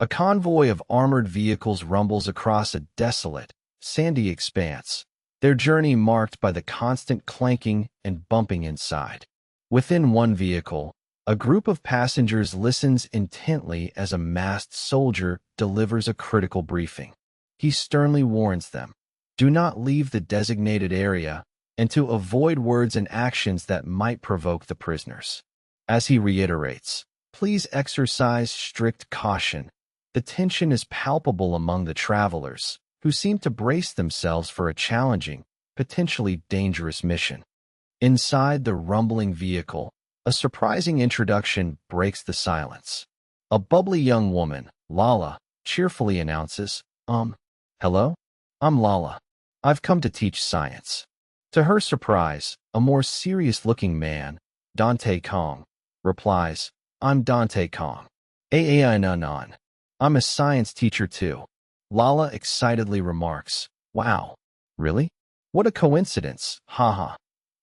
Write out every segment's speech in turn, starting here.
A convoy of armored vehicles rumbles across a desolate, sandy expanse, their journey marked by the constant clanking and bumping inside. Within one vehicle, a group of passengers listens intently as a masked soldier delivers a critical briefing. He sternly warns them, do not leave the designated area and to avoid words and actions that might provoke the prisoners. As he reiterates, please exercise strict caution. The tension is palpable among the travelers, who seem to brace themselves for a challenging, potentially dangerous mission. Inside the rumbling vehicle, a surprising introduction breaks the silence. A bubbly young woman, Lala, cheerfully announces, hello? I'm Lala. I've come to teach science. To her surprise, a more serious-looking man, Dante Kang, replies, I'm Dante Kang. Anan. I'm a science teacher too. Lala excitedly remarks, wow, really? What a coincidence, haha,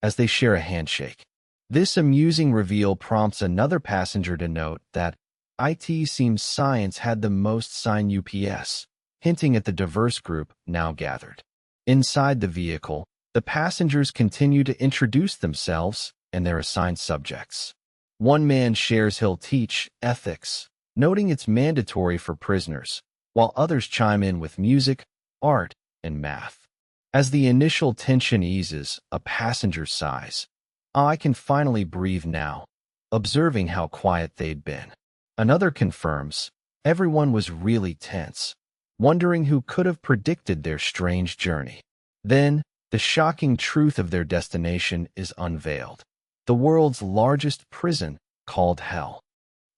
as they share a handshake. This amusing reveal prompts another passenger to note that it seems science had the most sign UPS, hinting at the diverse group now gathered. Inside the vehicle, the passengers continue to introduce themselves and their assigned subjects. One man shares he'll teach ethics, noting it's mandatory for prisoners, while others chime in with music, art, and math. As the initial tension eases, a passenger sighs, I can finally breathe now, observing how quiet they'd been. Another confirms, everyone was really tense, wondering who could have predicted their strange journey. Then, the shocking truth of their destination is unveiled. The world's largest prison, called Hell.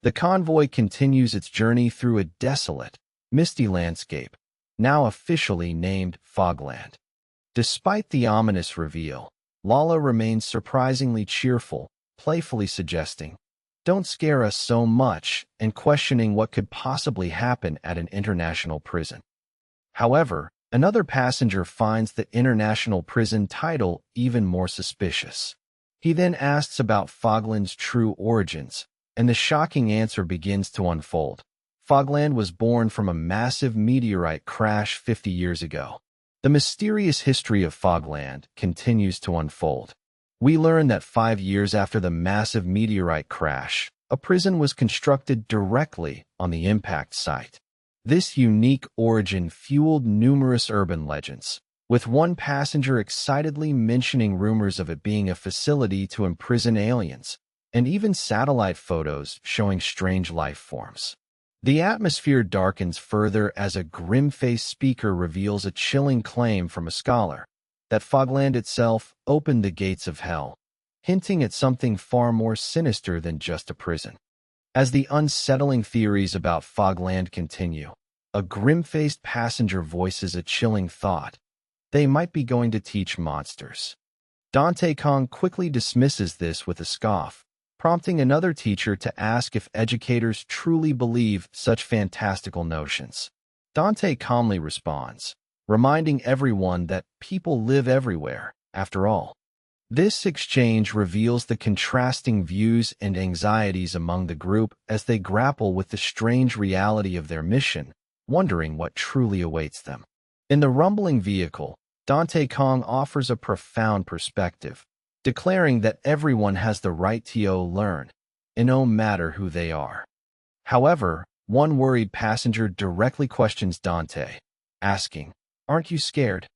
The convoy continues its journey through a desolate, misty landscape, now officially named Fogland. Despite the ominous reveal, Lala remains surprisingly cheerful, playfully suggesting, don't scare us so much, and questioning what could possibly happen at an international prison. However, another passenger finds the international prison title even more suspicious. He then asks about Fogland's true origins, and the shocking answer begins to unfold. Fogland was born from a massive meteorite crash 50 years ago. The mysterious history of Fogland continues to unfold. We learn that 5 years after the massive meteorite crash, a prison was constructed directly on the impact site. This unique origin fueled numerous urban legends, with one passenger excitedly mentioning rumors of it being a facility to imprison aliens, and even satellite photos showing strange life forms. The atmosphere darkens further as a grim-faced speaker reveals a chilling claim from a scholar, that Fogland itself opened the gates of hell, hinting at something far more sinister than just a prison. As the unsettling theories about Fogland continue, a grim-faced passenger voices a chilling thought. They might be going to teach monsters. Dante Kang quickly dismisses this with a scoff, prompting another teacher to ask if educators truly believe such fantastical notions. Dante calmly responds, reminding everyone that people live everywhere, after all. This exchange reveals the contrasting views and anxieties among the group as they grapple with the strange reality of their mission, wondering what truly awaits them. In the rumbling vehicle, Dante Kang offers a profound perspective, declaring that everyone has the right to learn, and no matter who they are. However, one worried passenger directly questions Dante, asking, aren't you scared?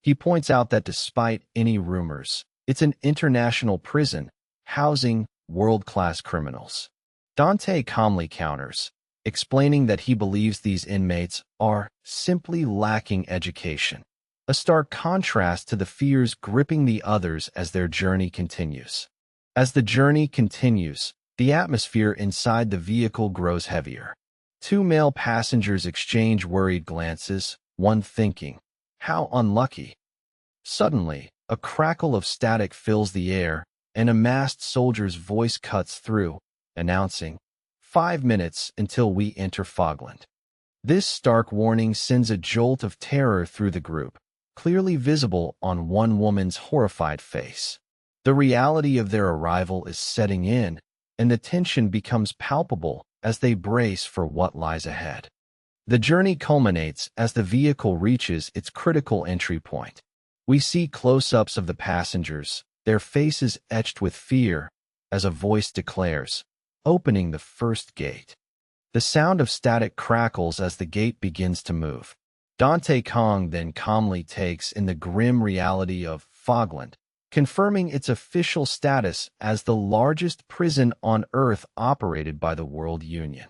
He points out that despite any rumors, it's an international prison, housing world-class criminals. Dante calmly counters, explaining that he believes these inmates are simply lacking education, a stark contrast to the fears gripping the others as their journey continues. As the journey continues, the atmosphere inside the vehicle grows heavier. Two male passengers exchange worried glances, one thinking, how unlucky. Suddenly, a crackle of static fills the air, and a masked soldier's voice cuts through, announcing, 5 minutes until we enter Fogland. This stark warning sends a jolt of terror through the group, clearly visible on one woman's horrified face. The reality of their arrival is setting in, and the tension becomes palpable as they brace for what lies ahead. The journey culminates as the vehicle reaches its critical entry point. We see close-ups of the passengers, their faces etched with fear, as a voice declares, opening the first gate. The sound of static crackles as the gate begins to move. Dante Kang then calmly takes in the grim reality of Fogland, confirming its official status as the largest prison on Earth operated by the World Union.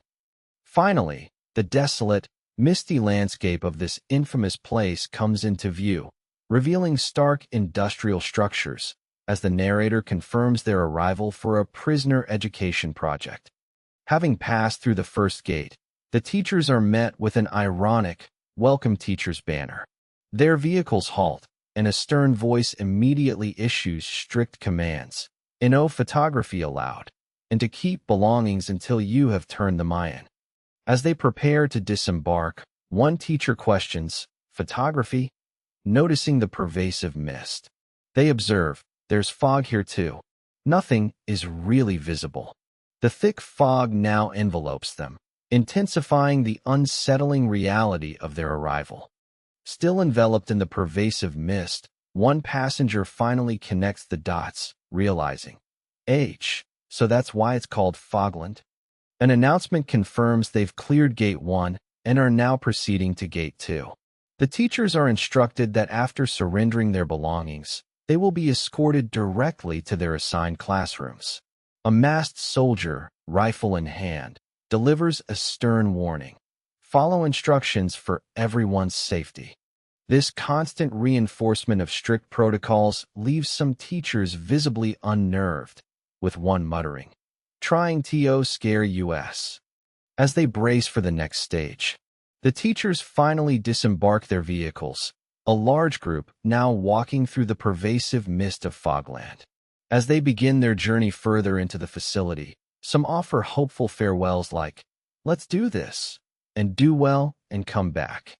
Finally, the desolate, misty landscape of this infamous place comes into view, revealing stark industrial structures, as the narrator confirms their arrival for a prisoner education project. Having passed through the first gate, the teachers are met with an ironic, "Welcome Teachers" banner. Their vehicles halt, and a stern voice immediately issues strict commands. No photography allowed, and to keep belongings until you have turned them in. As they prepare to disembark, one teacher questions, "Photography?" Noticing the pervasive mist. They observe, "There's fog here too. Nothing is really visible." The thick fog now envelopes them, intensifying the unsettling reality of their arrival. Still enveloped in the pervasive mist, one passenger finally connects the dots, realizing, so that's why it's called Fogland? An announcement confirms they've cleared Gate 1 and are now proceeding to Gate 2. The teachers are instructed that after surrendering their belongings, they will be escorted directly to their assigned classrooms. A masked soldier, rifle in hand, delivers a stern warning. Follow instructions for everyone's safety. This constant reinforcement of strict protocols leaves some teachers visibly unnerved, with one muttering, "Trying to scare us." As they brace for the next stage, the teachers finally disembark their vehicles, a large group now walking through the pervasive mist of Fogland. As they begin their journey further into the facility, some offer hopeful farewells like, "Let's do this," and "Do well and come back."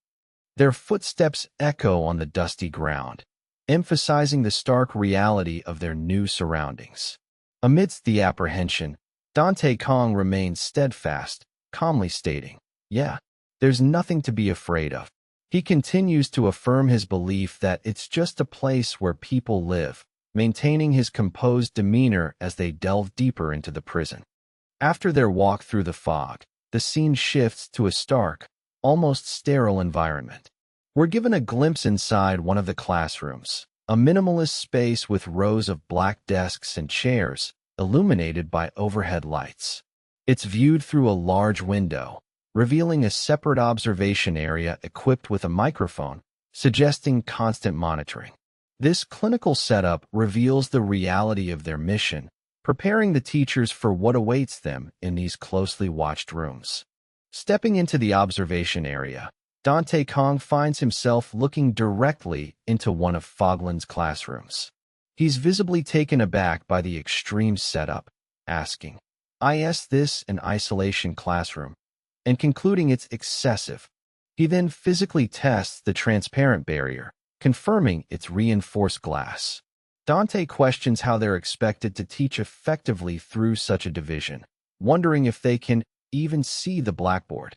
Their footsteps echo on the dusty ground, emphasizing the stark reality of their new surroundings. Amidst the apprehension, Dante Kang remains steadfast, calmly stating, "Yeah, there's nothing to be afraid of." He continues to affirm his belief that it's just a place where people live, maintaining his composed demeanor as they delve deeper into the prison. After their walk through the fog, the scene shifts to a stark, almost sterile environment. We're given a glimpse inside one of the classrooms, a minimalist space with rows of black desks and chairs, illuminated by overhead lights. It's viewed through a large window, revealing a separate observation area equipped with a microphone, suggesting constant monitoring. This clinical setup reveals the reality of their mission, preparing the teachers for what awaits them in these closely watched rooms. Stepping into the observation area, Dante Kang finds himself looking directly into one of Fogland's classrooms. He's visibly taken aback by the extreme setup, asking, "Is this an isolation classroom?" and concluding it's excessive. He then physically tests the transparent barrier, confirming it's reinforced glass. Dante questions how they're expected to teach effectively through such a division, wondering if they can even see the blackboard.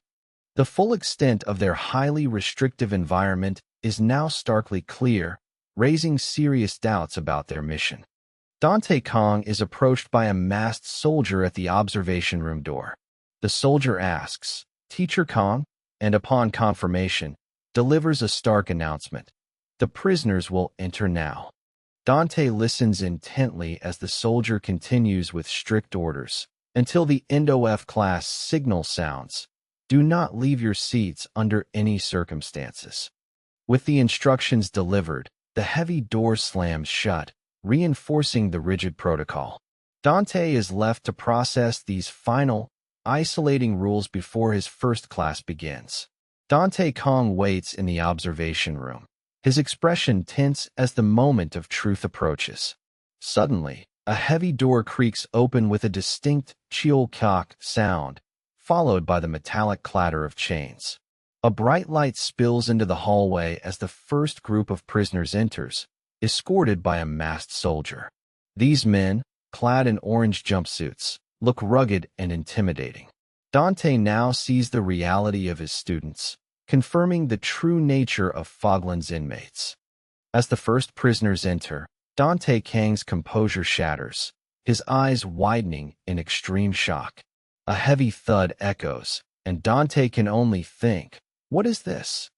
The full extent of their highly restrictive environment is now starkly clear, raising serious doubts about their mission. Dante Kang is approached by a masked soldier at the observation room door. The soldier asks, "Teacher Kang?" and upon confirmation, delivers a stark announcement. The prisoners will enter now. Dante listens intently as the soldier continues with strict orders, until the Indo-F class signal sounds, "Do not leave your seats under any circumstances." With the instructions delivered, the heavy door slams shut, reinforcing the rigid protocol. Dante is left to process these final, isolating rules before his first class begins. Dante Kang waits in the observation room, his expression tense as the moment of truth approaches. Suddenly, a heavy door creaks open with a distinct chiol-kak sound, followed by the metallic clatter of chains. A bright light spills into the hallway as the first group of prisoners enters, escorted by a masked soldier. These men, clad in orange jumpsuits, look rugged and intimidating. Dante now sees the reality of his students, confirming the true nature of Fogland's inmates. As the first prisoners enter, Dante Kang's composure shatters, his eyes widening in extreme shock. A heavy thud echoes, and Dante can only think, "What is this?"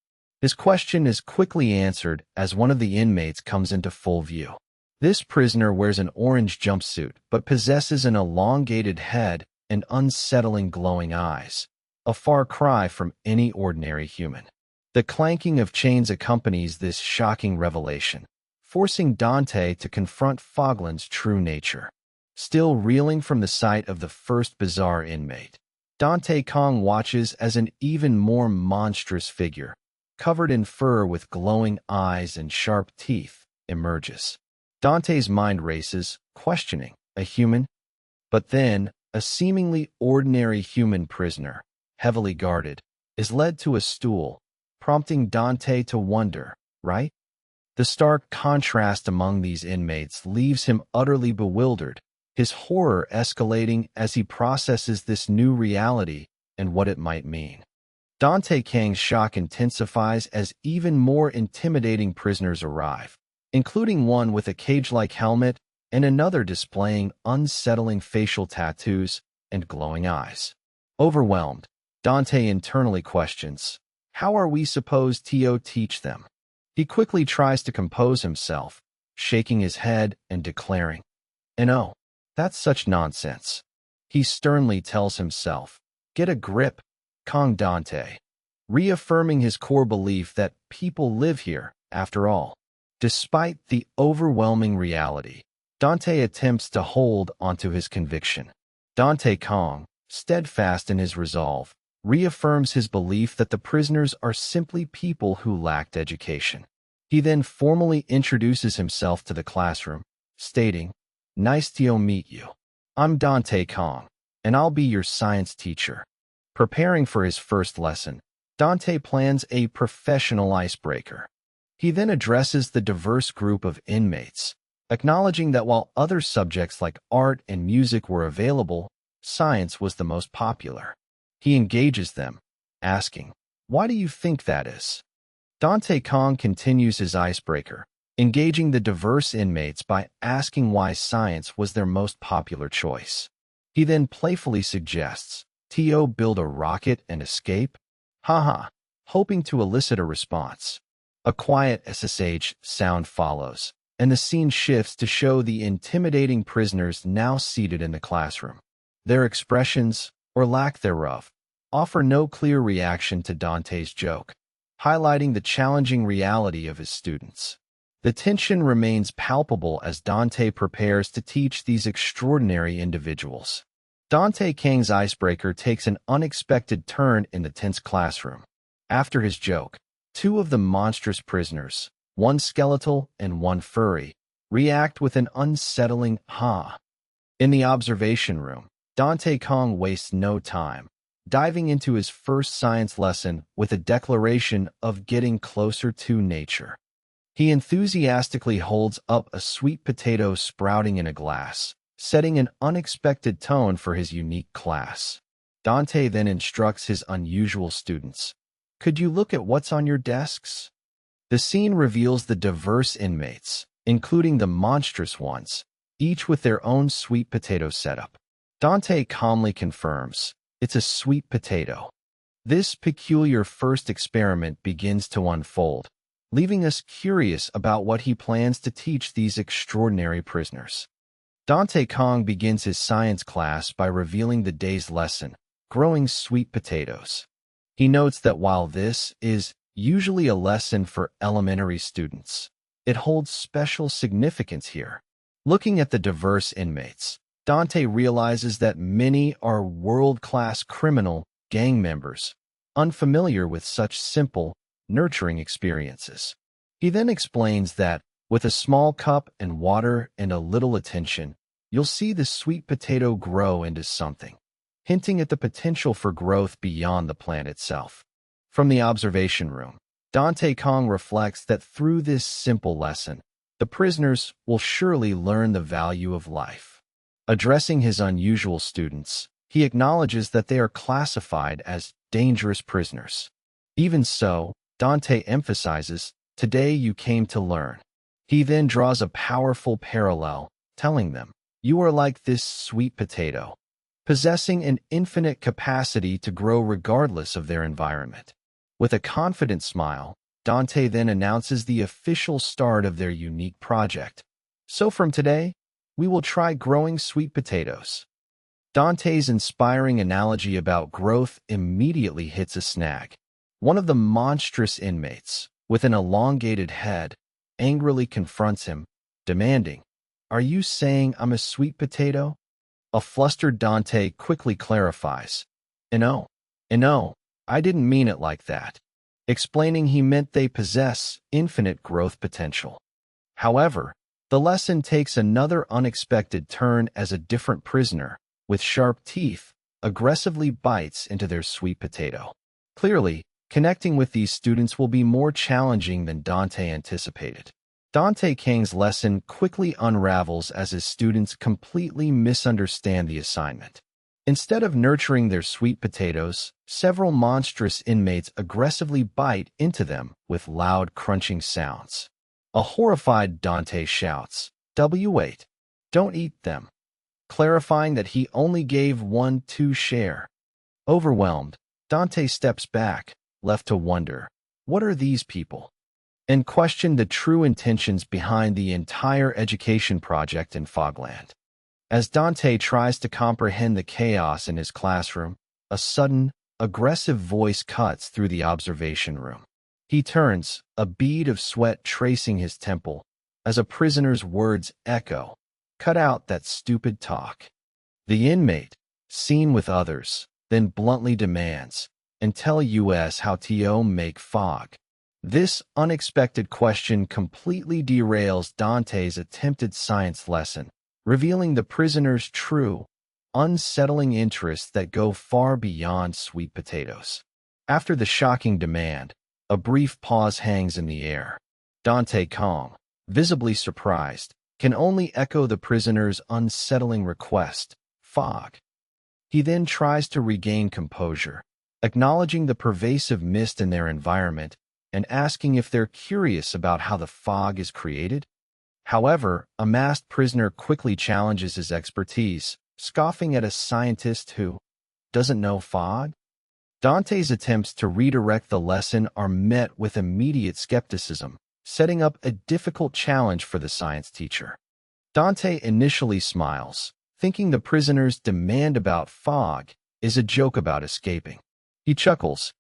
His question is quickly answered as one of the inmates comes into full view. This prisoner wears an orange jumpsuit but possesses an elongated head and unsettling glowing eyes, a far cry from any ordinary human. The clanking of chains accompanies this shocking revelation, forcing Dante to confront Fogland's true nature. Still reeling from the sight of the first bizarre inmate, Dante Kang watches as an even more monstrous figure, covered in fur with glowing eyes and sharp teeth, emerges. Dante's mind races, questioning, a human? But then, a seemingly ordinary human prisoner, heavily guarded, is led to a stool, prompting Dante to wonder, right? The stark contrast among these inmates leaves him utterly bewildered, his horror escalating as he processes this new reality and what it might mean. Dante Kang's shock intensifies as even more intimidating prisoners arrive, including one with a cage-like helmet and another displaying unsettling facial tattoos and glowing eyes. Overwhelmed, Dante internally questions, how are we supposed to teach them? He quickly tries to compose himself, shaking his head and declaring, "No, that's such nonsense." He sternly tells himself, "Get a grip, Kang Dante," reaffirming his core belief that people live here, after all. Despite the overwhelming reality, Dante attempts to hold onto his conviction. Dante Kang, steadfast in his resolve, reaffirms his belief that the prisoners are simply people who lacked education. He then formally introduces himself to the classroom, stating, "Nice to meet you. I'm Dante Kang, and I'll be your science teacher." Preparing for his first lesson, Dante plans a professional icebreaker. He then addresses the diverse group of inmates, acknowledging that while other subjects like art and music were available, science was the most popular. He engages them, asking, "Why do you think that is?" Dante Kang continues his icebreaker, engaging the diverse inmates by asking why science was their most popular choice. He then playfully suggests, "To build a rocket and escape?" Haha, hoping to elicit a response. A quiet SSH sound follows, and the scene shifts to show the intimidating prisoners now seated in the classroom. Their expressions, or lack thereof, offer no clear reaction to Dante's joke, highlighting the challenging reality of his students. The tension remains palpable as Dante prepares to teach these extraordinary individuals. Dante Kang's icebreaker takes an unexpected turn in the tense classroom. After his joke, two of the monstrous prisoners, one skeletal and one furry, react with an unsettling "ha." In the observation room, Dante Kang wastes no time, diving into his first science lesson with a declaration of getting closer to nature. He enthusiastically holds up a sweet potato sprouting in a glass, setting an unexpected tone for his unique class. Dante then instructs his unusual students, "Could you look at what's on your desks?" The scene reveals the diverse inmates, including the monstrous ones, each with their own sweet potato setup. Dante calmly confirms, "It's a sweet potato." This peculiar first experiment begins to unfold, leaving us curious about what he plans to teach these extraordinary prisoners. Dante Kang begins his science class by revealing the day's lesson, growing sweet potatoes. He notes that while this is usually a lesson for elementary students, it holds special significance here. Looking at the diverse inmates, Dante realizes that many are world-class criminal gang members, unfamiliar with such simple, nurturing experiences. He then explains that, with a small cup and water and a little attention, you'll see the sweet potato grow into something, hinting at the potential for growth beyond the plant itself. From the observation room, Dante Kang reflects that through this simple lesson, the prisoners will surely learn the value of life. Addressing his unusual students, He acknowledges that they are classified as dangerous prisoners. Even so, Dante emphasizes, "Today you came to learn." He then draws a powerful parallel, telling them, "You are like this sweet potato, possessing an infinite capacity to grow regardless of their environment." With a confident smile, Dante then announces the official start of their unique project. "So from today, we will try growing sweet potatoes." Dante's inspiring analogy about growth immediately hits a snag. One of the monstrous inmates, with an elongated head, angrily confronts him, demanding, "Are you saying I'm a sweet potato?" A flustered Dante quickly clarifies, No, no, I didn't mean it like that," explaining he meant they possess infinite growth potential. However, the lesson takes another unexpected turn as a different prisoner, with sharp teeth, aggressively bites into their sweet potato. Clearly, connecting with these students will be more challenging than Dante anticipated. Dante Kang's lesson quickly unravels as his students completely misunderstand the assignment. Instead of nurturing their sweet potatoes, several monstrous inmates aggressively bite into them with loud crunching sounds. A horrified Dante shouts, "Wait, don't eat them," clarifying that he only gave one to share. Overwhelmed, Dante steps back, left to wonder, "What are these people?" and question the true intentions behind the entire education project in Fogland. As Dante tries to comprehend the chaos in his classroom, a sudden, aggressive voice cuts through the observation room. He turns, a bead of sweat tracing his temple, as a prisoner's words echo, "Cut out that stupid talk." The inmate, seen with others, then bluntly demands, "And tell us how to make fog." This unexpected question completely derails Dante's attempted science lesson, revealing the prisoner's true, unsettling interests that go far beyond sweet potatoes. After the shocking demand, a brief pause hangs in the air. Dante Kang, visibly surprised, can only echo the prisoner's unsettling request, "Fog." He then tries to regain composure, acknowledging the pervasive mist in their environment and asking if they're curious about how the fog is created. However, a masked prisoner quickly challenges his expertise, scoffing at a scientist who doesn't know fog. Dante's attempts to redirect the lesson are met with immediate skepticism, setting up a difficult challenge for the science teacher. Dante initially smiles, thinking the prisoner's demand about fog is a joke about escaping. He chuckles,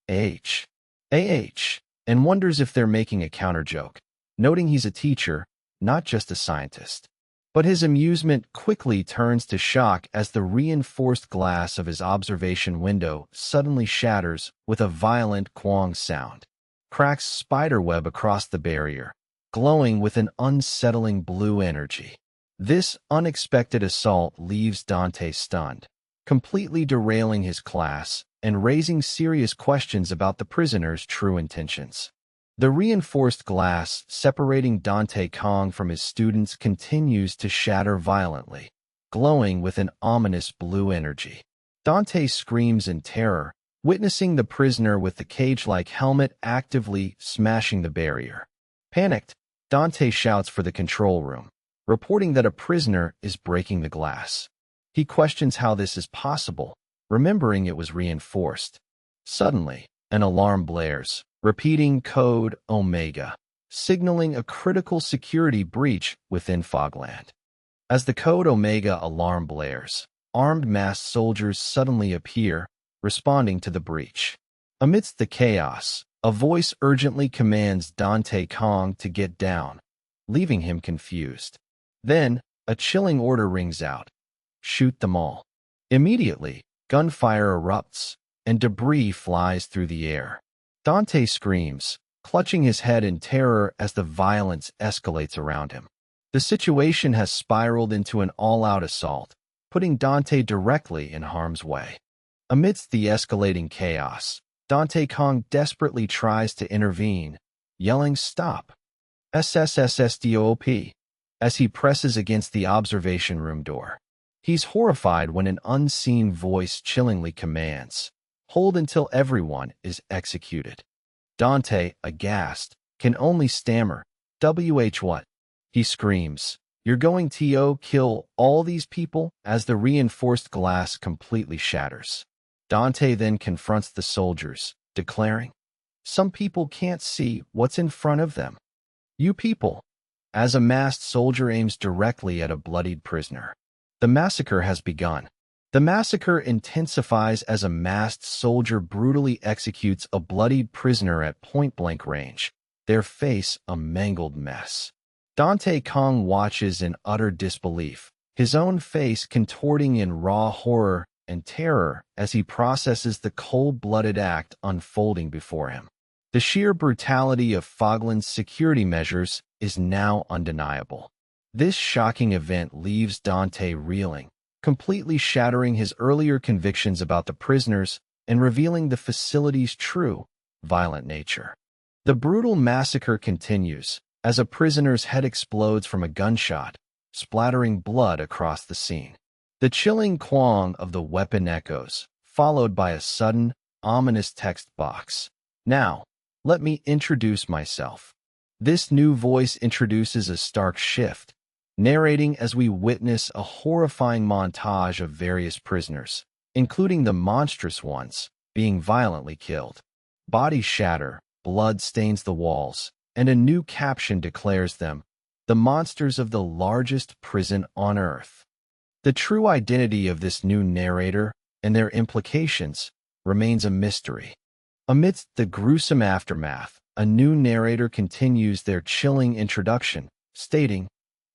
and wonders if they're making a counter-joke, noting he's a teacher, not just a scientist. But his amusement quickly turns to shock as the reinforced glass of his observation window suddenly shatters with a violent quang sound. Cracks spiderweb across the barrier, glowing with an unsettling blue energy. This unexpected assault leaves Dante stunned, completely derailing his class and raising serious questions about the prisoner's true intentions. The reinforced glass separating Dante Kang from his students continues to shatter violently, glowing with an ominous blue energy. Dante screams in terror, witnessing the prisoner with the cage-like helmet actively smashing the barrier. Panicked, Dante shouts for the control room, reporting that a prisoner is breaking the glass. He questions how this is possible, remembering it was reinforced. Suddenly, an alarm blares, repeating code Omega, signaling a critical security breach within Fogland. As the code Omega alarm blares, armed masked soldiers suddenly appear, responding to the breach. Amidst the chaos, a voice urgently commands Dante Kang to get down, leaving him confused. Then, a chilling order rings out, "Shoot them all." Immediately, gunfire erupts, and debris flies through the air. Dante screams, clutching his head in terror as the violence escalates around him. The situation has spiraled into an all-out assault, putting Dante directly in harm's way. Amidst the escalating chaos, Dante Kang desperately tries to intervene, yelling "Stop! SSSSDOP!" as he presses against the observation room door. He's horrified when an unseen voice chillingly commands, "Hold until everyone is executed." Dante, aghast, can only stammer, "WH what?" He screams, "You're going to kill all these people?" as the reinforced glass completely shatters. Dante then confronts the soldiers, declaring, "Some people can't see what's in front of them. You people," as a masked soldier aims directly at a bloodied prisoner. The massacre has begun. The massacre intensifies as a masked soldier brutally executes a bloodied prisoner at point-blank range, their face a mangled mess. Dante Kang watches in utter disbelief, his own face contorting in raw horror and terror as he processes the cold-blooded act unfolding before him. The sheer brutality of Fogland's security measures is now undeniable. This shocking event leaves Dante reeling, completely shattering his earlier convictions about the prisoners and revealing the facility's true, violent nature. The brutal massacre continues as a prisoner's head explodes from a gunshot, splattering blood across the scene. The chilling clang of the weapon echoes, followed by a sudden, ominous text box. "Now, let me introduce myself." This new voice introduces a stark shift, narrating as we witness a horrifying montage of various prisoners, including the monstrous ones, being violently killed. Bodies shatter, blood stains the walls, and a new caption declares them, "The monsters of the largest prison on Earth." The true identity of this new narrator and their implications remains a mystery. Amidst the gruesome aftermath, a new narrator continues their chilling introduction, stating,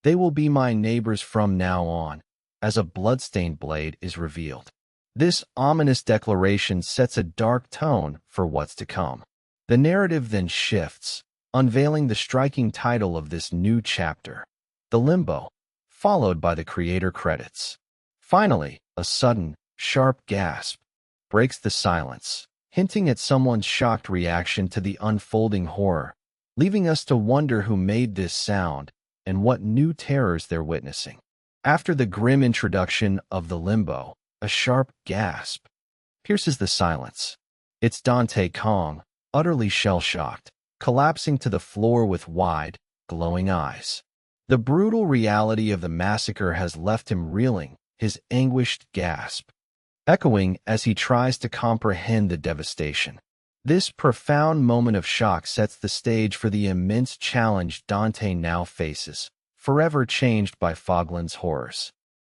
"They will be my neighbors from now on," as a bloodstained blade is revealed. This ominous declaration sets a dark tone for what's to come. The narrative then shifts, unveiling the striking title of this new chapter, "The Limbo," followed by the creator credits. Finally, a sudden, sharp gasp breaks the silence, hinting at someone's shocked reaction to the unfolding horror, leaving us to wonder who made this sound and what new terrors they're witnessing. After the grim introduction of the Limbo, a sharp gasp pierces the silence. It's Dante Kang, utterly shell-shocked, collapsing to the floor with wide, glowing eyes. The brutal reality of the massacre has left him reeling, his anguished gasp echoing as he tries to comprehend the devastation. This profound moment of shock sets the stage for the immense challenge Dante now faces, forever changed by Fogland's horrors.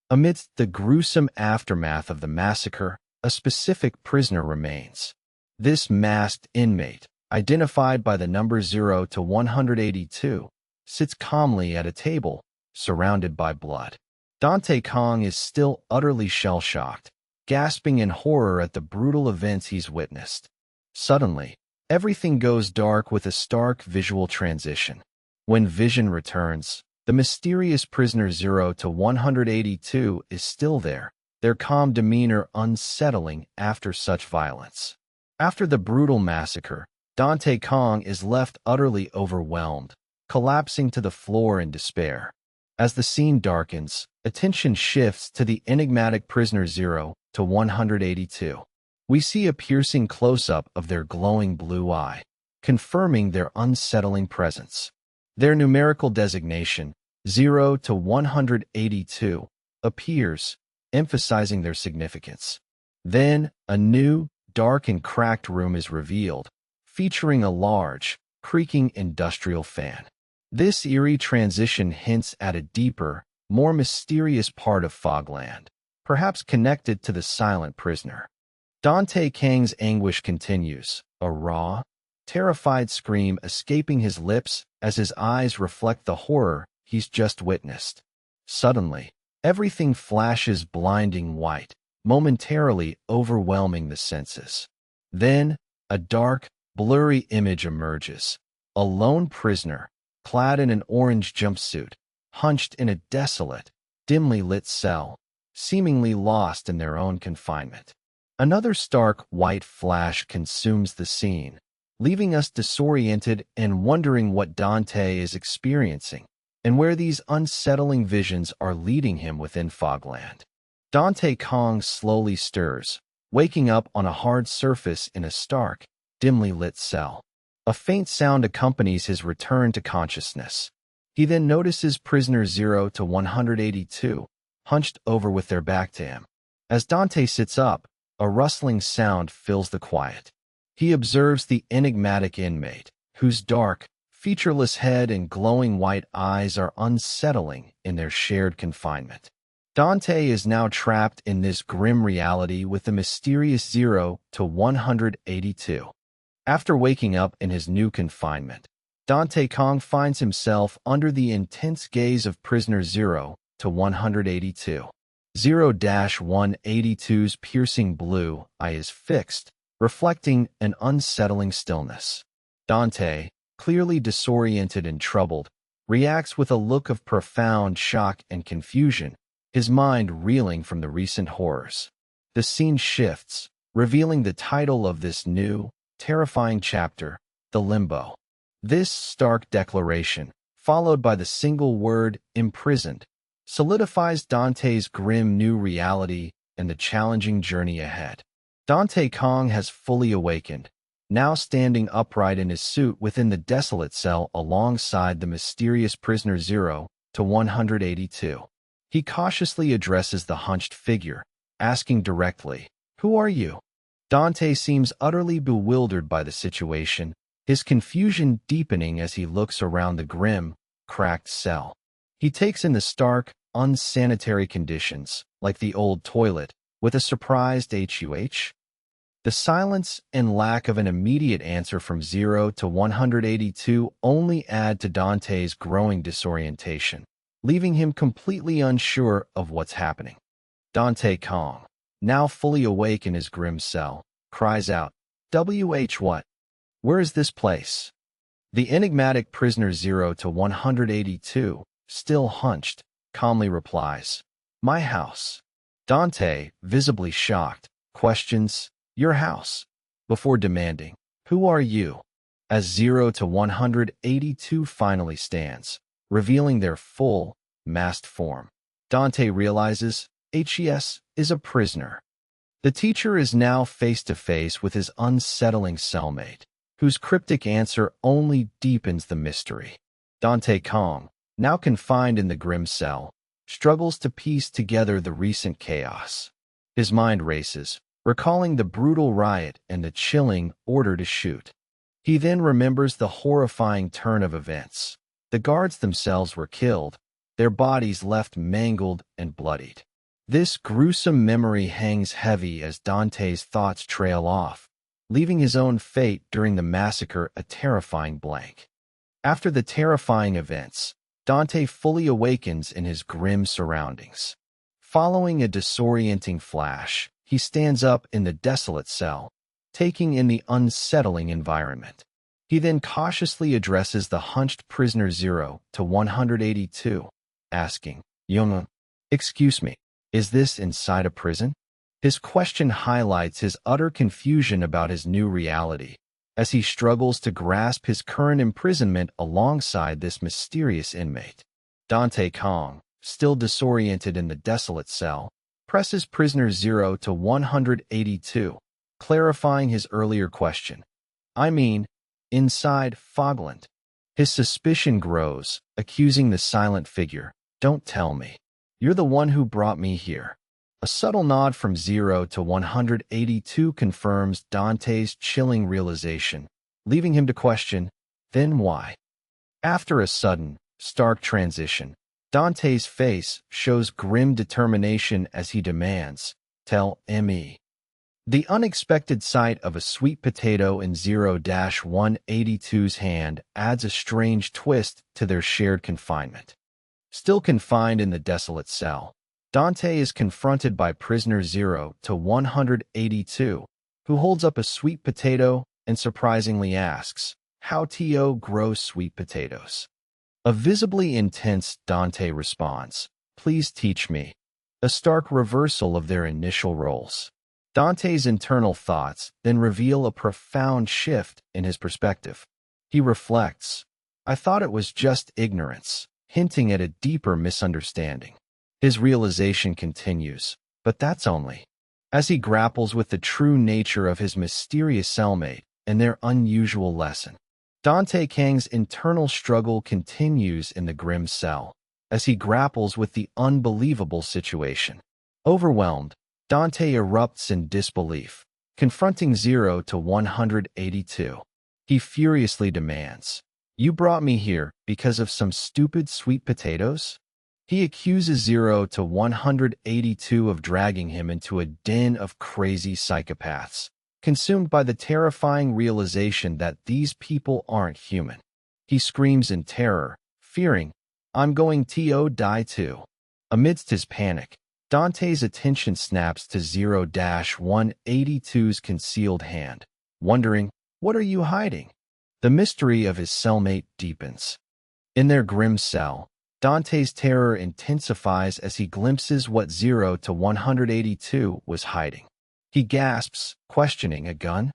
Amidst the gruesome aftermath of the massacre, a specific prisoner remains. This masked inmate, identified by the number 0 to 182, sits calmly at a table, surrounded by blood. Dante Kang is still utterly shell-shocked, gasping in horror at the brutal events he's witnessed. Suddenly, everything goes dark with a stark visual transition. When vision returns, the mysterious prisoner 0 to 182 is still there, their calm demeanor unsettling after such violence. After the brutal massacre, Dante Kang is left utterly overwhelmed, collapsing to the floor in despair. As the scene darkens, attention shifts to the enigmatic prisoner 0 to 182. We see a piercing close-up of their glowing blue eye, confirming their unsettling presence. Their numerical designation, 0 to 182, appears, emphasizing their significance. Then, a new, dark and cracked room is revealed, featuring a large, creaking industrial fan. This eerie transition hints at a deeper, more mysterious part of Fogland, perhaps connected to the silent prisoner. Dante Kang's anguish continues, a raw, terrified scream escaping his lips as his eyes reflect the horror he's just witnessed. Suddenly, everything flashes blinding white, momentarily overwhelming the senses. Then, a dark, blurry image emerges. A lone prisoner, clad in an orange jumpsuit, hunched in a desolate, dimly lit cell, seemingly lost in their own confinement. Another stark white flash consumes the scene, leaving us disoriented and wondering what Dante is experiencing and where these unsettling visions are leading him within Fogland. Dante Kang slowly stirs, waking up on a hard surface in a stark, dimly lit cell. A faint sound accompanies his return to consciousness. He then notices prisoners 0 to 182, hunched over with their back to him. As Dante sits up, a rustling sound fills the quiet. He observes the enigmatic inmate, whose dark, featureless head and glowing white eyes are unsettling in their shared confinement. Dante is now trapped in this grim reality with the mysterious 0 to 182. After waking up in his new confinement, Dante Kang finds himself under the intense gaze of prisoner 0 to 182. 0-182's piercing blue eye is fixed, reflecting an unsettling stillness. Dante, clearly disoriented and troubled, reacts with a look of profound shock and confusion, his mind reeling from the recent horrors. The scene shifts, revealing the title of this new, terrifying chapter, The Limbo. This stark declaration, followed by the single word, imprisoned, solidifies Dante's grim new reality and the challenging journey ahead. Dante Kang has fully awakened, now standing upright in his suit within the desolate cell alongside the mysterious prisoner 0 to 182. He cautiously addresses the hunched figure, asking directly, "Who are you?" Dante seems utterly bewildered by the situation, his confusion deepening as he looks around the grim, cracked cell. He takes in the stark, unsanitary conditions, like the old toilet, with a surprised "Huh?" The silence and lack of an immediate answer from 0 to 182 only add to Dante's growing disorientation, leaving him completely unsure of what's happening. Dante Kang, now fully awake in his grim cell, cries out, what? Where is this place?" The enigmatic prisoner 0 to 182, still hunched, calmly replies, "My house." Dante, visibly shocked, questions, "Your house?" before demanding, "Who are you?" As 0 to 182 finally stands, revealing their full, masked form. Dante realizes HES is a prisoner. The teacher is now face to face with his unsettling cellmate, whose cryptic answer only deepens the mystery. Dante Kang, now confined in the grim cell, struggles to piece together the recent chaos. His mind races, recalling the brutal riot and the chilling order to shoot. He then remembers the horrifying turn of events. The guards themselves were killed, their bodies left mangled and bloodied. This gruesome memory hangs heavy as Dante's thoughts trail off, leaving his own fate during the massacre a terrifying blank. After the terrifying events, Dante fully awakens in his grim surroundings. Following a disorienting flash, he stands up in the desolate cell, taking in the unsettling environment. He then cautiously addresses the hunched prisoner 0 to 182, asking, "Young, excuse me, is this inside a prison?" His question highlights his utter confusion about his new reality, as he struggles to grasp his current imprisonment alongside this mysterious inmate. Dante Kang, still disoriented in the desolate cell, presses prisoner 0 to 182, clarifying his earlier question. "I mean, inside Fogland." His suspicion grows, accusing the silent figure, "Don't tell me. You're the one who brought me here." A subtle nod from 0 to 182 confirms Dante's chilling realization, leaving him to question, "Then why?" After a sudden, stark transition, Dante's face shows grim determination as he demands, "Tell me." The unexpected sight of a sweet potato in 0-182's hand adds a strange twist to their shared confinement. Still confined in the desolate cell, Dante is confronted by prisoner 0 to 182, who holds up a sweet potato and surprisingly asks, "How to grow sweet potatoes?" A visibly intense Dante responds, "Please teach me," a stark reversal of their initial roles. Dante's internal thoughts then reveal a profound shift in his perspective. He reflects, "I thought it was just ignorance," hinting at a deeper misunderstanding. His realization continues, But that's only as he grapples with the true nature of his mysterious cellmate and their unusual lesson. Dante Kang's internal struggle continues in the grim cell as he grapples with the unbelievable situation. Overwhelmed, Dante erupts in disbelief, confronting 0 to 182. He furiously demands, "You brought me here because of some stupid sweet potatoes?" He accuses 0 to 182 of dragging him into a den of crazy psychopaths, consumed by the terrifying realization that these people aren't human. He screams in terror, fearing, "I'm going to die too." Amidst his panic, Dante's attention snaps to 0-182's concealed hand, wondering, "What are you hiding?" The mystery of his cellmate deepens. In their grim cell, Dante's terror intensifies as he glimpses what 0 to 182 was hiding. He gasps, questioning, "A gun?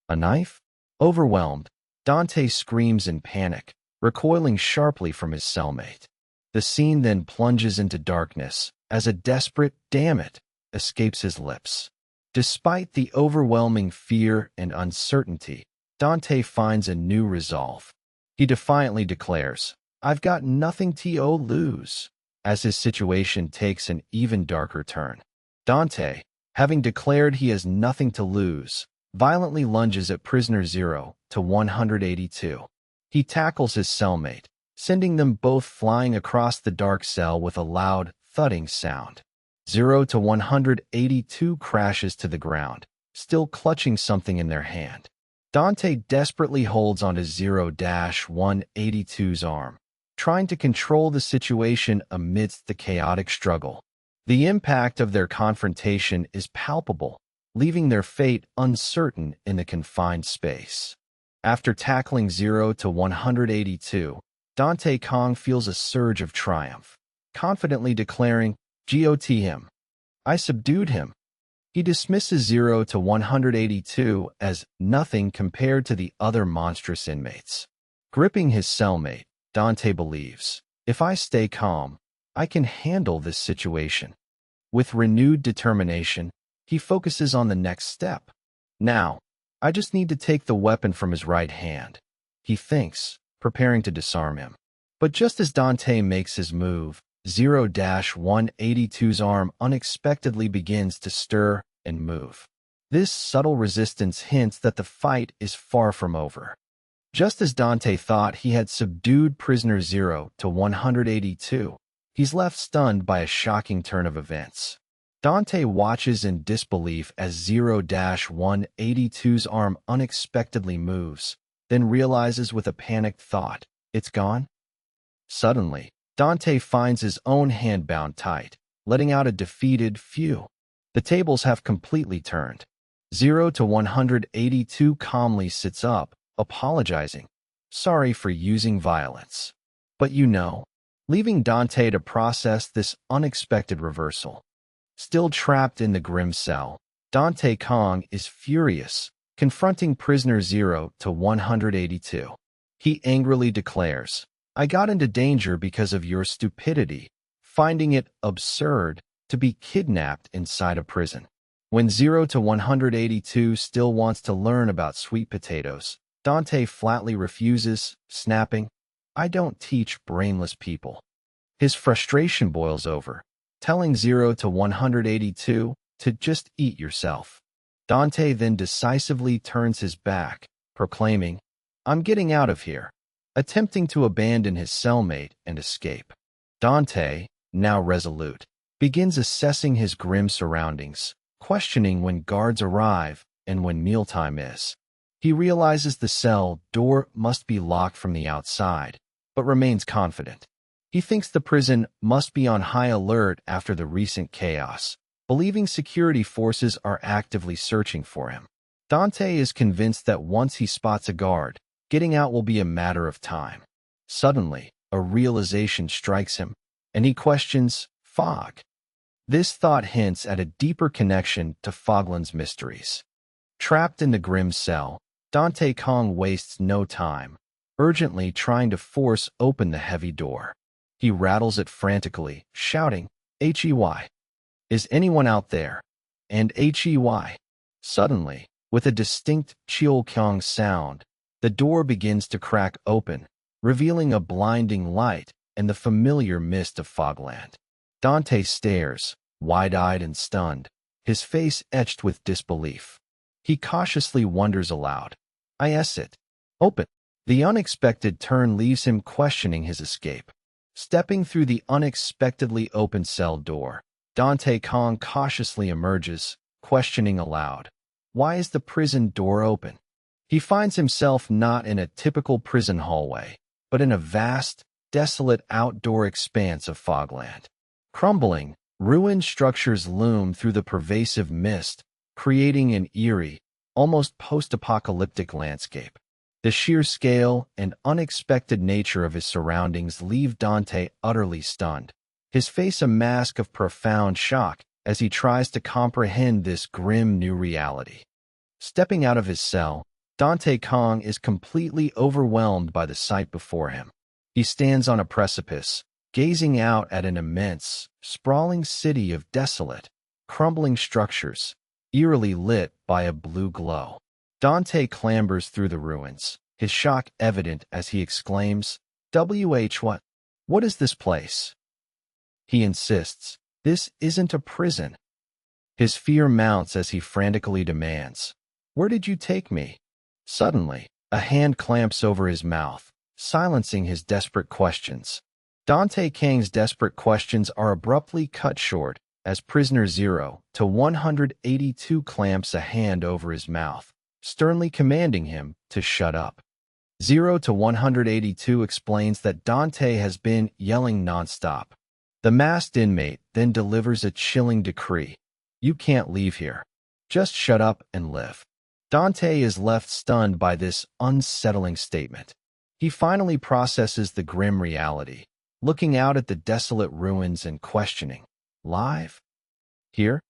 A knife?" Overwhelmed, Dante screams in panic, recoiling sharply from his cellmate. The scene then plunges into darkness as a desperate "damn it" escapes his lips. Despite the overwhelming fear and uncertainty, Dante finds a new resolve. He defiantly declares, "I've got nothing to lose." As his situation takes an even darker turn, Dante, having declared he has nothing to lose, violently lunges at prisoner 0 to 182. He tackles his cellmate, sending them both flying across the dark cell with a loud, thudding sound. 0 to 182 crashes to the ground, still clutching something in their hand. Dante desperately holds onto 0-182's arm, trying to control the situation amidst the chaotic struggle. The impact of their confrontation is palpable, leaving their fate uncertain in the confined space. After tackling 0 to 182, Dante Kang feels a surge of triumph, confidently declaring, "Got him. I subdued him." He dismisses 0 to 182 as nothing compared to the other monstrous inmates. Gripping his cellmate, Dante believes, "If I stay calm, I can handle this situation." With renewed determination, he focuses on the next step. "Now, I just need to take the weapon from his right hand," he thinks, preparing to disarm him. But just as Dante makes his move, 0-182's arm unexpectedly begins to stir and move. This subtle resistance hints that the fight is far from over. Just as Dante thought he had subdued prisoner 0 to 182, he's left stunned by a shocking turn of events. Dante watches in disbelief as 0-182's arm unexpectedly moves, then realizes with a panicked thought, "It's gone?" Suddenly, Dante finds his own hand bound tight, letting out a defeated "phew." The tables have completely turned. 0 to 182 calmly sits up, apologizing, "Sorry for using violence." But leaving Dante to process this unexpected reversal. Still trapped in the grim cell, Dante Kang is furious, confronting prisoner 0 to 182. He angrily declares, "I got into danger because of your stupidity, finding it absurd to be kidnapped inside a prison." When 0 to 182 still wants to learn about sweet potatoes, Dante flatly refuses, snapping, "I don't teach brainless people." His frustration boils over, telling 0 to 182 to just eat yourself. Dante then decisively turns his back, proclaiming, "I'm getting out of here," attempting to abandon his cellmate and escape. Dante, now resolute, begins assessing his grim surroundings, questioning when guards arrive and when mealtime is. He realizes the cell door must be locked from the outside, but remains confident. He thinks the prison must be on high alert after the recent chaos, believing security forces are actively searching for him. Dante is convinced that once he spots a guard, getting out will be a matter of time. Suddenly, a realization strikes him, and he questions, "Fog?" This thought hints at a deeper connection to Fogland's mysteries. Trapped in the grim cell, Dante Kang wastes no time, urgently trying to force open the heavy door. He rattles it frantically, shouting, "Hey!" Is anyone out there? And Hey. Suddenly, with a distinct Cheol-kyung sound, the door begins to crack open, revealing a blinding light and the familiar mist of Fogland. Dante stares, wide-eyed and stunned, his face etched with disbelief. He cautiously wonders aloud. Is it open? The unexpected turn leaves him questioning his escape. Stepping through the unexpectedly open cell door, Dante Kang cautiously emerges, questioning aloud. Why is the prison door open? He finds himself not in a typical prison hallway, but in a vast, desolate outdoor expanse of Fogland. Crumbling, ruined structures loom through the pervasive mist, creating an eerie, almost post-apocalyptic landscape. The sheer scale and unexpected nature of his surroundings leave Dante utterly stunned, his face a mask of profound shock as he tries to comprehend this grim new reality. Stepping out of his cell, Dante Kang is completely overwhelmed by the sight before him. He stands on a precipice, gazing out at an immense, sprawling city of desolate, crumbling structures, eerily lit by a blue glow. Dante clambers through the ruins, his shock evident as he exclaims, What? What is this place? He insists, this isn't a prison. His fear mounts as he frantically demands, Where did you take me? Suddenly, a hand clamps over his mouth, silencing his desperate questions. Dante Kang's desperate questions are abruptly cut short as prisoner 0 to 182 clamps a hand over his mouth, sternly commanding him to shut up. 0 to 182 explains that Dante has been yelling nonstop. The masked inmate then delivers a chilling decree. You can't leave here. Just shut up and live. Dante is left stunned by this unsettling statement. He finally processes the grim reality, looking out at the desolate ruins and questioning, live? Here?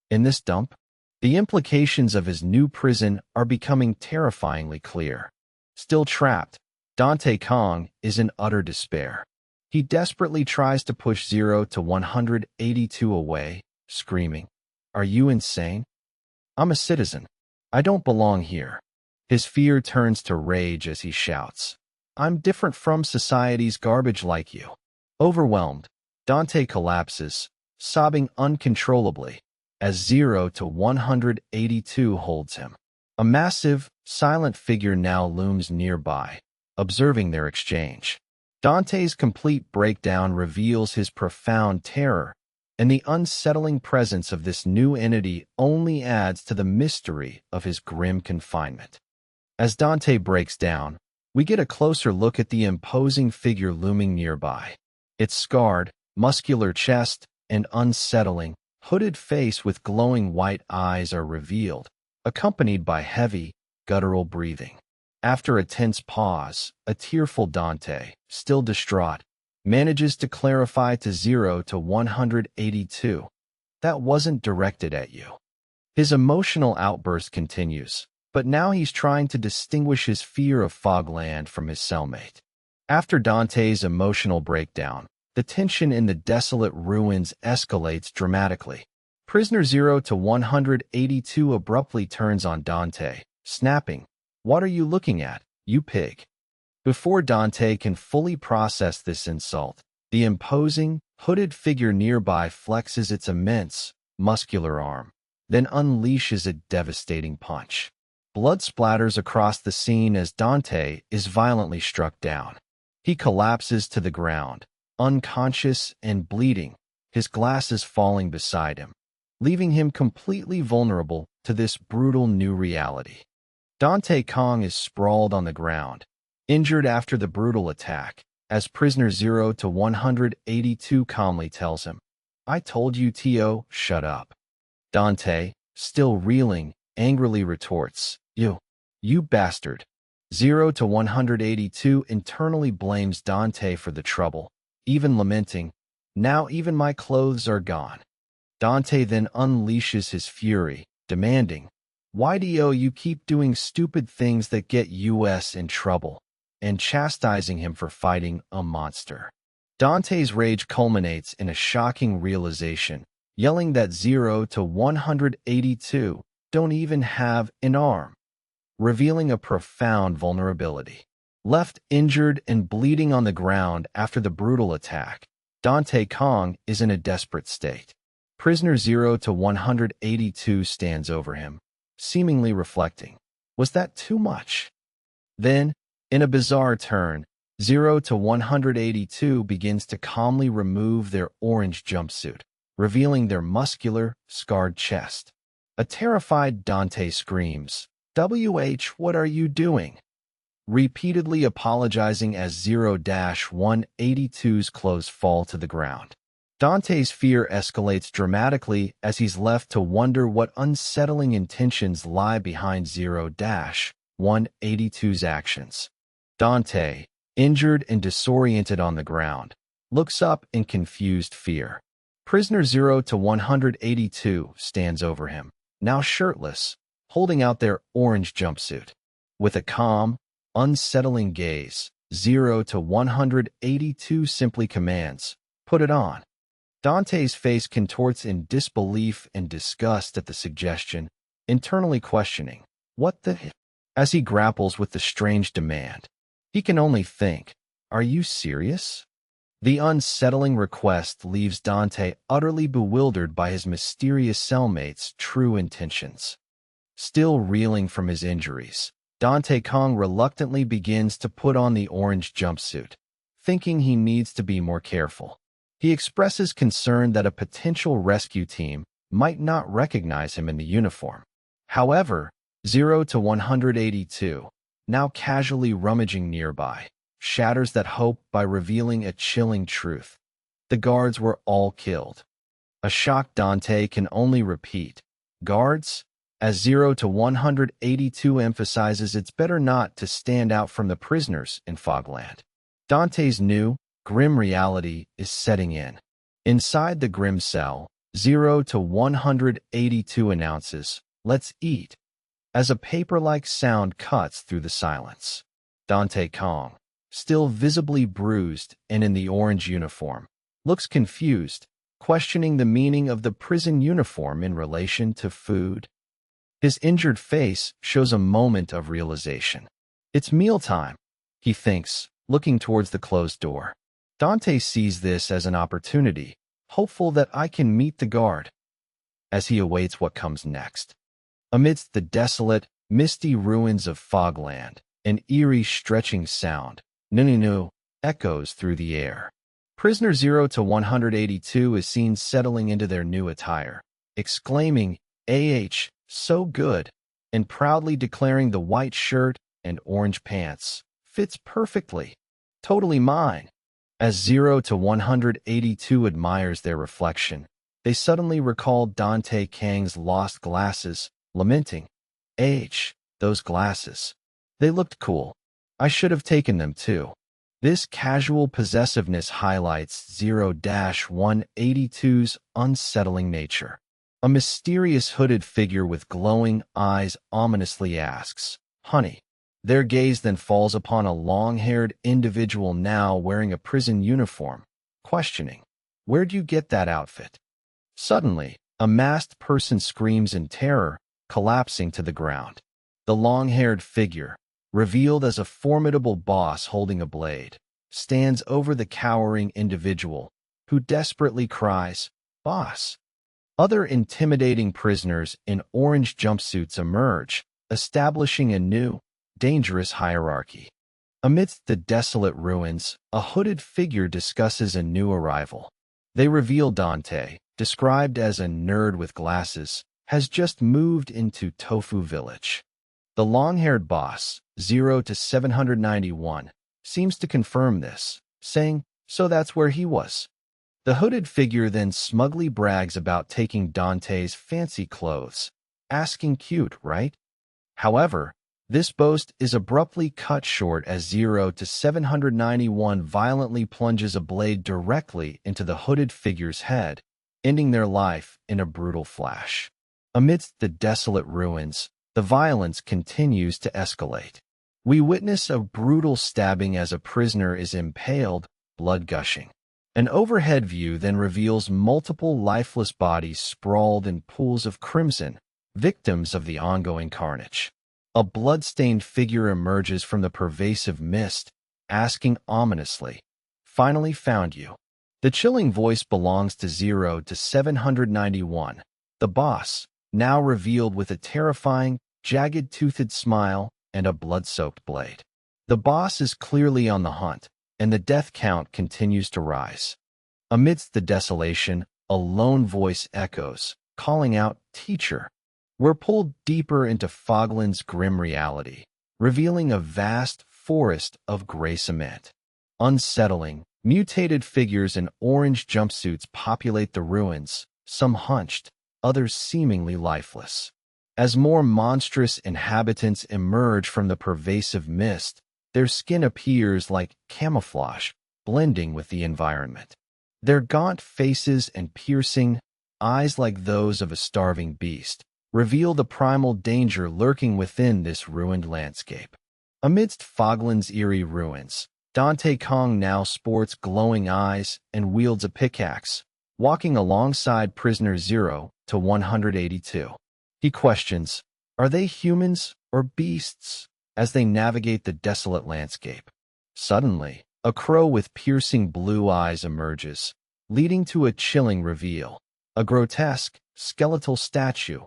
In this dump? The implications of his new prison are becoming terrifyingly clear. Still trapped, Dante Kang is in utter despair. He desperately tries to push 0 to 182 away, screaming, Are you insane? I'm a citizen. I don't belong here. His fear turns to rage as he shouts, I'm different from society's garbage like you. Overwhelmed, Dante collapses, sobbing uncontrollably, as 0 to 182 holds him. A massive, silent figure now looms nearby, observing their exchange. Dante's complete breakdown reveals his profound terror, and the unsettling presence of this new entity only adds to the mystery of his grim confinement. As Dante breaks down, we get a closer look at the imposing figure looming nearby. Its scarred, muscular chest and unsettling, hooded face with glowing white eyes are revealed, accompanied by heavy, guttural breathing. After a tense pause, a tearful Dante, still distraught, manages to clarify to 0 to 182. That wasn't directed at you. His emotional outburst continues, but now he's trying to distinguish his fear of Fogland from his cellmate. After Dante's emotional breakdown, the tension in the desolate ruins escalates dramatically. Prisoner 0 to 182 abruptly turns on Dante, snapping, What are you looking at, you pig? Before Dante can fully process this insult, the imposing, hooded figure nearby flexes its immense, muscular arm, then unleashes a devastating punch. Blood splatters across the scene as Dante is violently struck down. He collapses to the ground, unconscious and bleeding, his glasses falling beside him, leaving him completely vulnerable to this brutal new reality. Dante Kang is sprawled on the ground, injured after the brutal attack, as prisoner 0 to 182 calmly tells him, I told you to shut up. Dante, still reeling, angrily retorts, You bastard. 0 to 182 internally blames Dante for the trouble, even lamenting, Now even my clothes are gone. Dante then unleashes his fury, demanding, Why do you keep doing stupid things that get us in trouble? And chastising him for fighting a monster. Dante's rage culminates in a shocking realization. yelling that 0 to 182 don't even have an arm, revealing a profound vulnerability. Left injured and bleeding on the ground after the brutal attack, Dante Kang is in a desperate state. Prisoner 0 to 182 stands over him, seemingly reflecting, "Was that too much?" Then, in a bizarre turn, 0 to 182 begins to calmly remove their orange jumpsuit, revealing their muscular, scarred chest. A terrified Dante screams, "What are you doing?" repeatedly apologizing as 0-182's clothes fall to the ground. Dante's fear escalates dramatically as he's left to wonder what unsettling intentions lie behind 0-182's actions. Dante, injured and disoriented on the ground, looks up in confused fear. Prisoner 0 to 182 stands over him, now shirtless, holding out their orange jumpsuit. With a calm, unsettling gaze, 0 to 182 simply commands, "Put it on." Dante's face contorts in disbelief and disgust at the suggestion, internally questioning, "What the?" As he grapples with the strange demand, he can only think, "Are you serious?" The unsettling request leaves Dante utterly bewildered by his mysterious cellmate's true intentions. Still reeling from his injuries, Dante Kang reluctantly begins to put on the orange jumpsuit, thinking he needs to be more careful. He expresses concern that a potential rescue team might not recognize him in the uniform. However, 0 to 182, now casually rummaging nearby, shatters that hope by revealing a chilling truth. The guards were all killed. A shocked Dante can only repeat, "Guards?" as 0 to 182 emphasizes it's better not to stand out from the prisoners in Fogland. Dante's new, grim reality is setting in. Inside the grim cell, 0 to 182 announces, "Let's eat," as a paper-like sound cuts through the silence. Dante Kang, still visibly bruised and in the orange uniform, looks confused, questioning the meaning of the prison uniform in relation to food. His injured face shows a moment of realization. "It's mealtime," he thinks, looking towards the closed door. Dante sees this as an opportunity, hopeful that I can meet the guard, as he awaits what comes next. Amidst the desolate, misty ruins of Fogland, an eerie stretching sound, "nu-nu-nu," echoes through the air. Prisoner 0 to 182 is seen settling into their new attire, exclaiming, "So good," and proudly declaring the white shirt and orange pants, "Fits perfectly. Totally mine." As 0 to 182 admires their reflection, they suddenly recall Dante Kang's lost glasses, lamenting, "Those glasses. They looked cool. I should have taken them too." This casual possessiveness highlights 0-182's unsettling nature. A mysterious hooded figure with glowing eyes ominously asks, "Honey?" Their gaze then falls upon a long-haired individual now wearing a prison uniform, questioning, "Where'd you get that outfit?" Suddenly, a masked person screams in terror, collapsing to the ground. The long-haired figure, revealed as a formidable boss holding a blade, stands over the cowering individual, who desperately cries, "Boss!" Other intimidating prisoners in orange jumpsuits emerge, establishing a new, dangerous hierarchy. Amidst the desolate ruins, a hooded figure discusses a new arrival. They reveal Dante, described as a nerd with glasses, has just moved into Tofu Village. The long-haired boss, 0 to 791, seems to confirm this, saying, "So that's where he was." The hooded figure then smugly brags about taking Dante's fancy clothes, asking, "Cute, right?" However, this boast is abruptly cut short as 0 to 791 violently plunges a blade directly into the hooded figure's head, ending their life in a brutal flash. Amidst the desolate ruins, the violence continues to escalate. We witness a brutal stabbing as a prisoner is impaled, blood gushing. An overhead view then reveals multiple lifeless bodies sprawled in pools of crimson, victims of the ongoing carnage. A blood-stained figure emerges from the pervasive mist, asking ominously, "Finally found you." The chilling voice belongs to 0 to 791, the boss, now revealed with a terrifying, jagged-toothed smile and a blood-soaked blade. The boss is clearly on the hunt, and the death count continues to rise. Amidst the desolation, a lone voice echoes, calling out, "Teacher." We're pulled deeper into Fogland's grim reality, revealing a vast forest of gray cement. Unsettling, mutated figures in orange jumpsuits populate the ruins, some hunched, others seemingly lifeless. As more monstrous inhabitants emerge from the pervasive mist, their skin appears like camouflage, blending with the environment. Their gaunt faces and piercing eyes, like those of a starving beast, reveal the primal danger lurking within this ruined landscape. Amidst Fogland's eerie ruins, Dante Kang now sports glowing eyes and wields a pickaxe, walking alongside prisoner 0 to 182. He questions, are they humans or beasts, as they navigate the desolate landscape. Suddenly, a crow with piercing blue eyes emerges, leading to a chilling reveal. A grotesque, skeletal statue,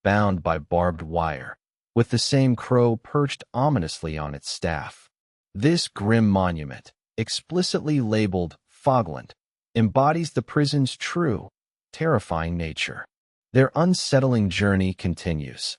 bound by barbed wire, with the same crow perched ominously on its staff. This grim monument, explicitly labeled Fogland, embodies the prison's true, terrifying nature. Their unsettling journey continues.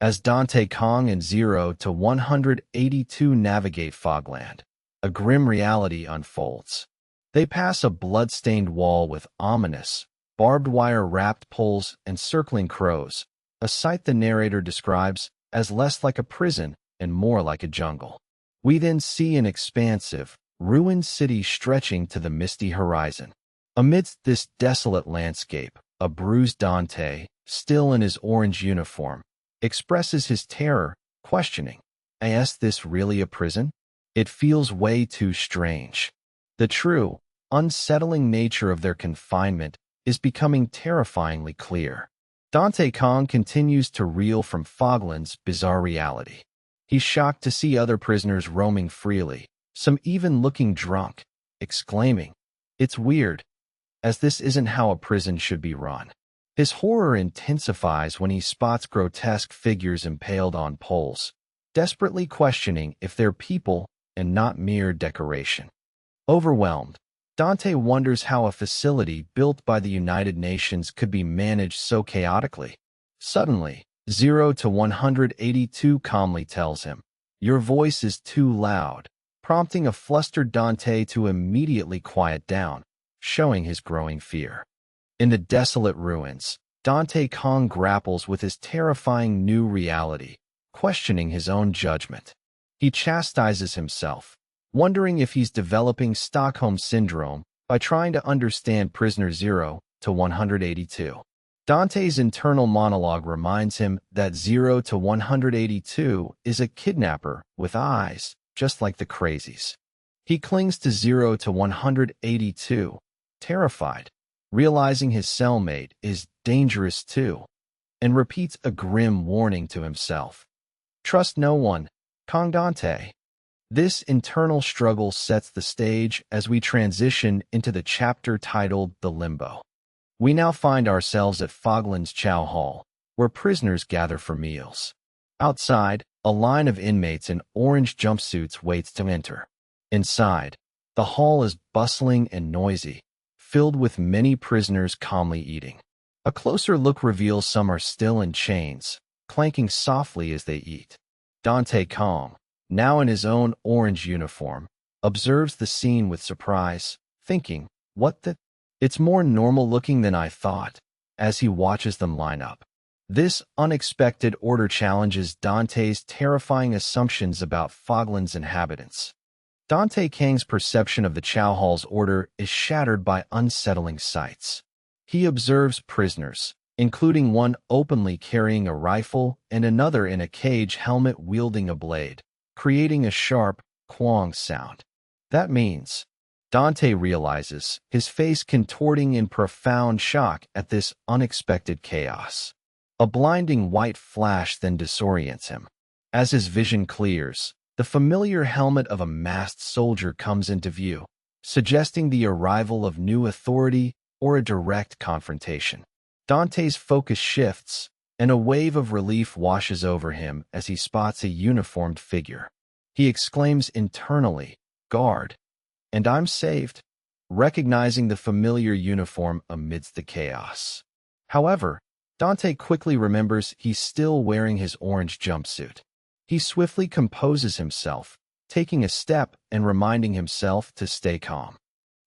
As Dante Kang and 0 to 182 navigate Fogland, a grim reality unfolds. They pass a blood-stained wall with ominous, barbed wire-wrapped poles and circling crows, a sight the narrator describes as less like a prison and more like a jungle. We then see an expansive, ruined city stretching to the misty horizon. Amidst this desolate landscape, a bruised Dante, still in his orange uniform, expresses his terror, questioning, "Is this really a prison? It feels way too strange." The true, unsettling nature of their confinement is becoming terrifyingly clear. Dante Kang continues to reel from Fogland's bizarre reality. He's shocked to see other prisoners roaming freely, some even looking drunk, exclaiming, "It's weird, as this isn't how a prison should be run." His horror intensifies when he spots grotesque figures impaled on poles, desperately questioning if they're people and not mere decoration. Overwhelmed, Dante wonders how a facility built by the United Nations could be managed so chaotically. Suddenly, 0 to 182 calmly tells him, "Your voice is too loud," prompting a flustered Dante to immediately quiet down, showing his growing fear. In the desolate ruins, Dante Kang grapples with his terrifying new reality, questioning his own judgment. He chastises himself, wondering if he's developing Stockholm Syndrome by trying to understand prisoner 0 to 182. Dante's internal monologue reminds him that 0 to 182 is a kidnapper with eyes, just like the crazies. He clings to 0 to 182, terrified, realizing his cellmate is dangerous too, and repeats a grim warning to himself. "Trust no one, Kang Dante." This internal struggle sets the stage as we transition into the chapter titled The Limbo. We now find ourselves at Fogland's Chow Hall, where prisoners gather for meals. Outside, a line of inmates in orange jumpsuits waits to enter. Inside, the hall is bustling and noisy, filled with many prisoners calmly eating. A closer look reveals some are still in chains, clanking softly as they eat. Dante Kang, now in his own orange uniform, observes the scene with surprise, thinking, "What the? It's more normal looking than I thought," as he watches them line up. This unexpected order challenges Dante's terrifying assumptions about Fogland's inhabitants. Dante Kang's perception of the Chow Hall's order is shattered by unsettling sights. He observes prisoners, including one openly carrying a rifle and another in a cage helmet wielding a blade, creating a sharp, quang sound. That means Dante realizes, his face contorting in profound shock at this unexpected chaos. A blinding white flash then disorients him. As his vision clears, the familiar helmet of a masked soldier comes into view, suggesting the arrival of new authority or a direct confrontation. Dante's focus shifts, and a wave of relief washes over him as he spots a uniformed figure. He exclaims internally, "Guard!" And I'm saved, recognizing the familiar uniform amidst the chaos. However, Dante quickly remembers he's still wearing his orange jumpsuit. He swiftly composes himself, taking a step and reminding himself to stay calm.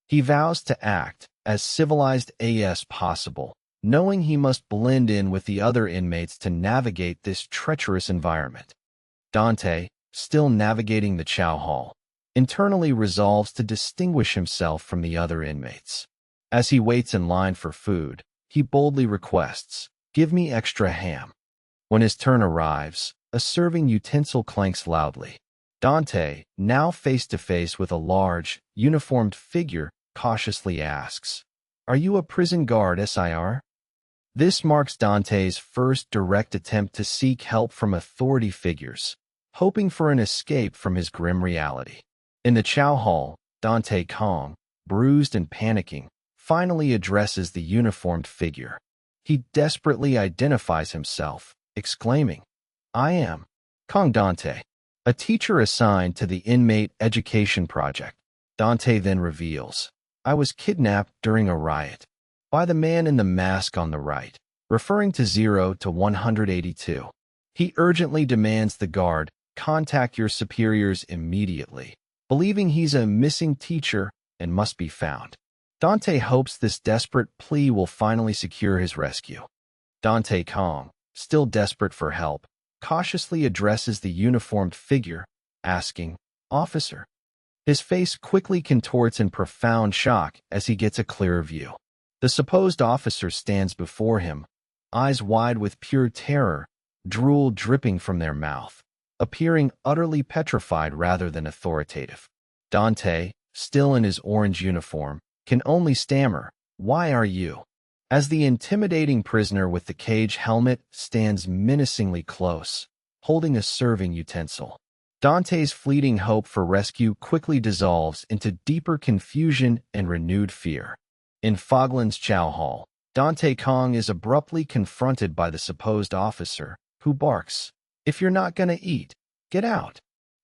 He vows to act as civilized as possible, knowing he must blend in with the other inmates to navigate this treacherous environment. Dante, still navigating the chow hall, internally resolves to distinguish himself from the other inmates. As he waits in line for food, he boldly requests, "Give me extra ham." When his turn arrives, a serving utensil clanks loudly. Dante, now face to face with a large, uniformed figure, cautiously asks, "Are you a prison guard, Sir?" This marks Dante's first direct attempt to seek help from authority figures, hoping for an escape from his grim reality. In the chow hall, Dante Kang, bruised and panicking, finally addresses the uniformed figure. He desperately identifies himself, exclaiming, "I am Kang Dante, a teacher assigned to the Inmate Education Project." Dante then reveals, "I was kidnapped during a riot by the man in the mask on the right," referring to 0 to 182. He urgently demands the guard contact your superiors immediately, believing he's a missing teacher and must be found. Dante hopes this desperate plea will finally secure his rescue. Dante Kang, still desperate for help, cautiously addresses the uniformed figure, asking, "Officer?" His face quickly contorts in profound shock as he gets a clearer view. The supposed officer stands before him, eyes wide with pure terror, drool dripping from their mouth, appearing utterly petrified rather than authoritative. Dante, still in his orange uniform, can only stammer, "Why are you?" as the intimidating prisoner with the cage helmet stands menacingly close, holding a serving utensil. Dante's fleeting hope for rescue quickly dissolves into deeper confusion and renewed fear. In Fogland's chow hall, Dante Kang is abruptly confronted by the supposed officer, who barks, "If you're not gonna eat, get out."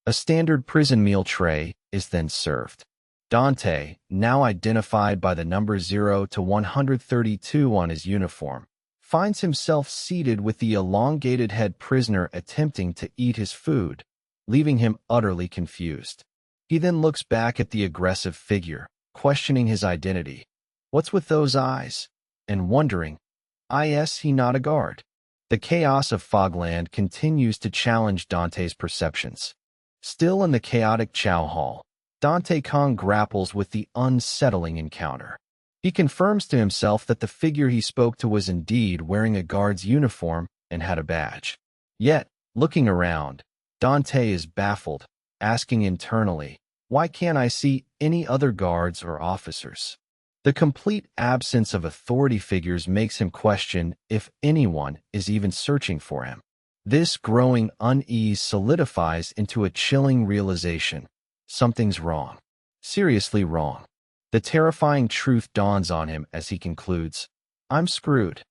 A standard prison meal tray is then served. Dante, now identified by the number 0 to 132 on his uniform, finds himself seated with the elongated head prisoner attempting to eat his food, leaving him utterly confused. He then looks back at the aggressive figure, questioning his identity. What's with those eyes? And wondering, is he not a guard? The chaos of Fogland continues to challenge Dante's perceptions. Still in the chaotic chow hall, Dante Kang grapples with the unsettling encounter. He confirms to himself that the figure he spoke to was indeed wearing a guard's uniform and had a badge. Yet, looking around, Dante is baffled, asking internally, "Why can't I see any other guards or officers?" The complete absence of authority figures makes him question if anyone is even searching for him. This growing unease solidifies into a chilling realization. Something's wrong. Seriously wrong. The terrifying truth dawns on him as he concludes, "I'm screwed."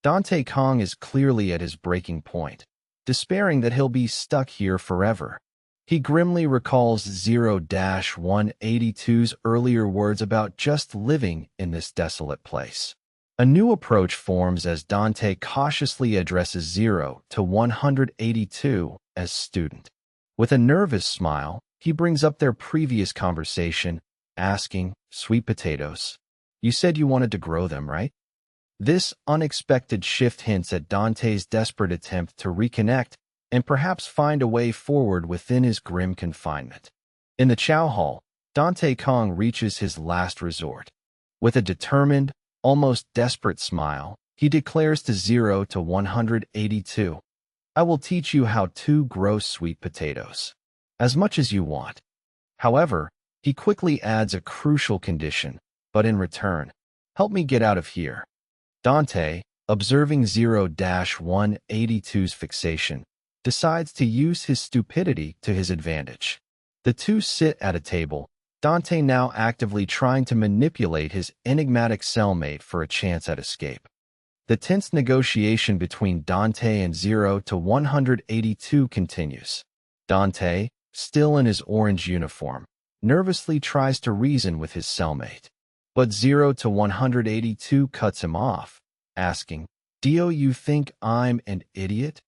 Dante Kang is clearly at his breaking point, despairing that he'll be stuck here forever. He grimly recalls 0-182's earlier words about just living in this desolate place. A new approach forms as Dante cautiously addresses 0 to 182 as student. With a nervous smile, he brings up their previous conversation, asking, "Sweet potatoes. You said you wanted to grow them, right?" This unexpected shift hints at Dante's desperate attempt to reconnect and perhaps find a way forward within his grim confinement. In the chow hall, Dante Kang reaches his last resort. With a determined, almost desperate smile, he declares to 0 to 182, "I will teach you how to grow sweet potatoes. As much as you want. However, He quickly adds a crucial condition, but in return, help me get out of here. Dante, observing 0-182's fixation, decides to use his stupidity to his advantage. The two sit at a table, Dante now actively trying to manipulate his enigmatic cellmate for a chance at escape. The tense negotiation between Dante and 0-182 continues. Dante, still in his orange uniform, nervously tries to reason with his cellmate. But 0-182 cuts him off, asking, "Do you think I'm an idiot?"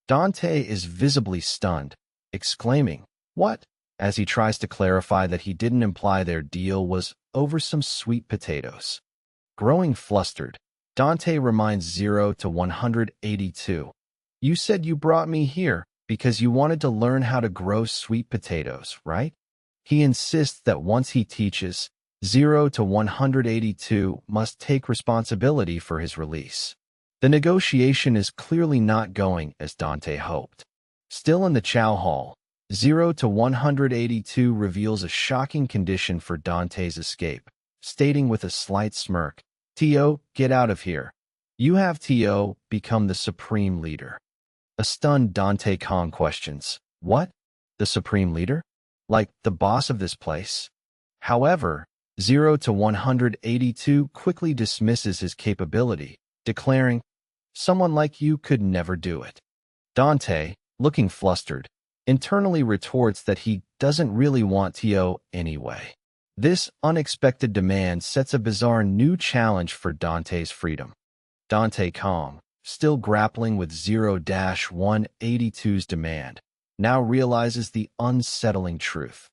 Dante is visibly stunned, exclaiming, "What?" as he tries to clarify that he didn't imply their deal was over some sweet potatoes. Growing flustered, Dante reminds 0-182, "You said you brought me here because you wanted to learn how to grow sweet potatoes, right?" He insists that once he teaches, 0-182 must take responsibility for his release. The negotiation is clearly not going as Dante hoped. Still in the chow hall, 0-182 reveals a shocking condition for Dante's escape, stating with a slight smirk, "T.O., get out of here. You have T.O. become the supreme leader." A stunned Dante Kang questions, "What? The supreme leader? Like the boss of this place?" However, 0-182 quickly dismisses his capability, declaring, "Someone like you could never do it." Dante, looking flustered, internally retorts that he doesn't really want T.O. anyway. This unexpected demand sets a bizarre new challenge for Dante's freedom. Dante Kang, still grappling with 0-182's demand, now realizes the unsettling truth.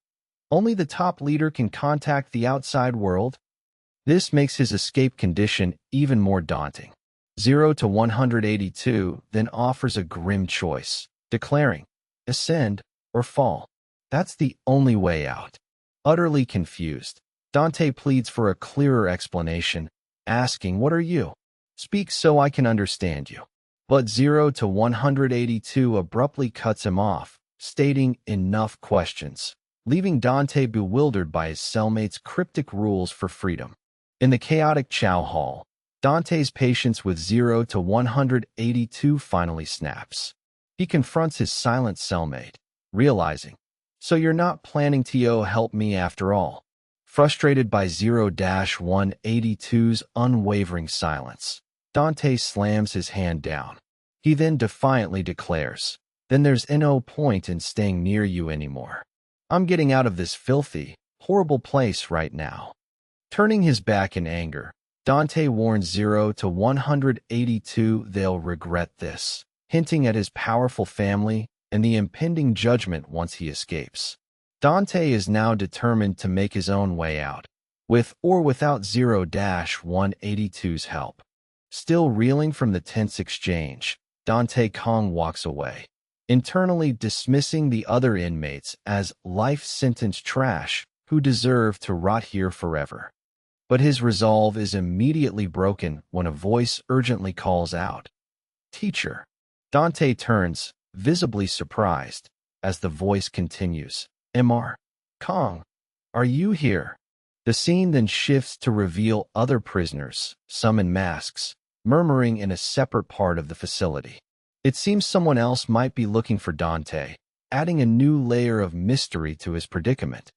Only the top leader can contact the outside world. This makes his escape condition even more daunting. 0-182 then offers a grim choice, declaring, "Ascend or fall. That's the only way out." Utterly confused, Dante pleads for a clearer explanation, asking, "What are you? Speak so I can understand you." But 0-182 abruptly cuts him off, stating, "Enough questions," leaving Dante bewildered by his cellmate's cryptic rules for freedom. In the chaotic chow hall, Dante's patience with 0-182 finally snaps. He confronts his silent cellmate, realizing, "So you're not planning to help me after all." Frustrated by 0-182's unwavering silence, Dante slams his hand down. He then defiantly declares, "Then there's no point in staying near you anymore. I'm getting out of this filthy, horrible place right now." Turning his back in anger, Dante warns 0-182 they'll regret this, hinting at his powerful family and the impending judgment once he escapes. Dante is now determined to make his own way out, with or without 0-182's help. Still reeling from the tense exchange, Dante Kang walks away, internally dismissing the other inmates as life-sentence trash who deserve to rot here forever. But his resolve is immediately broken when a voice urgently calls out, "Teacher." Dante turns, visibly surprised, as the voice continues, "Mr. Kang, are you here?" The scene then shifts to reveal other prisoners, some in masks, murmuring in a separate part of the facility. It seems someone else might be looking for Dante, adding a new layer of mystery to his predicament.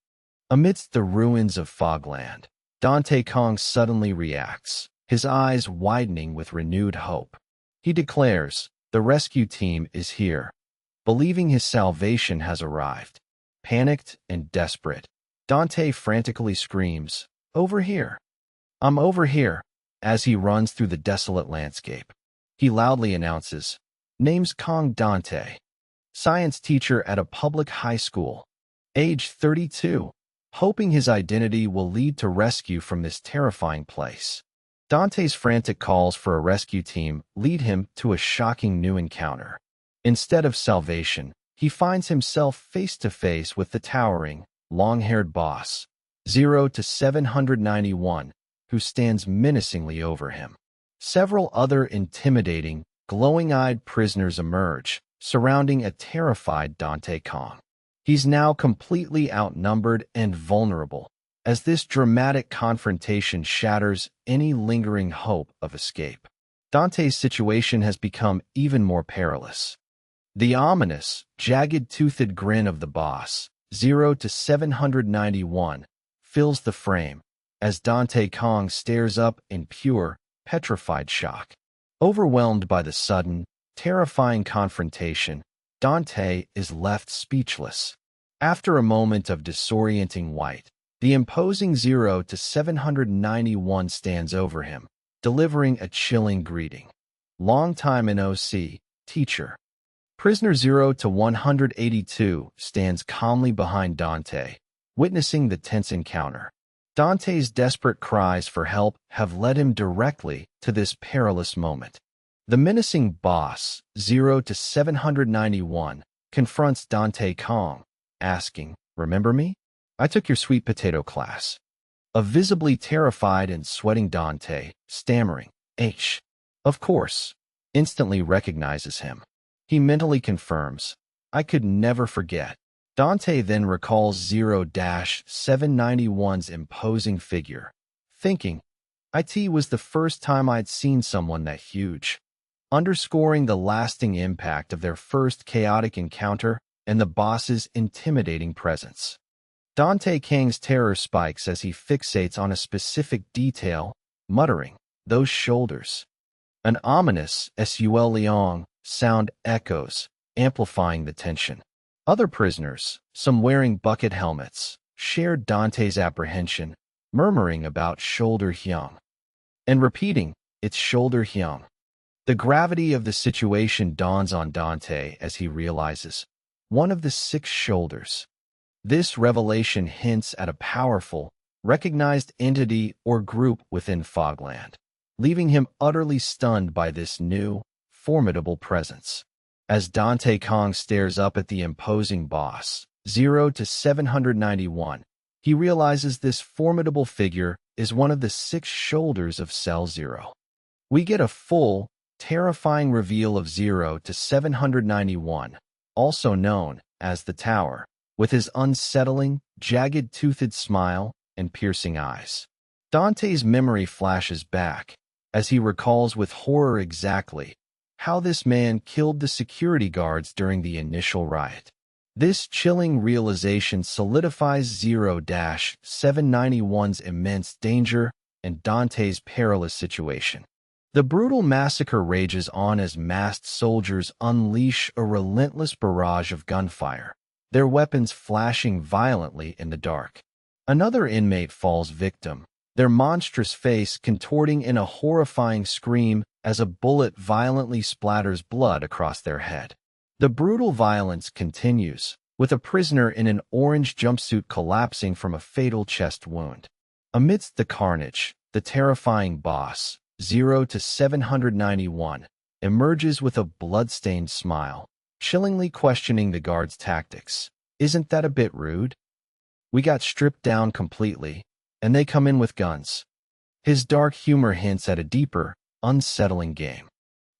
Amidst the ruins of Fogland, Dante Kang suddenly reacts, his eyes widening with renewed hope. He declares, "The rescue team is here." Believing his salvation has arrived, panicked and desperate, Dante frantically screams, "Over here! I'm over here!" as he runs through the desolate landscape. He loudly announces, "Name's Kang Dante, science teacher at a public high school, age 32, hoping his identity will lead to rescue from this terrifying place." Dante's frantic calls for a rescue team lead him to a shocking new encounter. Instead of salvation, he finds himself face-to-face with the towering, long-haired boss, 0-791, who stands menacingly over him. Several other intimidating, glowing-eyed prisoners emerge, surrounding a terrified Dante Kang. He's now completely outnumbered and vulnerable, as this dramatic confrontation shatters any lingering hope of escape. Dante's situation has become even more perilous. The ominous, jagged-toothed grin of the boss, 0 to 791, fills the frame, as Dante Kang stares up in pure, petrified shock. Overwhelmed by the sudden, terrifying confrontation, Dante is left speechless. After a moment of disorienting white, the imposing 0 to 791 stands over him, delivering a chilling greeting. Long time NOC, teacher. Prisoner 0 to 182 stands calmly behind Dante, witnessing the tense encounter. Dante's desperate cries for help have led him directly to this perilous moment. The menacing boss, 0 to 791, confronts Dante Kang, asking, "Remember me? I took your sweet potato class." A visibly terrified and sweating Dante, stammering, Of course, instantly recognizes him. He mentally confirms, "I could never forget." Dante then recalls 0-791's imposing figure, thinking, "It was the first time I'd seen someone that huge," underscoring the lasting impact of their first chaotic encounter and the boss's intimidating presence. Dante Kang's terror spikes as he fixates on a specific detail, muttering, "Those shoulders." An ominous Sul Leong sound echoes, amplifying the tension. Other prisoners, some wearing bucket helmets, shared Dante's apprehension, murmuring about shoulder hyung, and repeating, "It's shoulder hyung." The gravity of the situation dawns on Dante as he realizes, one of the 6 shoulders. This revelation hints at a powerful, recognized entity or group within Fogland, leaving him utterly stunned by this new, formidable presence. As Dante Kang stares up at the imposing boss, 0 to 791, he realizes this formidable figure is one of the 6 shoulders of Cell 0. We get a full, terrifying reveal of 0 to 791, also known as the Tower, with his unsettling, jagged-toothed smile and piercing eyes. Dante's memory flashes back, as he recalls with horror exactly how this man killed the security guards during the initial riot. This chilling realization solidifies 0-791's immense danger and Dante's perilous situation. The brutal massacre rages on as masked soldiers unleash a relentless barrage of gunfire, their weapons flashing violently in the dark. Another inmate falls victim, their monstrous face contorting in a horrifying scream as a bullet violently splatters blood across their head. The brutal violence continues, with a prisoner in an orange jumpsuit collapsing from a fatal chest wound. Amidst the carnage, the terrifying boss, 0 to 791, emerges with a blood-stained smile, chillingly questioning the guard's tactics. "Isn't that a bit rude? We got stripped down completely, and they come in with guns." His dark humor hints at a deeper, unsettling game.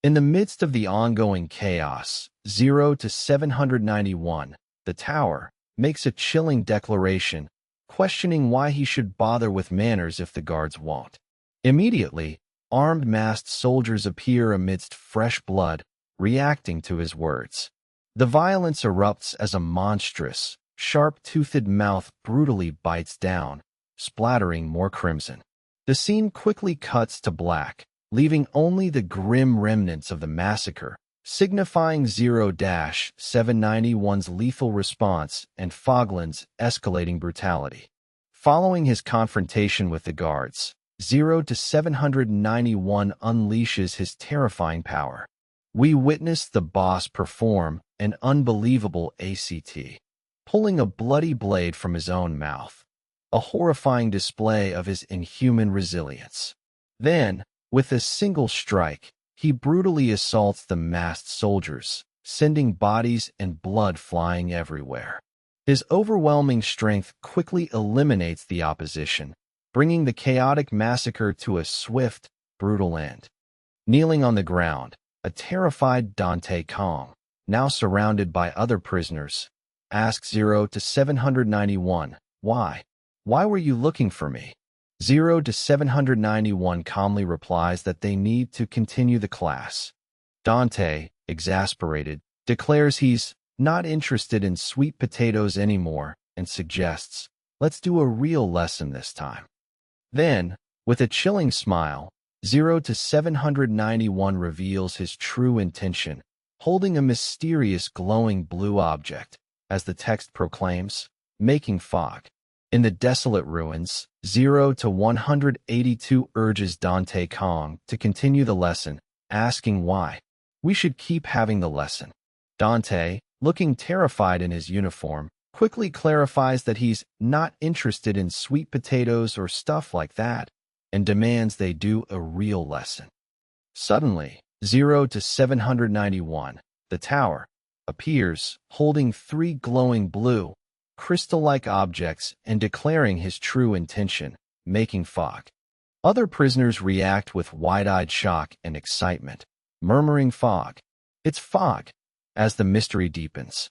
In the midst of the ongoing chaos, 0 to 791, the Tower, makes a chilling declaration, questioning why he should bother with manners if the guards won't. Immediately, armed masked soldiers appear amidst fresh blood, reacting to his words. The violence erupts as a monstrous, sharp-toothed mouth brutally bites down, splattering more crimson. The scene quickly cuts to black, leaving only the grim remnants of the massacre, signifying 0-791's lethal response and Fogland's escalating brutality. Following his confrontation with the guards, 0 to 791 unleashes his terrifying power. We witness the boss perform an unbelievable ACT, pulling a bloody blade from his own mouth, a horrifying display of his inhuman resilience. Then, with a single strike, he brutally assaults the masked soldiers, sending bodies and blood flying everywhere. His overwhelming strength quickly eliminates the opposition, bringing the chaotic massacre to a swift, brutal end. Kneeling on the ground, a terrified Dante Kang, now surrounded by other prisoners, asks 0 to 791, why? Why were you looking for me? 0 to 791 calmly replies that they need to continue the class. Dante, exasperated, declares he's not interested in sweet potatoes anymore and suggests, let's do a real lesson this time. Then, with a chilling smile, 0 to 791 reveals his true intention, holding a mysterious glowing blue object, as the text proclaims, making fog. In the desolate ruins, 0 to 182 urges Dante Kang to continue the lesson, asking why. We should keep having the lesson. Dante, looking terrified in his uniform, quickly clarifies that he's not interested in sweet potatoes or stuff like that, and demands they do a real lesson. Suddenly, 0 to 791, the tower, appears, holding 3 glowing blue, crystal-like objects and declaring his true intention, making fog. Other prisoners react with wide-eyed shock and excitement, murmuring fog. It's fog, as the mystery deepens.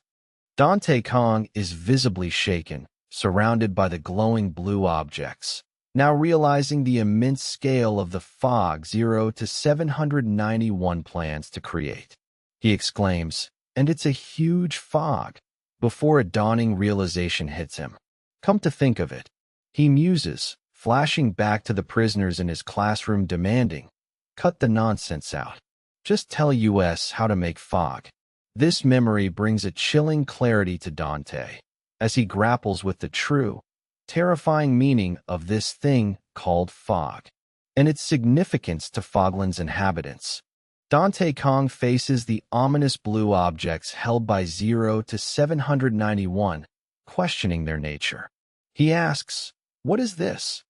Dante Kang is visibly shaken, surrounded by the glowing blue objects. Now realizing the immense scale of the fog 0 to 791 plans to create, he exclaims, and it's a huge fog, before a dawning realization hits him. Come to think of it, he muses, flashing back to the prisoners in his classroom demanding, cut the nonsense out. Just tell us how to make fog. This memory brings a chilling clarity to Dante, as he grapples with the true, terrifying meaning of this thing called fog, and its significance to Fogland's inhabitants. Dante Kang faces the ominous blue objects held by 0 to 791, questioning their nature. He asks, what is this?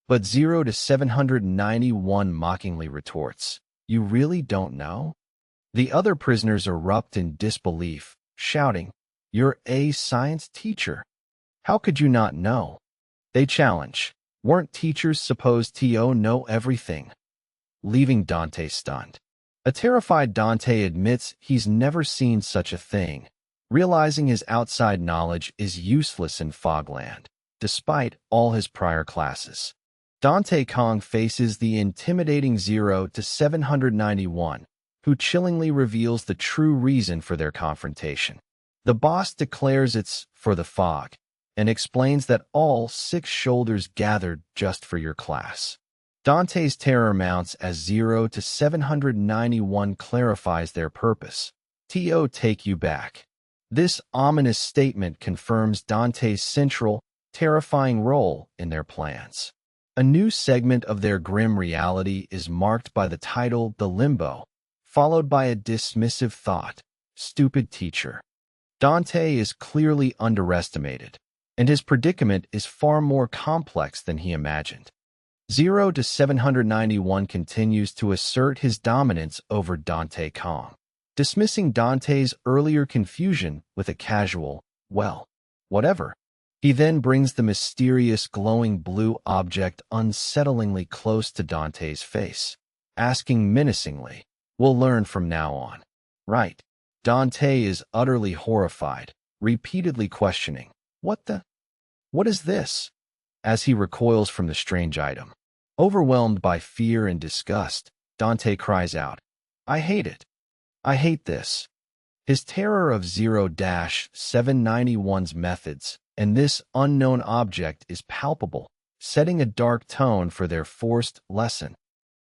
But 0 to 791 mockingly retorts, you really don't know? The other prisoners erupt in disbelief, shouting, you're a science teacher. How could you not know? They challenge, weren't teachers supposed to know everything? Leaving Dante stunned. A terrified Dante admits he's never seen such a thing, realizing his outside knowledge is useless in Fogland, despite all his prior classes. Dante Kang faces the intimidating 0 to 791, who chillingly reveals the true reason for their confrontation. The boss declares it's for the fog, and explains that all 6 shoulders gathered just for your class. Dante's terror mounts as 0 to 791 clarifies their purpose. To take you back. This ominous statement confirms Dante's central, terrifying role in their plans. A new segment of their grim reality is marked by the title The Limbo, followed by a dismissive thought, stupid teacher. Dante is clearly underestimated, and his predicament is far more complex than he imagined. 0 to 791 continues to assert his dominance over Dante Kang, dismissing Dante's earlier confusion with a casual, well, whatever. He then brings the mysterious glowing blue object unsettlingly close to Dante's face, asking menacingly, we'll learn from now on. Right. Dante is utterly horrified, repeatedly questioning, what is this? As he recoils from the strange item. Overwhelmed by fear and disgust, Dante cries out, I hate it. I hate this. His terror of 0-791's methods and this unknown object is palpable, setting a dark tone for their forced lesson.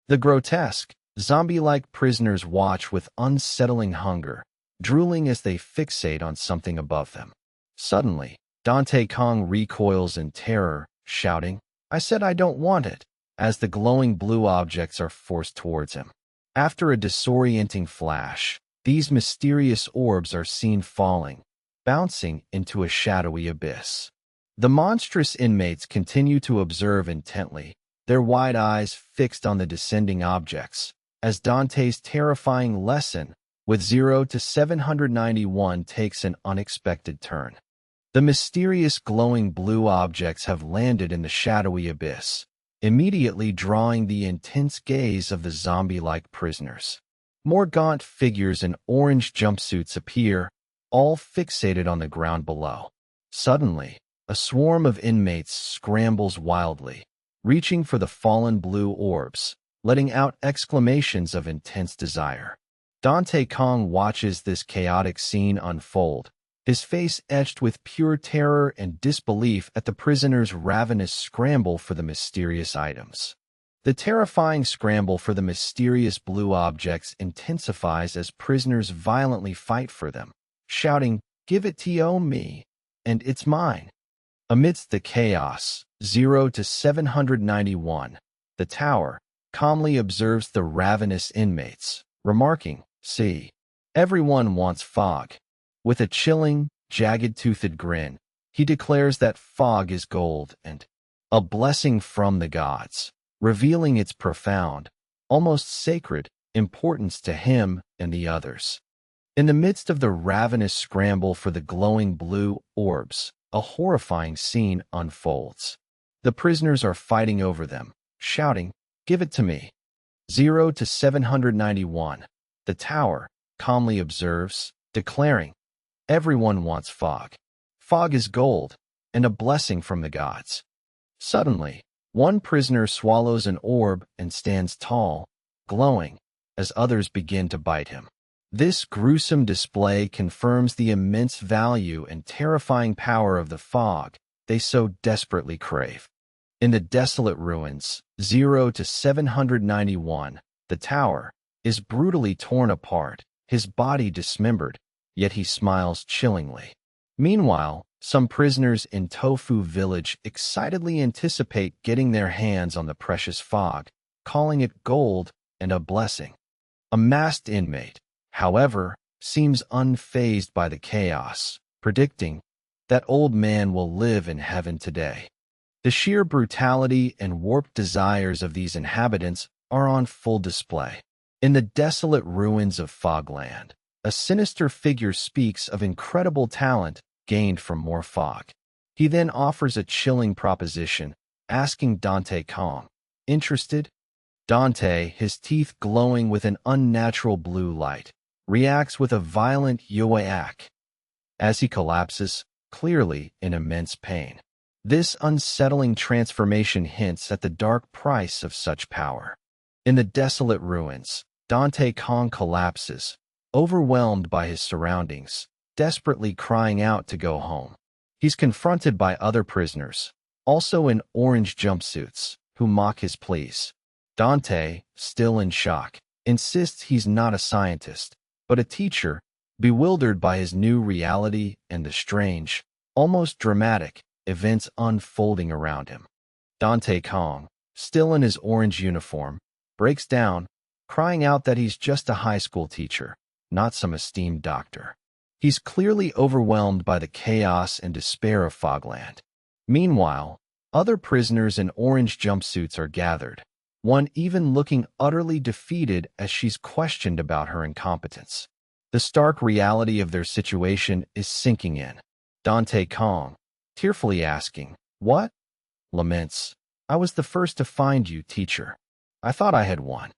The grotesque, zombie-like prisoners watch with unsettling hunger, drooling as they fixate on something above them. Suddenly, Dante Kang recoils in terror, shouting, I said I don't want it, as the glowing blue objects are forced towards him. After a disorienting flash, these mysterious orbs are seen falling, bouncing into a shadowy abyss. The monstrous inmates continue to observe intently, their wide eyes fixed on the descending objects, as Dante's terrifying lesson with 0-791 takes an unexpected turn. The mysterious glowing blue objects have landed in the shadowy abyss, immediately drawing the intense gaze of the zombie-like prisoners. More gaunt figures in orange jumpsuits appear, all fixated on the ground below. Suddenly, a swarm of inmates scrambles wildly, reaching for the fallen blue orbs, letting out exclamations of intense desire. Dante Kang watches this chaotic scene unfold, his face etched with pure terror and disbelief at the prisoners' ravenous scramble for the mysterious items. The terrifying scramble for the mysterious blue objects intensifies as prisoners violently fight for them, shouting, "Give it to me, and it's mine." Amidst the chaos, 0 to 791, the tower calmly observes the ravenous inmates, remarking, "See, everyone wants fog." With a chilling, jagged-toothed grin, he declares that fog is gold and a blessing from the gods, revealing its profound, almost sacred, importance to him and the others. In the midst of the ravenous scramble for the glowing blue orbs, a horrifying scene unfolds. The prisoners are fighting over them, shouting, "Give it to me." 0 to 791. The tower calmly observes, declaring, "Everyone wants fog. Fog is gold, and a blessing from the gods." Suddenly, one prisoner swallows an orb and stands tall, glowing, as others begin to bite him. This gruesome display confirms the immense value and terrifying power of the fog they so desperately crave. In the desolate ruins, 0 to 791, the tower is brutally torn apart, his body dismembered, yet he smiles chillingly. Meanwhile, some prisoners in Tofu village excitedly anticipate getting their hands on the precious fog, calling it gold and a blessing. A masked inmate, however, seems unfazed by the chaos, predicting that old man will live in heaven today. The sheer brutality and warped desires of these inhabitants are on full display. In the desolate ruins of Fogland, a sinister figure speaks of incredible talent gained from more fog. He then offers a chilling proposition, asking Dante Kang, "Interested?" Dante, his teeth glowing with an unnatural blue light, reacts with a violent yoayak as he collapses, clearly in immense pain. This unsettling transformation hints at the dark price of such power. In the desolate ruins, Dante Kang collapses, overwhelmed by his surroundings, desperately crying out to go home. He's confronted by other prisoners, also in orange jumpsuits, who mock his pleas. Dante, still in shock, insists he's not a scientist, but a teacher, bewildered by his new reality and the strange, almost dramatic, events unfolding around him. Dante Kang, still in his orange uniform, breaks down, crying out that he's just a high school teacher, not some esteemed doctor. He's clearly overwhelmed by the chaos and despair of Fogland. Meanwhile, other prisoners in orange jumpsuits are gathered, one even looking utterly defeated as she's questioned about her incompetence. The stark reality of their situation is sinking in. Dante Kang, tearfully asking, "What?" laments, "I was the first to find you, teacher. I thought I had won."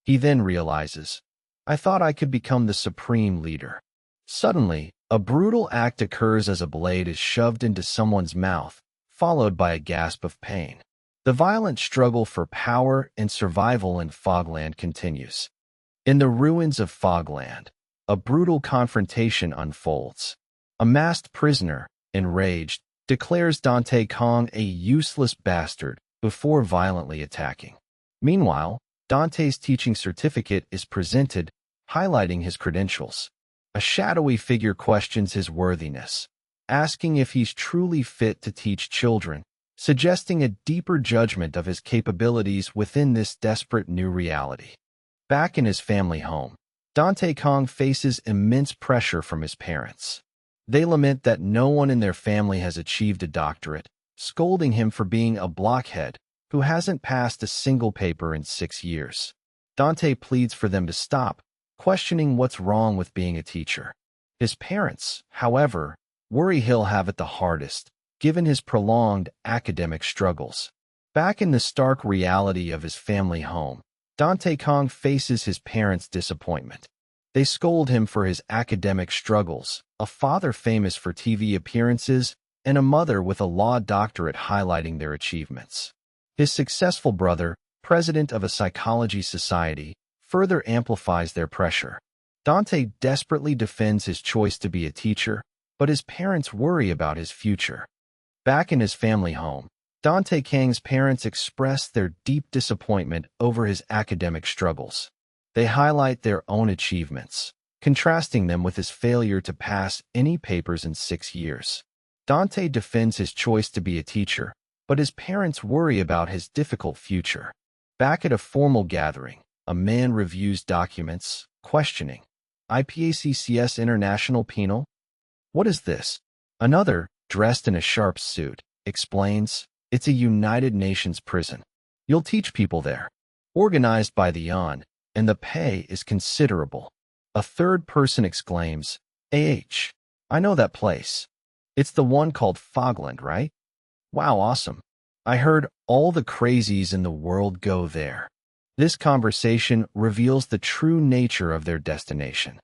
He then realizes, "I thought I could become the supreme leader." Suddenly, a brutal act occurs as a blade is shoved into someone's mouth, followed by a gasp of pain. The violent struggle for power and survival in Fogland continues. In the ruins of Fogland, a brutal confrontation unfolds. A masked prisoner, enraged, declares Dante Kang a useless bastard before violently attacking. Meanwhile, Dante's teaching certificate is presented, highlighting his credentials. A shadowy figure questions his worthiness, asking if he's truly fit to teach children, suggesting a deeper judgment of his capabilities within this desperate new reality. Back in his family home, Dante Kang faces immense pressure from his parents. They lament that no one in their family has achieved a doctorate, scolding him for being a blockhead who hasn't passed a single paper in 6 years. Dante pleads for them to stop, questioning what's wrong with being a teacher. His parents, however, worry he'll have it the hardest, given his prolonged academic struggles. Back in the stark reality of his family home, Dante Kang faces his parents' disappointment. They scold him for his academic struggles, a father famous for TV appearances, and a mother with a law doctorate highlighting their achievements. His successful brother, president of a psychology society, further amplifies their pressure. Dante desperately defends his choice to be a teacher, but his parents worry about his future. Back in his family home, Dante Kang's parents express their deep disappointment over his academic struggles. They highlight their own achievements, contrasting them with his failure to pass any papers in 6 years. Dante defends his choice to be a teacher, but his parents worry about his difficult future. Back at a formal gathering, a man reviews documents, questioning, IPACCS International Penal? What is this? Another, dressed in a sharp suit, explains, it's a United Nations prison. You'll teach people there. Organized by the UN, and the pay is considerable. A third person exclaims, I know that place. It's the one called Fogland, right? Wow, awesome. I heard all the crazies in the world go there. This conversation reveals the true nature of their destination.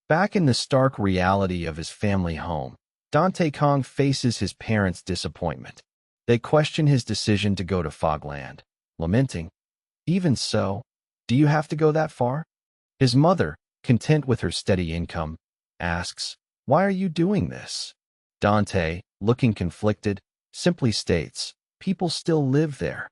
Back in the stark reality of his family home, Dante Kang faces his parents' disappointment. They question his decision to go to Fogland, lamenting, even so, do you have to go that far? His mother, content with her steady income, asks, why are you doing this? Dante, looking conflicted, simply states, people still live there,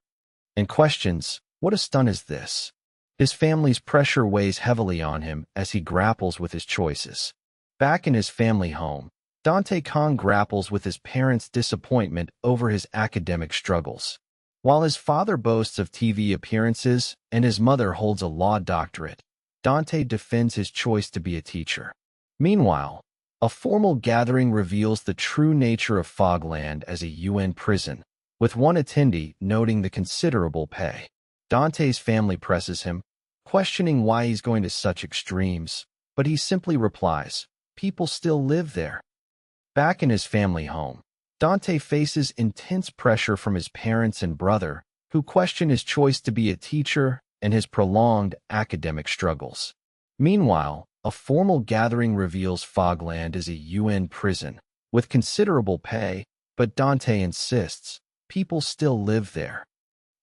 and questions, what a stunt is this? His family's pressure weighs heavily on him as he grapples with his choices. Back in his family home, Dante Kang grapples with his parents' disappointment over his academic struggles. While his father boasts of TV appearances and his mother holds a law doctorate, Dante defends his choice to be a teacher. Meanwhile, a formal gathering reveals the true nature of Fogland as a UN prison, with one attendee noting the considerable pay. Dante's family presses him, questioning why he's going to such extremes, but he simply replies, people still live there. Back in his family home, Dante faces intense pressure from his parents and brother, who question his choice to be a teacher and his prolonged academic struggles. Meanwhile, a formal gathering reveals Fogland as a UN prison, with considerable pay, but Dante insists, people still live there.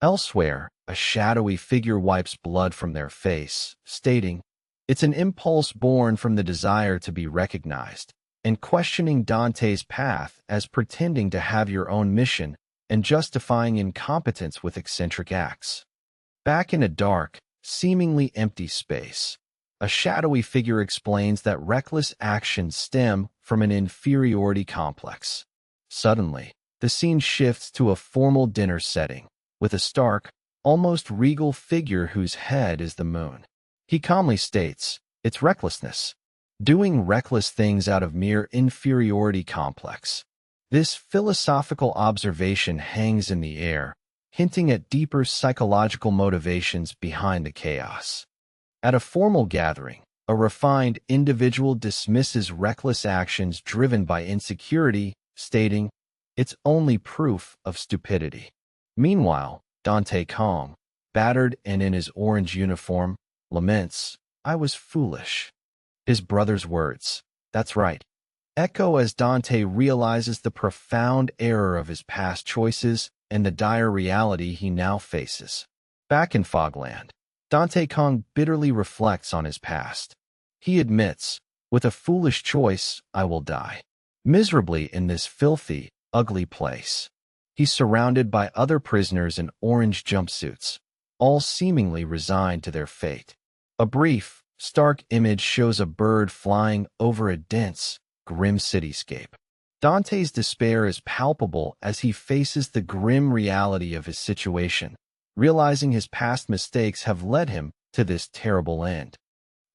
Elsewhere, a shadowy figure wipes blood from their face, stating, it's an impulse born from the desire to be recognized, and questioning Dante's path as pretending to have your own mission and justifying incompetence with eccentric acts. Back in a dark, seemingly empty space, a shadowy figure explains that reckless actions stem from an inferiority complex. Suddenly, the scene shifts to a formal dinner setting, with a stark, almost regal figure whose head is the moon. He calmly states, it's recklessness. Doing reckless things out of mere inferiority complex. This philosophical observation hangs in the air, hinting at deeper psychological motivations behind the chaos. At a formal gathering, a refined individual dismisses reckless actions driven by insecurity, stating, it's only proof of stupidity. Meanwhile, Dante Kang, battered and in his orange uniform, laments, I was foolish. His brother's words, that's right, echo as Dante realizes the profound error of his past choices and the dire reality he now faces. Back in Fogland, Dante Kang bitterly reflects on his past. He admits, with a foolish choice, I will die miserably in this filthy, ugly place. He's surrounded by other prisoners in orange jumpsuits, all seemingly resigned to their fate. A brief, stark image shows a bird flying over a dense, grim cityscape. Dante's despair is palpable as he faces the grim reality of his situation, realizing his past mistakes have led him to this terrible end.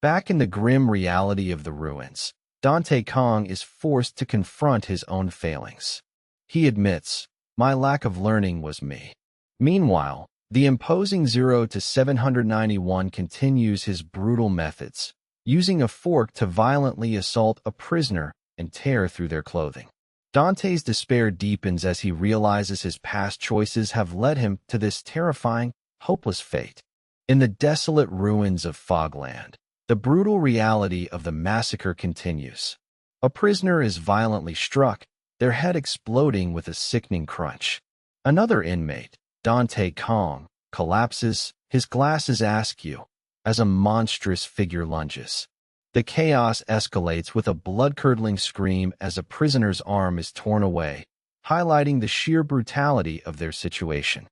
Back in the grim reality of the ruins, Dante Kang is forced to confront his own failings. He admits, my lack of learning was me. Meanwhile, the imposing 0 to 791 continues his brutal methods, using a fork to violently assault a prisoner and tear through their clothing. Dante's despair deepens as he realizes his past choices have led him to this terrifying, hopeless fate. In the desolate ruins of Fogland, The brutal reality of the massacre continues. A prisoner is violently struck, their head exploding with a sickening crunch. Another inmate, Dante Kang, collapses, his glasses askew, as a monstrous figure lunges. The chaos escalates with a blood-curdling scream as a prisoner's arm is torn away, highlighting the sheer brutality of their situation.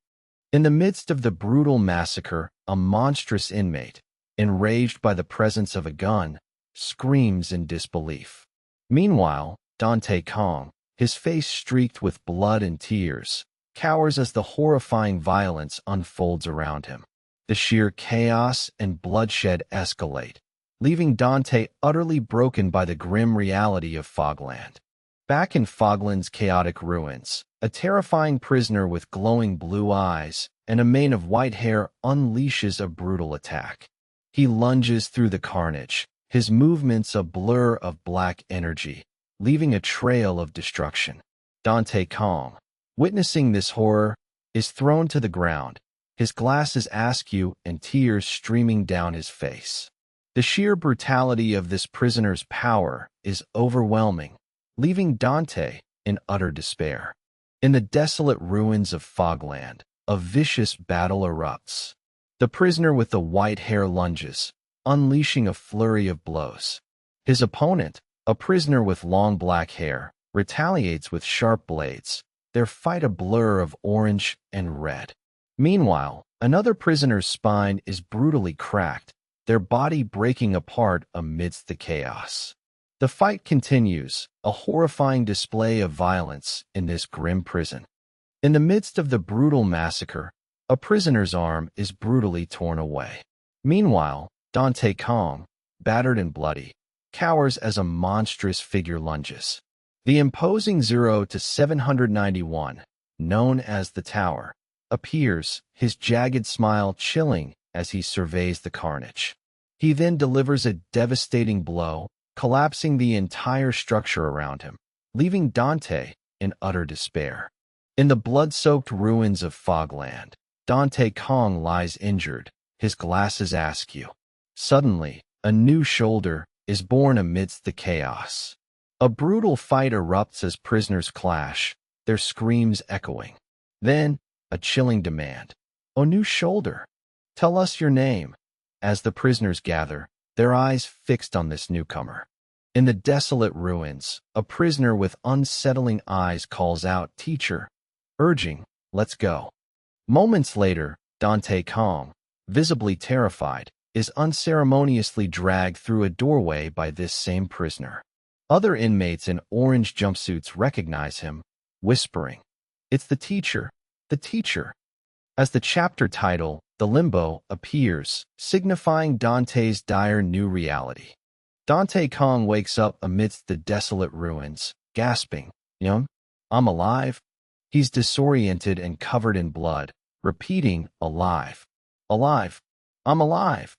In the midst of the brutal massacre, a monstrous inmate, enraged by the presence of a gun, screams in disbelief. Meanwhile, Dante Kang, his face streaked with blood and tears, cowers as the horrifying violence unfolds around him. The sheer chaos and bloodshed escalate, leaving Dante utterly broken by the grim reality of Fogland. Back in Fogland's chaotic ruins, a terrifying prisoner with glowing blue eyes and a mane of white hair unleashes a brutal attack. He lunges through the carnage, his movements a blur of black energy, leaving a trail of destruction. Dante Kang, witnessing this horror, is thrown to the ground, his glasses askew and tears streaming down his face. The sheer brutality of this prisoner's power is overwhelming, leaving Dante in utter despair. In the desolate ruins of Fogland, a vicious battle erupts. The prisoner with the white hair lunges, unleashing a flurry of blows. His opponent, a prisoner with long black hair, retaliates with sharp blades, their fight a blur of orange and red. Meanwhile, another prisoner's spine is brutally cracked, their body breaking apart amidst the chaos. The fight continues, a horrifying display of violence in this grim prison. In the midst of the brutal massacre, a prisoner's arm is brutally torn away. Meanwhile, Dante Kang, battered and bloody, cowers as a monstrous figure lunges. The imposing 0 to 791, known as the Tower, appears, his jagged smile chilling as he surveys the carnage. He then delivers a devastating blow, collapsing the entire structure around him, leaving Dante in utter despair. In the blood-soaked ruins of Fogland, Dante Kang lies injured, his glasses askew. Suddenly, a new shoulder is born amidst the chaos. A brutal fight erupts as prisoners clash, their screams echoing. Then, a chilling demand. "O new shoulder, tell us your name." As the prisoners gather, their eyes fixed on this newcomer. In the desolate ruins, a prisoner with unsettling eyes calls out, "Teacher," urging, "Let's go." Moments later, Dante Kang, visibly terrified, is unceremoniously dragged through a doorway by this same prisoner. Other inmates in orange jumpsuits recognize him, whispering, "It's the teacher, the teacher." As the chapter title, "The Limbo," appears, signifying Dante's dire new reality. Dante Kang wakes up amidst the desolate ruins, gasping, I'm alive." He's disoriented and covered in blood, repeating, "Alive, alive, I'm alive."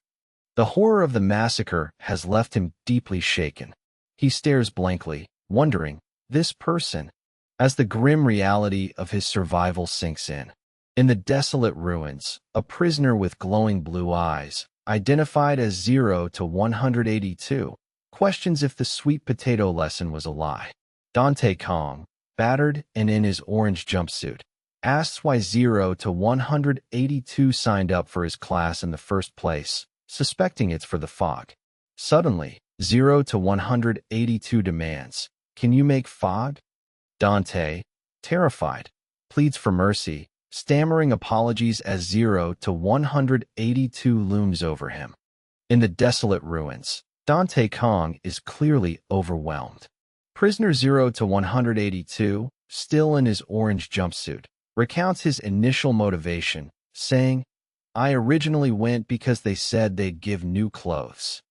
The horror of the massacre has left him deeply shaken. He stares blankly, wondering, this person, as the grim reality of his survival sinks in. In the desolate ruins, a prisoner with glowing blue eyes, identified as 0 to 182, questions if the sweet potato lesson was a lie. Dante Kang, battered and in his orange jumpsuit, asks why 0 to 182 signed up for his class in the first place, suspecting it's for the fog. Suddenly, 0 to 182 demands, "Can you make fog?" Dante, terrified, pleads for mercy, stammering apologies as 0 to 182 looms over him. In the desolate ruins, Dante Kang is clearly overwhelmed. Prisoner 0 to 182, still in his orange jumpsuit, recounts his initial motivation, saying, "I originally went because they said they'd give new clothes."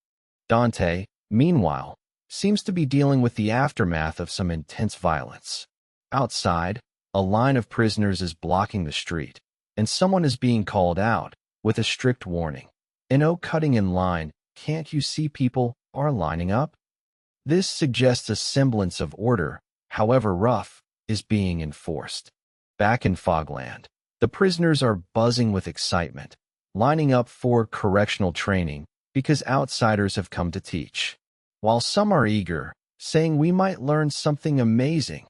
Dante, meanwhile, seems to be dealing with the aftermath of some intense violence. Outside, a line of prisoners is blocking the street, and someone is being called out, with a strict warning. "No cutting in line, can't you see people are lining up?" This suggests a semblance of order, however rough, is being enforced. Back in Fogland, the prisoners are buzzing with excitement, lining up for correctional training, because outsiders have come to teach. While some are eager, saying we might learn something amazing,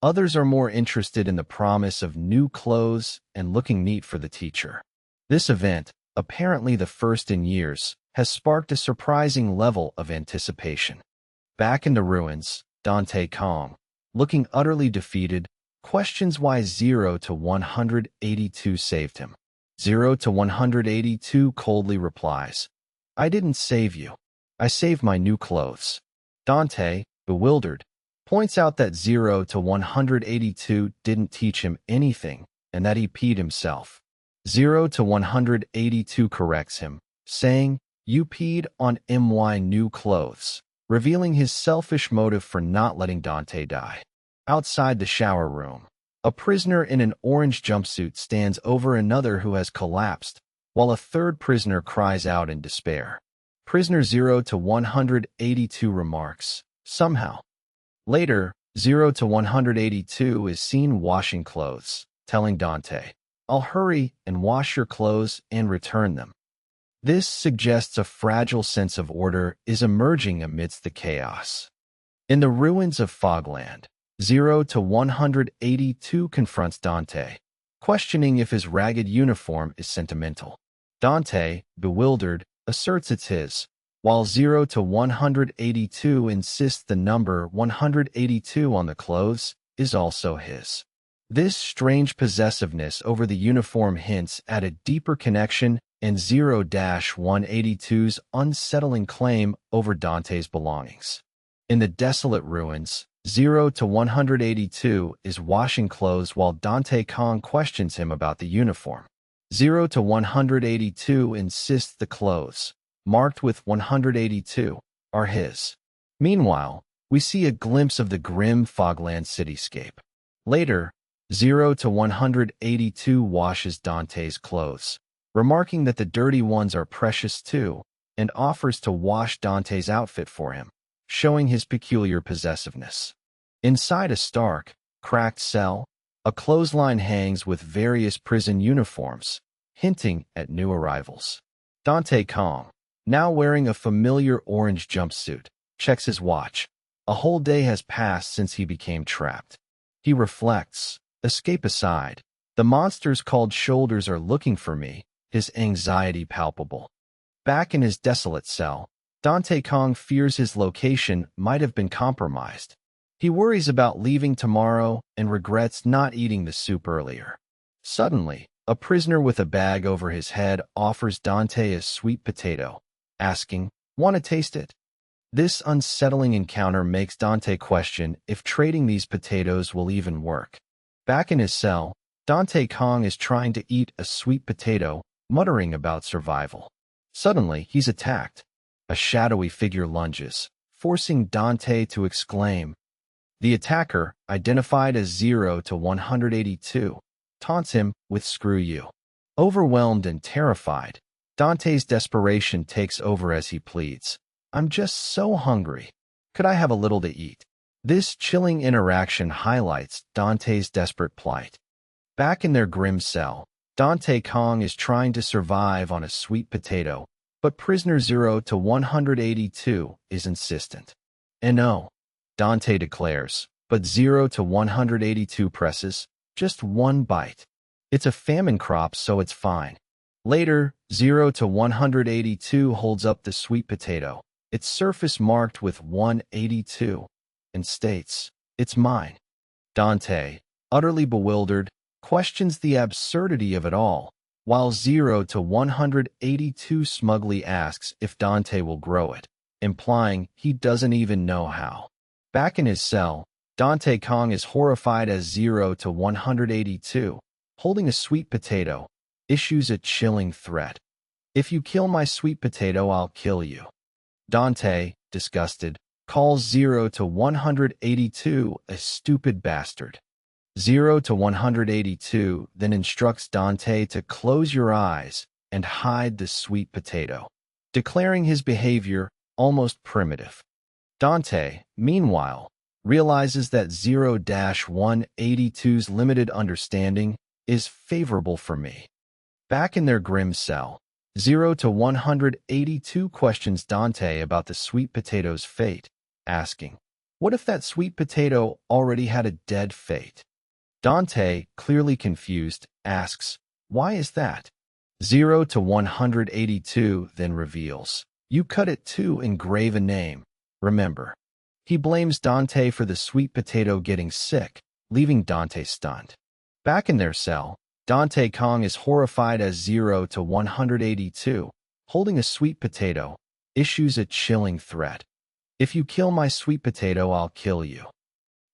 others are more interested in the promise of new clothes and looking neat for the teacher. This event, apparently the first in years, has sparked a surprising level of anticipation. Back in the ruins, Dante Kang, looking utterly defeated, questions why 0 to 182 saved him. 0 to 182 coldly replies, "I didn't save you. I saved my new clothes." Dante, bewildered, points out that 0 to 182 didn't teach him anything and that he peed himself. 0 to 182 corrects him, saying, "You peed on my new clothes," revealing his selfish motive for not letting Dante die. Outside the shower room, a prisoner in an orange jumpsuit stands over another who has collapsed, while a third prisoner cries out in despair. Prisoner 0 to 182 remarks, "Somehow." Later, 0 to 182 is seen washing clothes, telling Dante, "I'll hurry and wash your clothes and return them." This suggests a fragile sense of order is emerging amidst the chaos. In the ruins of Fogland, 0 to 182 confronts Dante, questioning if his ragged uniform is sentimental. Dante, bewildered, asserts it's his, while 0 to 182 insists the number 182 on the clothes is also his. This strange possessiveness over the uniform hints at a deeper connection and 0-182's unsettling claim over Dante's belongings. In the desolate ruins, 0 to 182 is washing clothes while Dante Kang questions him about the uniform. 0 to 182 insists the clothes, marked with 182, are his. Meanwhile, we see a glimpse of the grim Fogland cityscape. Later, 0 to 182 washes Dante's clothes, remarking that the dirty ones are precious too, and offers to wash Dante's outfit for him, showing his peculiar possessiveness. Inside a stark, cracked cell, a clothesline hangs with various prison uniforms, hinting at new arrivals. Dante Kang, now wearing a familiar orange jumpsuit, checks his watch. A whole day has passed since he became trapped. He reflects, escape aside. The monsters called shoulders are looking for me, his anxiety palpable. Back in his desolate cell, Dante Kang fears his location might have been compromised. He worries about leaving tomorrow and regrets not eating the soup earlier. Suddenly, a prisoner with a bag over his head offers Dante a sweet potato, asking, "Want to taste it?" This unsettling encounter makes Dante question if trading these potatoes will even work. Back in his cell, Dante Kang is trying to eat a sweet potato, muttering about survival. Suddenly, he's attacked. A shadowy figure lunges, forcing Dante to exclaim. The attacker, identified as 0 to 182, taunts him with "Screw you." Overwhelmed and terrified, Dante's desperation takes over as he pleads, "I'm just so hungry. Could I have a little to eat?" This chilling interaction highlights Dante's desperate plight. Back in their grim cell, Dante Kang is trying to survive on a sweet potato, but prisoner 0 to 182 is insistent. "No," Dante declares, but 0 to 182 presses, "Just one bite. It's a famine crop, so it's fine." Later, 0 to 182 holds up the sweet potato, its surface marked with 182, and states, "It's mine." Dante, utterly bewildered, questions the absurdity of it all, while 0 to 182 smugly asks if Dante will grow it, implying he doesn't even know how. Back in his cell, Dante Kang is horrified as 0 to 182, holding a sweet potato, issues a chilling threat. "If you kill my sweet potato, I'll kill you." Dante, disgusted, calls 0 to 182 a stupid bastard. 0 to 182 then instructs Dante to close your eyes and hide the sweet potato, declaring his behavior almost primitive. Dante, meanwhile, realizes that 0-182's limited understanding is favorable for me. Back in their grim cell, 0 to 182 questions Dante about the sweet potato's fate, asking, "What if that sweet potato already had a dead fate?" Dante, clearly confused, asks, "Why is that?" 0 to 182 then reveals, "You cut it to engrave a name, remember." He blames Dante for the sweet potato getting sick, leaving Dante stunned. Back in their cell, Dante Kang is horrified as 0 to 182, holding a sweet potato, issues a chilling threat. "If you kill my sweet potato, I'll kill you."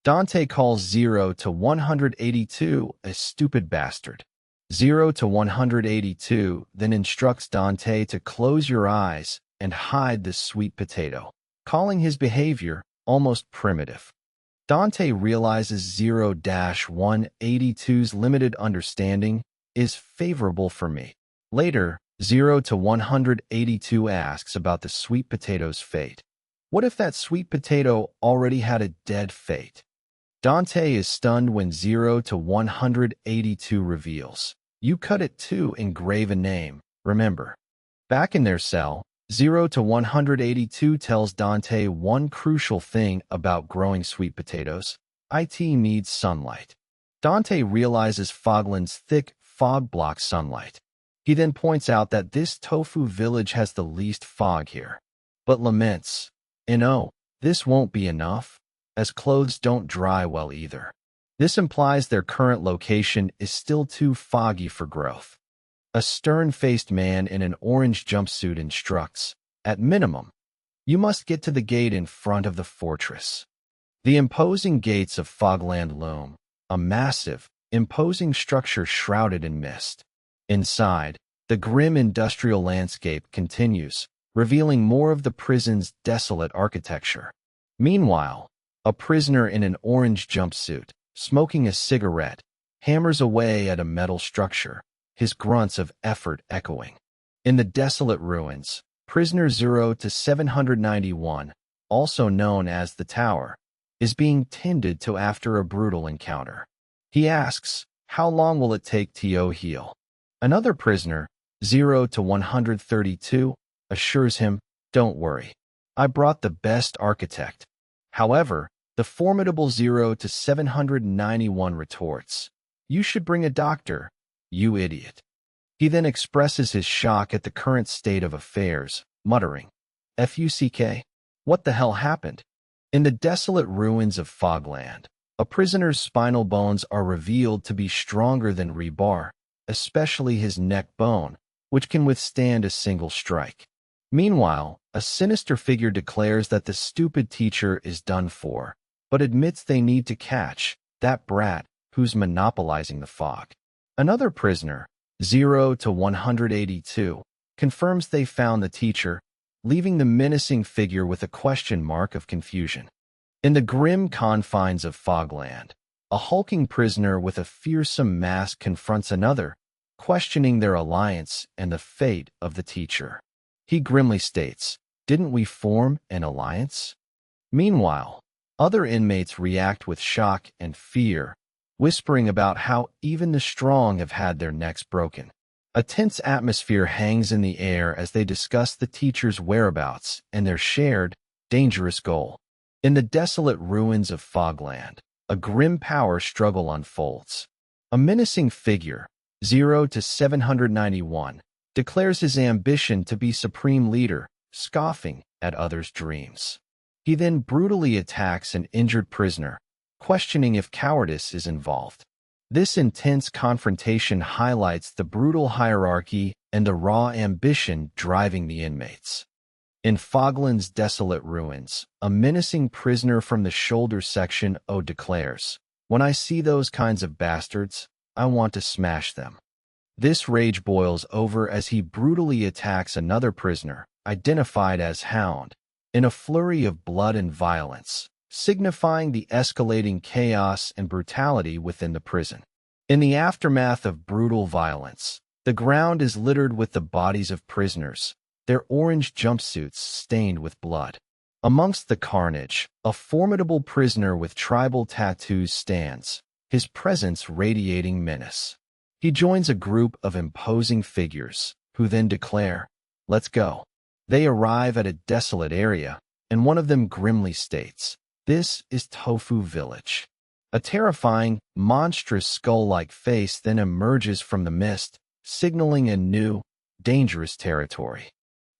Dante calls 0 to 182 a stupid bastard. 0 to 182 then instructs Dante to close your eyes and hide the sweet potato, calling his behavior almost primitive. Dante realizes 0-182's limited understanding is favorable for me. Later, 0 to 182 asks about the sweet potato's fate. What if that sweet potato already had a dead fate? Dante is stunned when 0 to 182 reveals, "You cut it to engrave a name, remember." Back in their cell, 0 to 182 tells Dante one crucial thing about growing sweet potatoes. It needs sunlight. Dante realizes Fogland's thick fog blocks sunlight. He then points out that this tofu village has the least fog here, but laments, this won't be enough, as clothes don't dry well either. This implies their current location is still too foggy for growth. A stern-faced man in an orange jumpsuit instructs, "At minimum, you must get to the gate in front of the fortress." The imposing gates of Fogland loom, a massive, imposing structure shrouded in mist. Inside, the grim industrial landscape continues, revealing more of the prison's desolate architecture. Meanwhile, a prisoner in an orange jumpsuit, smoking a cigarette, hammers away at a metal structure, his grunts of effort echoing. In the desolate ruins, prisoner 0 to 791, also known as the Tower, is being tended to after a brutal encounter. He asks, "How long will it take to heal?" Another prisoner, 0 to 132, assures him, "Don't worry, I brought the best architect." However, the formidable 0 to 791 retorts, "You should bring a doctor, you idiot." He then expresses his shock at the current state of affairs, muttering, "Fuck, what the hell happened?" In the desolate ruins of Fogland, a prisoner's spinal bones are revealed to be stronger than rebar, especially his neck bone, which can withstand a single strike. Meanwhile, a sinister figure declares that the stupid teacher is done for, but admits they need to catch that brat who's monopolizing the fog. Another prisoner, 0 to 182, confirms they found the teacher, leaving the menacing figure with a question mark of confusion. In the grim confines of Fogland, a hulking prisoner with a fearsome mask confronts another, questioning their alliance and the fate of the teacher. He grimly states, "Didn't we form an alliance?" Meanwhile, other inmates react with shock and fear, whispering about how even the strong have had their necks broken. A tense atmosphere hangs in the air as they discuss the teacher's whereabouts and their shared, dangerous goal. In the desolate ruins of Fogland, a grim power struggle unfolds. A menacing figure, 0 to 791, declares his ambition to be supreme leader, scoffing at others' dreams. He then brutally attacks an injured prisoner, questioning if cowardice is involved. This intense confrontation highlights the brutal hierarchy and the raw ambition driving the inmates. In Fogland's desolate ruins, a menacing prisoner from the shoulder section declares, "When I see those kinds of bastards, I want to smash them." This rage boils over as he brutally attacks another prisoner, identified as Hound, in a flurry of blood and violence, signifying the escalating chaos and brutality within the prison. In the aftermath of brutal violence, the ground is littered with the bodies of prisoners, their orange jumpsuits stained with blood. Amongst the carnage, a formidable prisoner with tribal tattoos stands, his presence radiating menace. He joins a group of imposing figures, who then declare, "Let's go." They arrive at a desolate area, and one of them grimly states, "This is Tofu Village." A terrifying, monstrous skull-like face then emerges from the mist, signaling a new, dangerous territory.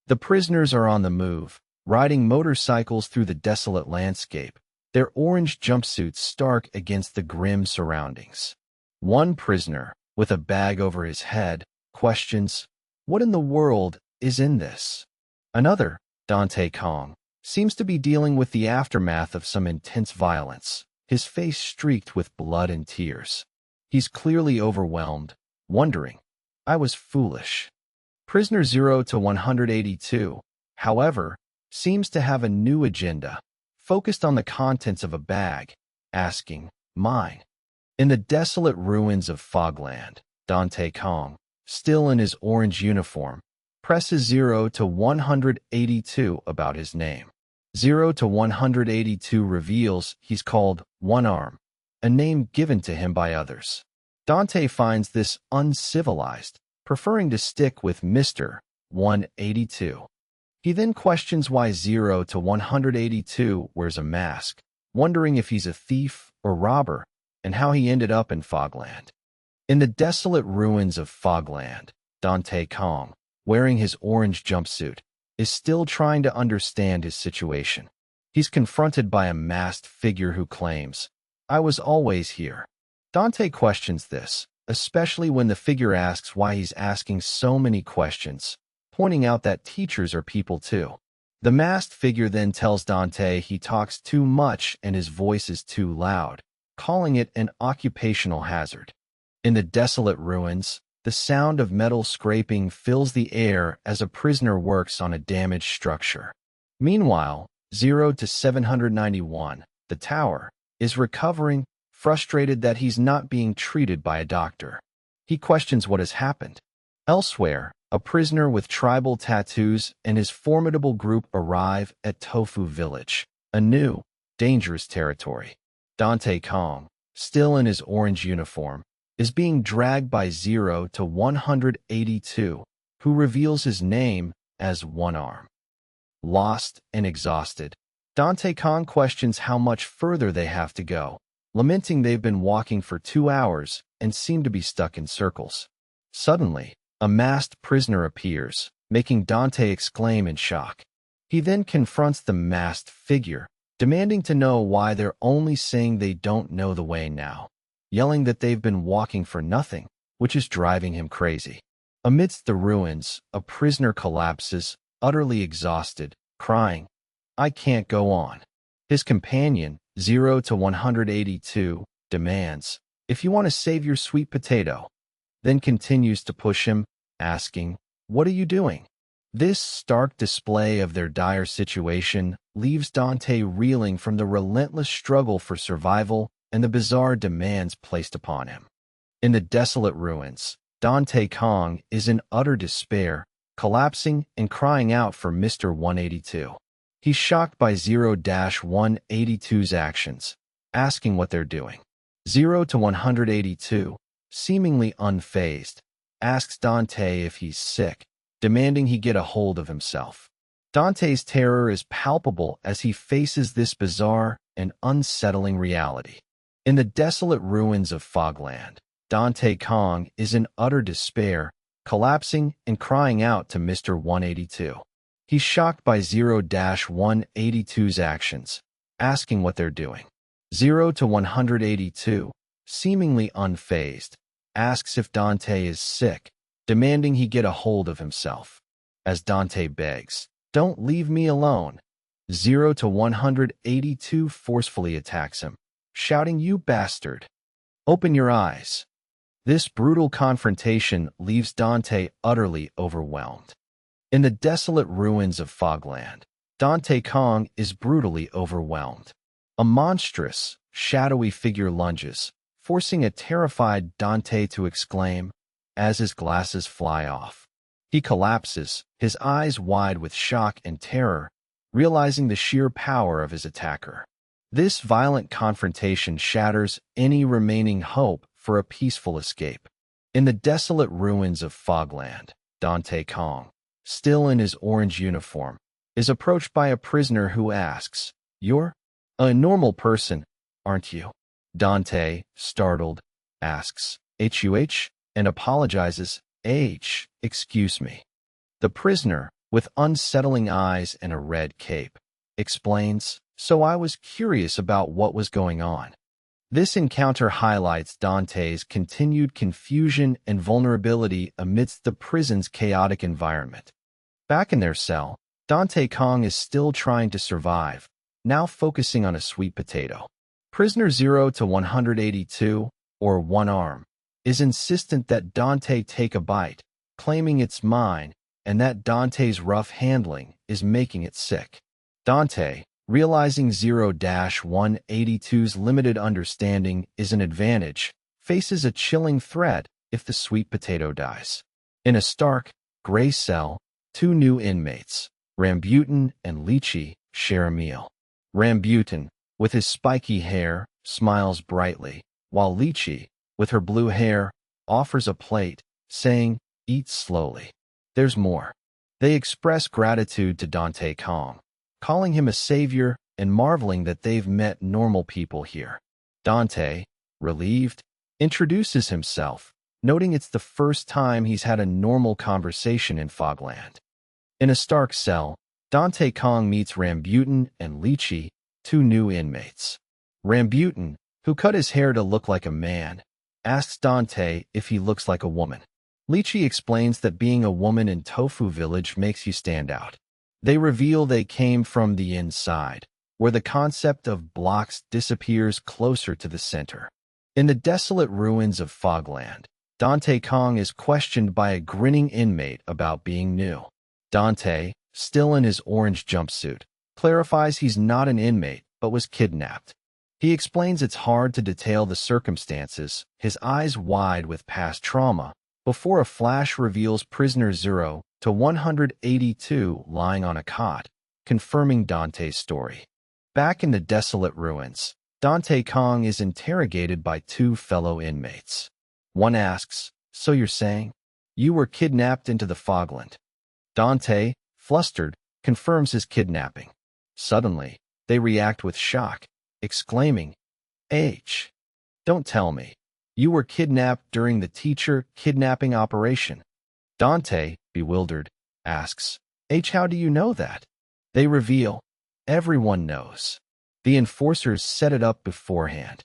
The prisoners are on the move, riding motorcycles through the desolate landscape, their orange jumpsuits stark against the grim surroundings. One prisoner, with a bag over his head, questions, "What in the world is in this?" Another, Dante Kang, seems to be dealing with the aftermath of some intense violence, his face streaked with blood and tears. He's clearly overwhelmed, wondering, "I was foolish." Prisoner 0 to 182, however, seems to have a new agenda, focused on the contents of a bag, asking, "Mine?" In the desolate ruins of Fogland, Dante Kang, still in his orange uniform, presses 0 to 182 about his name. 0 to 182 reveals he's called One Arm, a name given to him by others. Dante finds this uncivilized, preferring to stick with Mr. 182. He then questions why 0 to 182 wears a mask, wondering if he's a thief or robber, and how he ended up in Fogland. In the desolate ruins of Fogland, Dante Kang, wearing his orange jumpsuit, is still trying to understand his situation. He's confronted by a masked figure who claims, "I was always here." Dante questions this, especially when the figure asks why he's asking so many questions, pointing out that teachers are people too. The masked figure then tells Dante he talks too much and his voice is too loud, calling it an occupational hazard. In the desolate ruins, the sound of metal scraping fills the air as a prisoner works on a damaged structure. Meanwhile, 0 to 791, the tower, is recovering, frustrated that he's not being treated by a doctor. He questions what has happened. Elsewhere, a prisoner with tribal tattoos and his formidable group arrive at Tofu Village, a new, dangerous territory. Dante Kang, still in his orange uniform, is being dragged by 0 to 182, who reveals his name as One Arm. Lost and exhausted, Dante Kang questions how much further they have to go, lamenting they've been walking for 2 hours and seem to be stuck in circles. Suddenly, a masked prisoner appears, making Dante exclaim in shock. He then confronts the masked figure, demanding to know why they're only saying they don't know the way now, yelling that they've been walking for nothing, which is driving him crazy. Amidst the ruins, a prisoner collapses, utterly exhausted, crying, "I can't go on." His companion, 0 to 182, demands, "If you want to save your sweet potato," then continues to push him, asking, "What are you doing?" This stark display of their dire situation leaves Dante reeling from the relentless struggle for survival and the bizarre demands placed upon him. In the desolate ruins, Dante Kang is in utter despair, collapsing and crying out for Mr. 182. He's shocked by 0-182's actions, asking what they're doing. 0 to 182, seemingly unfazed, asks Dante if he's sick, demanding he get a hold of himself. Dante's terror is palpable as he faces this bizarre and unsettling reality. In the desolate ruins of Fogland, Dante Kang is in utter despair, collapsing and crying out to Mr. 182. He's shocked by 0-182's actions, asking what they're doing. 0 to 182, seemingly unfazed, asks if Dante is sick, demanding he get a hold of himself. As Dante begs, "Don't leave me alone," 0 to 182 forcefully attacks him, shouting, "You bastard! Open your eyes." This brutal confrontation leaves Dante utterly overwhelmed. In the desolate ruins of Fogland, Dante Kang is brutally overwhelmed. A monstrous, shadowy figure lunges, forcing a terrified Dante to exclaim, as his glasses fly off. He collapses, his eyes wide with shock and terror, realizing the sheer power of his attacker. This violent confrontation shatters any remaining hope for a peaceful escape. In the desolate ruins of Fogland, Dante Kang, still in his orange uniform, is approached by a prisoner who asks, "You're a normal person, aren't you?" Dante, startled, asks, "Huh?" and apologizes, Excuse me." The prisoner, with unsettling eyes and a red cape, explains, "So I was curious about what was going on." This encounter highlights Dante's continued confusion and vulnerability amidst the prison's chaotic environment. Back in their cell, Dante Kang is still trying to survive, now focusing on a sweet potato. Prisoner 0 to 182, or One Arm, is insistent that Dante take a bite, claiming it's mine, and that Dante's rough handling is making it sick. Dante, realizing 0-182's limited understanding is an advantage, faces a chilling threat if the sweet potato dies. In a stark, gray cell, two new inmates, Rambutan and Lychee, share a meal. Rambutan, with his spiky hair, smiles brightly, while Lychee, with her blue hair, offers a plate, saying, "Eat slowly. There's more." They express gratitude to Dante Kang, calling him a savior and marveling that they've met normal people here. Dante, relieved, introduces himself, noting it's the first time he's had a normal conversation in Fogland. In a stark cell, Dante Kang meets Rambutan and Lychee, two new inmates. Rambutan, who cut his hair to look like a man, asks Dante if he looks like a woman. Lychee explains that being a woman in Tofu Village makes you stand out. They reveal they came from the inside, where the concept of blocks disappears closer to the center. In the desolate ruins of Fogland, Dante Kang is questioned by a grinning inmate about being new. Dante, still in his orange jumpsuit, clarifies he's not an inmate but was kidnapped. He explains it's hard to detail the circumstances, his eyes wide with past trauma, before a flash reveals prisoner 0 to 182 lying on a cot, confirming Dante's story. Back in the desolate ruins, Dante Kang is interrogated by two fellow inmates. One asks, "So you're saying you were kidnapped into the Fogland?" Dante, flustered, confirms his kidnapping. Suddenly, they react with shock, exclaiming, Don't tell me. You were kidnapped during the teacher kidnapping operation." Dante, bewildered, asks, How do you know that?" They reveal, "Everyone knows. The enforcers set it up beforehand."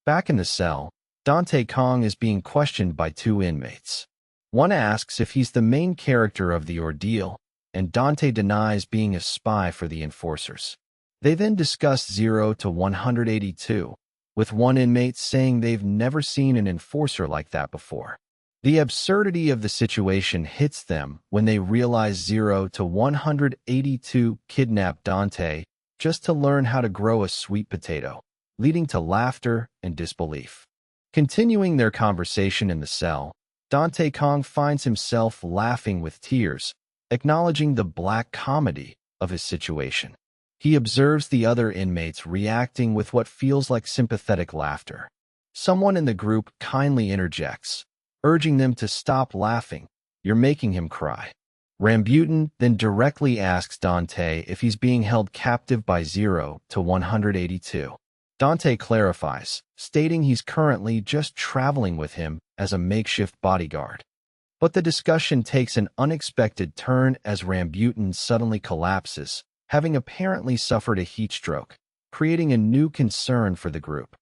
Back in the cell, Dante Kang is being questioned by two inmates. One asks if he's the main character of the ordeal, and Dante denies being a spy for the enforcers. They then discuss 0 to 182, with one inmate saying they've never seen an enforcer like that before. The absurdity of the situation hits them when they realize 0 to 182 kidnapped Dante just to learn how to grow a sweet potato, leading to laughter and disbelief. Continuing their conversation in the cell, Dante Kang finds himself laughing with tears, acknowledging the black comedy of his situation. He observes the other inmates reacting with what feels like sympathetic laughter. Someone in the group kindly interjects, urging them to stop laughing. "You're making him cry." Rambutan then directly asks Dante if he's being held captive by 0 to 182. Dante clarifies, stating he's currently just traveling with him as a makeshift bodyguard. But the discussion takes an unexpected turn as Rambutan suddenly collapses, having apparently suffered a heat stroke, creating a new concern for the group.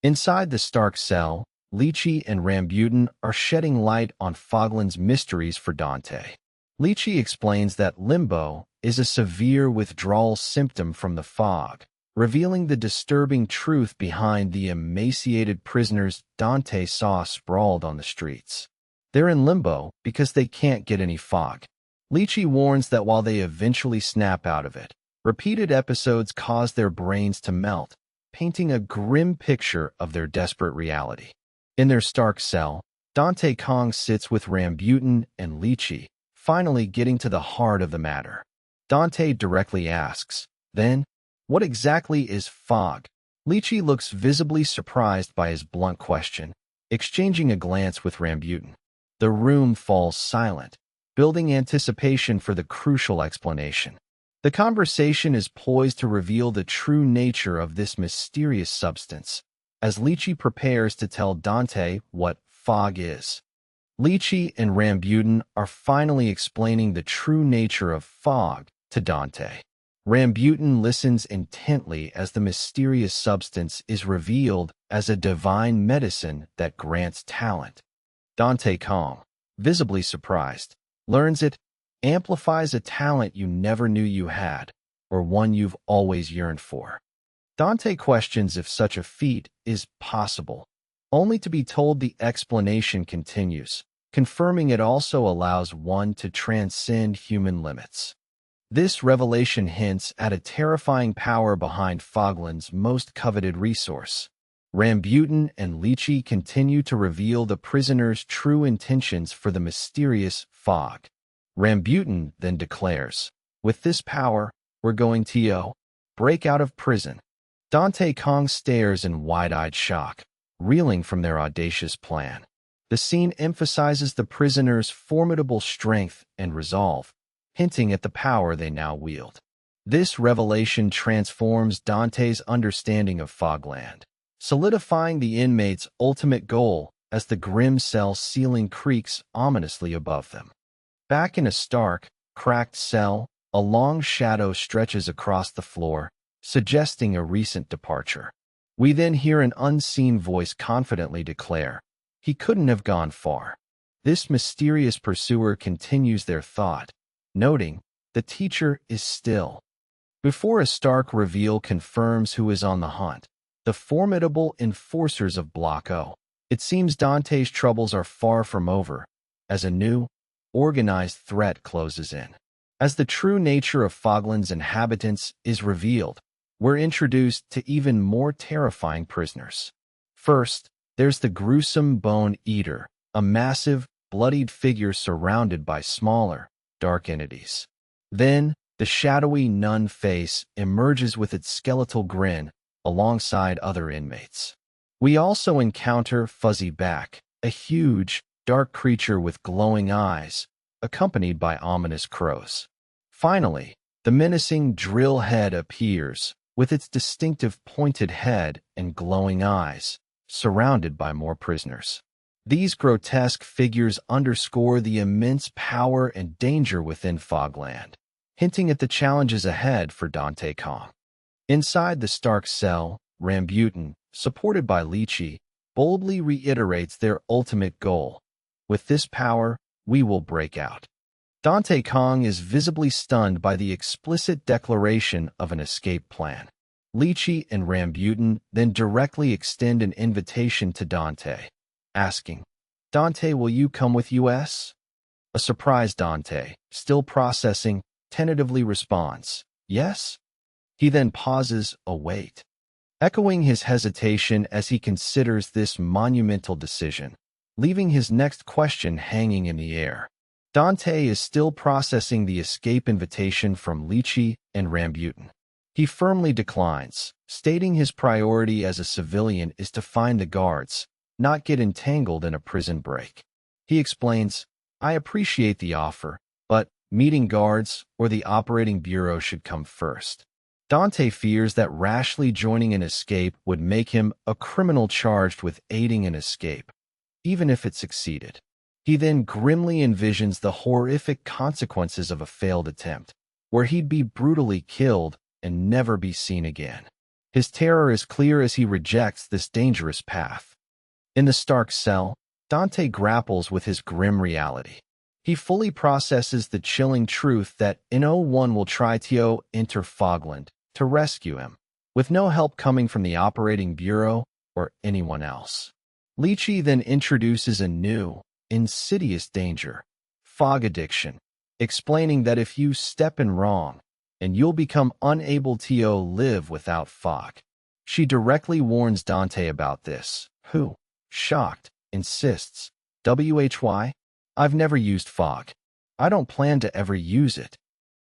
Inside the stark cell, Lychee and Rambutan are shedding light on Fogland's mysteries for Dante. Lychee explains that limbo is a severe withdrawal symptom from the fog, revealing the disturbing truth behind the emaciated prisoners Dante saw sprawled on the streets. They're in limbo because they can't get any fog. Lychee warns that while they eventually snap out of it, repeated episodes cause their brains to melt, painting a grim picture of their desperate reality. In their stark cell, Dante Kang sits with Rambutan and Lychee, finally getting to the heart of the matter. Dante directly asks, "Then, what exactly is fog?" Lychee looks visibly surprised by his blunt question, exchanging a glance with Rambutan. The room falls silent, building anticipation for the crucial explanation. The conversation is poised to reveal the true nature of this mysterious substance, as Lychee prepares to tell Dante what fog is. Lychee and Rambutan are finally explaining the true nature of fog to Dante. Rambutan listens intently as the mysterious substance is revealed as a divine medicine that grants talent. Dante Kang, visibly surprised, learns it amplifies a talent you never knew you had, or one you've always yearned for. Dante questions if such a feat is possible, only to be told the explanation continues, confirming it also allows one to transcend human limits. This revelation hints at a terrifying power behind Fogland's most coveted resource. Rambutan and Lychee continue to reveal the prisoner's true intentions for the mysterious fog. Rambutan then declares, "With this power, we're going to break out of prison." Dante Kang stares in wide-eyed shock, reeling from their audacious plan. The scene emphasizes the prisoner's formidable strength and resolve, hinting at the power they now wield. This revelation transforms Dante's understanding of Fogland, solidifying the inmate's ultimate goal as the grim cell ceiling creaks ominously above them. Back in a stark, cracked cell, a long shadow stretches across the floor, suggesting a recent departure. We then hear an unseen voice confidently declare, "He couldn't have gone far." This mysterious pursuer continues their thought, noting, "The teacher is still." Before a stark reveal confirms who is on the hunt, the formidable enforcers of Block O. It seems Dante's troubles are far from over, as a new, organized threat closes in. As the true nature of Fogland's inhabitants is revealed, we're introduced to even more terrifying prisoners. First, there's the gruesome Bone Eater, a massive, bloodied figure surrounded by smaller, dark entities. Then, the shadowy nun face emerges with its skeletal grin alongside other inmates. We also encounter Fuzzy Back, a huge, dark creature with glowing eyes, accompanied by ominous crows. Finally, the menacing Drill Head appears, with its distinctive pointed head and glowing eyes, surrounded by more prisoners. These grotesque figures underscore the immense power and danger within Fogland, hinting at the challenges ahead for Dante Kang. Inside the stark cell, Rambutan, supported by Lychee, boldly reiterates their ultimate goal. "With this power, we will break out." Dante Kang is visibly stunned by the explicit declaration of an escape plan. Lychee and Rambutan then directly extend an invitation to Dante, asking, "Dante, will you come with us?" A surprised Dante, still processing, tentatively responds, "Yes?" He then pauses, "Await," echoing his hesitation as he considers this monumental decision, leaving his next question hanging in the air. Dante is still processing the escape invitation from Lychee and Rambutan. He firmly declines, stating his priority as a civilian is to find the guards, not get entangled in a prison break. He explains, "I appreciate the offer, but meeting guards or the operating bureau should come first." Dante fears that rashly joining an escape would make him a criminal charged with aiding an escape, even if it succeeded. He then grimly envisions the horrific consequences of a failed attempt, where he'd be brutally killed and never be seen again. His terror is clear as he rejects this dangerous path. In the stark cell, Dante grapples with his grim reality. He fully processes the chilling truth that no one will try to enter Fogland to rescue him, with no help coming from the operating bureau or anyone else. Lychee then introduces a new, insidious danger, fog addiction, explaining that if you step in wrong, and you'll become unable to live without fog. She directly warns Dante about this, who, shocked, insists, "Why? I've never used fog. I don't plan to ever use it."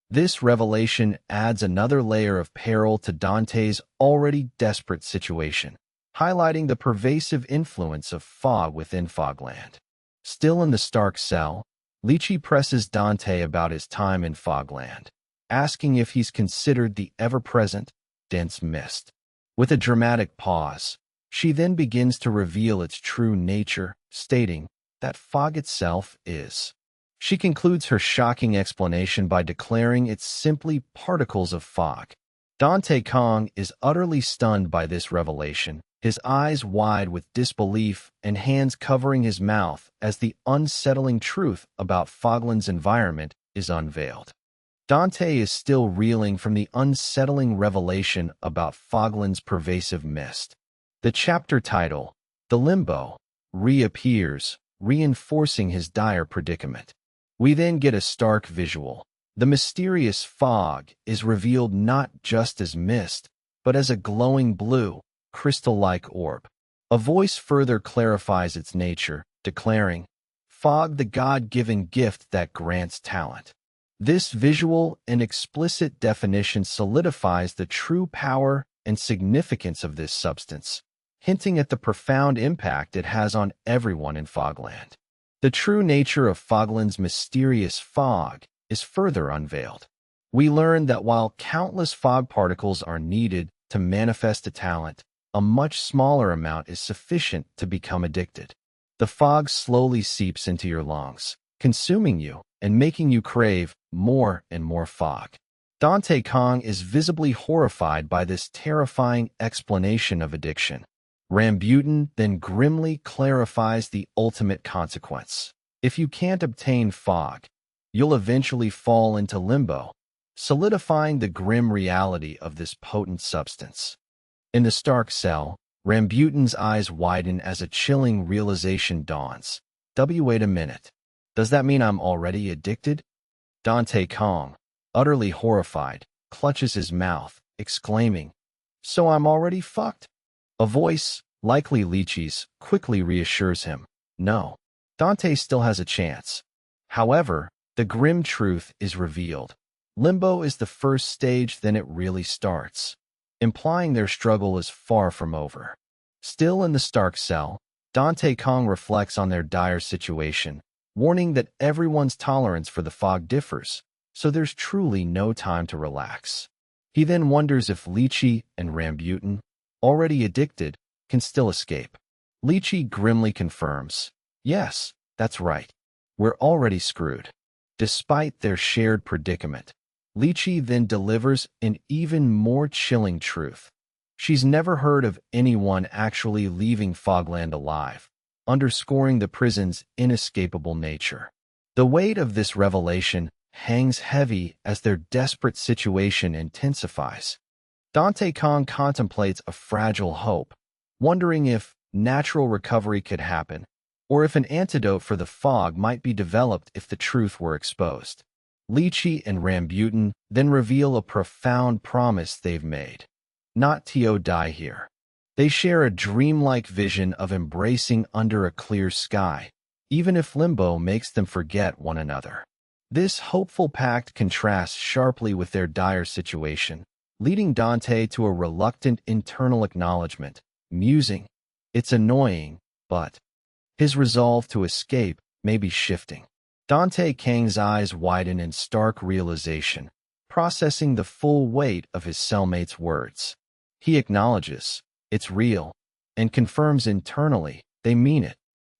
This revelation adds another layer of peril to Dante's already desperate situation, highlighting the pervasive influence of fog within Fogland. Still in the stark cell, Lychee presses Dante about his time in Fogland, asking if he's considered the ever-present, dense mist. With a dramatic pause, she then begins to reveal its true nature, stating that fog itself is. She concludes her shocking explanation by declaring it's simply particles of fog. Dante Kang is utterly stunned by this revelation, his eyes wide with disbelief and hands covering his mouth as the unsettling truth about Fogland's environment is unveiled. Dante is still reeling from the unsettling revelation about Fogland's pervasive mist. The chapter title, The Limbo, reappears, reinforcing his dire predicament. We then get a stark visual. The mysterious fog is revealed not just as mist, but as a glowing blue, crystal-like orb. A voice further clarifies its nature, declaring, "Fog, the God-given gift that grants talent." This visual and explicit definition solidifies the true power and significance of this substance, hinting at the profound impact it has on everyone in Fogland. The true nature of Fogland's mysterious fog is further unveiled. We learn that while countless fog particles are needed to manifest a talent, a much smaller amount is sufficient to become addicted. The fog slowly seeps into your lungs, consuming you and making you crave more and more fog. Dante Kang is visibly horrified by this terrifying explanation of addiction. Rambutan then grimly clarifies the ultimate consequence. If you can't obtain fog, you'll eventually fall into limbo, solidifying the grim reality of this potent substance. In the stark cell, Rambutan's eyes widen as a chilling realization dawns. Wait a minute. Does that mean I'm already addicted? Dante Kang, utterly horrified, clutches his mouth, exclaiming, "So I'm already fucked?" A voice, likely Lychee's, quickly reassures him, "No, Dante still has a chance." However, the grim truth is revealed. Limbo is the first stage, then it really starts, implying their struggle is far from over. Still in the stark cell, Dante Kang reflects on their dire situation, warning that everyone's tolerance for the fog differs, so there's truly no time to relax. He then wonders if Lychee and Rambutan, already addicted, can still escape. Lychee grimly confirms, "Yes, that's right. We're already screwed." Despite their shared predicament, Lychee then delivers an even more chilling truth. She's never heard of anyone actually leaving Fogland alive, underscoring the prison's inescapable nature. The weight of this revelation hangs heavy as their desperate situation intensifies. Dante Kang contemplates a fragile hope, wondering if natural recovery could happen, or if an antidote for the fog might be developed if the truth were exposed. Lychee and Rambutan then reveal a profound promise they've made: not to die here. They share a dreamlike vision of embracing under a clear sky, even if limbo makes them forget one another. This hopeful pact contrasts sharply with their dire situation, leading Dante to a reluctant internal acknowledgement, musing, "It's annoying, but..." His resolve to escape may be shifting. Dante Kang's eyes widen in stark realization, processing the full weight of his cellmate's words. He acknowledges, it's real, and confirms internally, they mean it.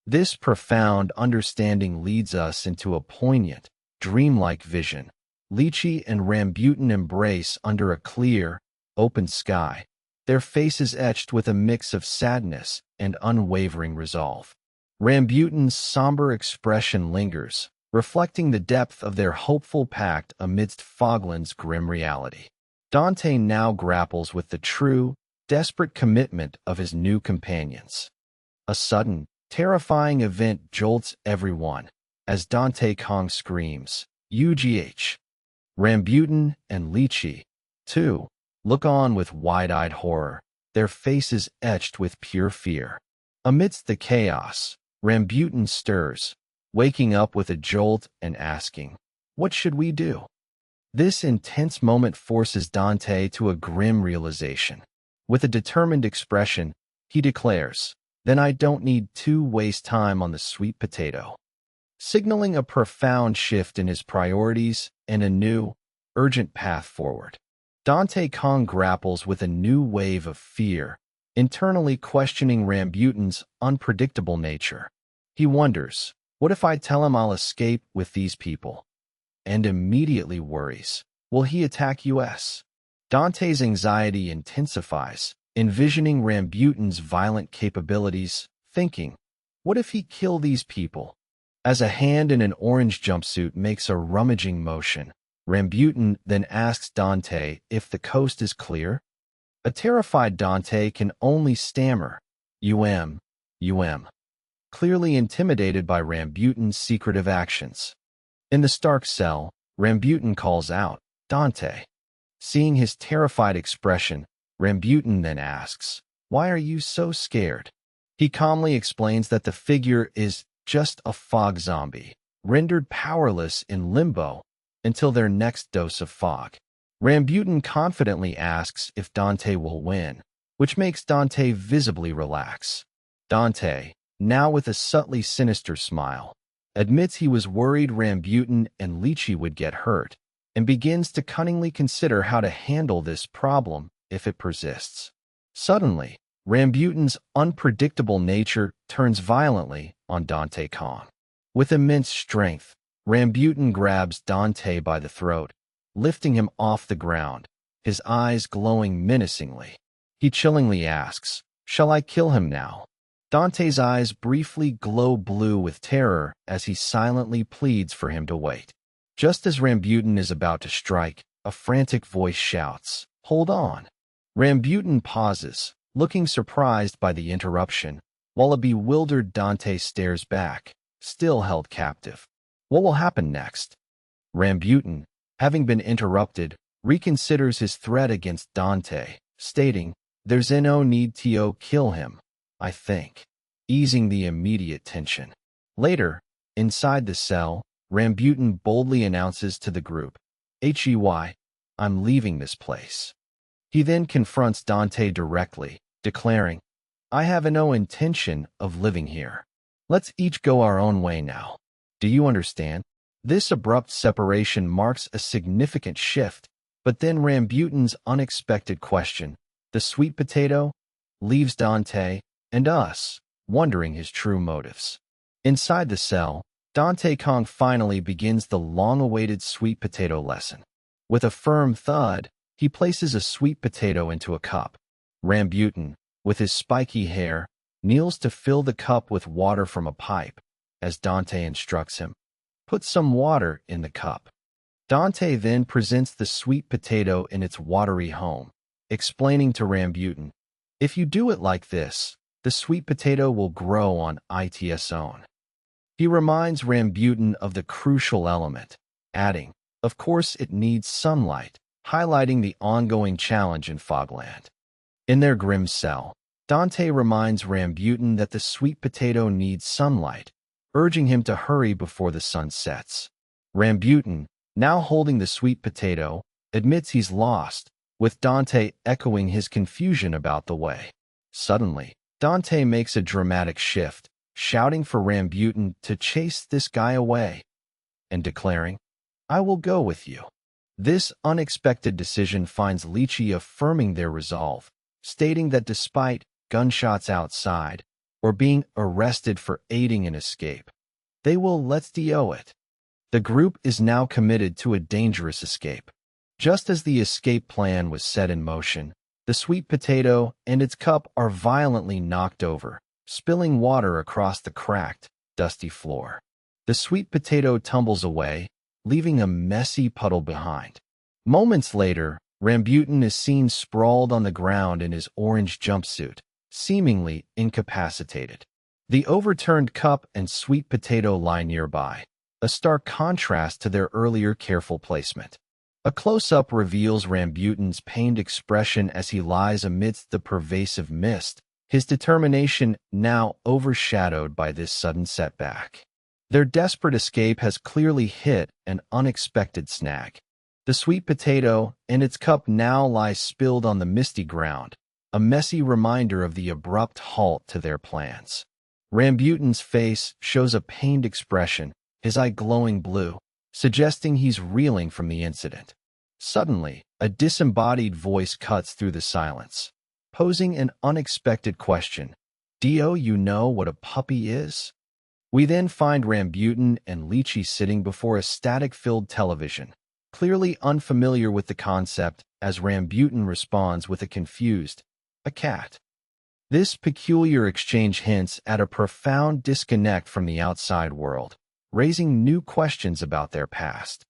This profound understanding leads us into a poignant, dreamlike vision. Lychee and Rambutan embrace under a clear, open sky, their faces etched with a mix of sadness and unwavering resolve. Rambutan's somber expression lingers, reflecting the depth of their hopeful pact amidst Fogland's grim reality. Dante now grapples with the true, desperate commitment of his new companions. A sudden, terrifying event jolts everyone, as Dante Kang screams, "UGH!" Rambutan and Lychee, too, look on with wide-eyed horror, their faces etched with pure fear. Amidst the chaos, Rambutan stirs, waking up with a jolt and asking, "What should we do?" This intense moment forces Dante to a grim realization. With a determined expression, he declares, "Then I don't need to waste time on the sweet potato." signaling a profound shift in his priorities and a new, urgent path forward. Dante Kang grapples with a new wave of fear, internally questioning Rambutan's unpredictable nature. He wonders, what if I tell him I'll escape with these people? And immediately worries, will he attack us? Dante's anxiety intensifies, envisioning Rambutan's violent capabilities, thinking, what if he kill these people? As a hand in an orange jumpsuit makes a rummaging motion, Rambutan then asks Dante if the coast is clear. A terrified Dante can only stammer, um, clearly intimidated by Rambutan's secretive actions. In the Stark cell, Rambutan calls out, Dante. Seeing his terrified expression, Rambutan then asks, why are you so scared? He calmly explains that the figure is just a fog zombie, rendered powerless in limbo until their next dose of fog. Rambutan confidently asks if Dante will win, which makes Dante visibly relax. Dante, now with a subtly sinister smile, admits he was worried Rambutan and Lychee would get hurt, and begins to cunningly consider how to handle this problem if it persists. Suddenly, Rambutan's unpredictable nature turns violently on Dante Kang. With immense strength, Rambutan grabs Dante by the throat, lifting him off the ground, his eyes glowing menacingly. He chillingly asks, shall I kill him now? Dante's eyes briefly glow blue with terror as he silently pleads for him to wait. Just as Rambutan is about to strike, a frantic voice shouts, hold on. Rambutan pauses, looking surprised by the interruption, while a bewildered Dante stares back, still held captive. What will happen next? Rambutan, having been interrupted, reconsiders his threat against Dante, stating, there's no need to kill him, I think, easing the immediate tension. Later, inside the cell, Rambutan boldly announces to the group, I'm leaving this place. He then confronts Dante directly, declaring, I have no intention of living here. Let's each go our own way now. Do you understand? This abrupt separation marks a significant shift, but then Rambutan's unexpected question, the sweet potato, leaves Dante and us wondering his true motives. Inside the cell, Dante Kang finally begins the long-awaited sweet potato lesson. With a firm thud, he places a sweet potato into a cup. Rambutan, with his spiky hair, kneels to fill the cup with water from a pipe, as Dante instructs him. Put some water in the cup. Dante then presents the sweet potato in its watery home, explaining to Rambutan, if you do it like this, the sweet potato will grow on its own. He reminds Rambutan of the crucial element, adding, of course it needs sunlight, highlighting the ongoing challenge in Fogland. In their grim cell, Dante reminds Rambutan that the sweet potato needs sunlight, urging him to hurry before the sun sets. Rambutan, now holding the sweet potato, admits he's lost, with Dante echoing his confusion about the way. Suddenly, Dante makes a dramatic shift, shouting for Rambutan to chase this guy away, and declaring, I will go with you. This unexpected decision finds Lychee affirming their resolve, stating that despite gunshots outside, or being arrested for aiding an escape, they will let's do it. The group is now committed to a dangerous escape. Just as the escape plan was set in motion, the sweet potato and its cup are violently knocked over, spilling water across the cracked, dusty floor. The sweet potato tumbles away, leaving a messy puddle behind. Moments later, Rambutan is seen sprawled on the ground in his orange jumpsuit, seemingly incapacitated. The overturned cup and sweet potato lie nearby, a stark contrast to their earlier careful placement. A close-up reveals Rambutan's pained expression as he lies amidst the pervasive mist, his determination now overshadowed by this sudden setback. Their desperate escape has clearly hit an unexpected snag. The sweet potato and its cup now lie spilled on the misty ground, a messy reminder of the abrupt halt to their plans. Rambutan's face shows a pained expression, his eye glowing blue, suggesting he's reeling from the incident. Suddenly, a disembodied voice cuts through the silence, posing an unexpected question. "Do you know what a puppy is?" We then find Rambutan and Lychee sitting before a static-filled television, clearly unfamiliar with the concept, as Rambutan responds with a confused, "A cat." This peculiar exchange hints at a profound disconnect from the outside world, raising new questions about their past.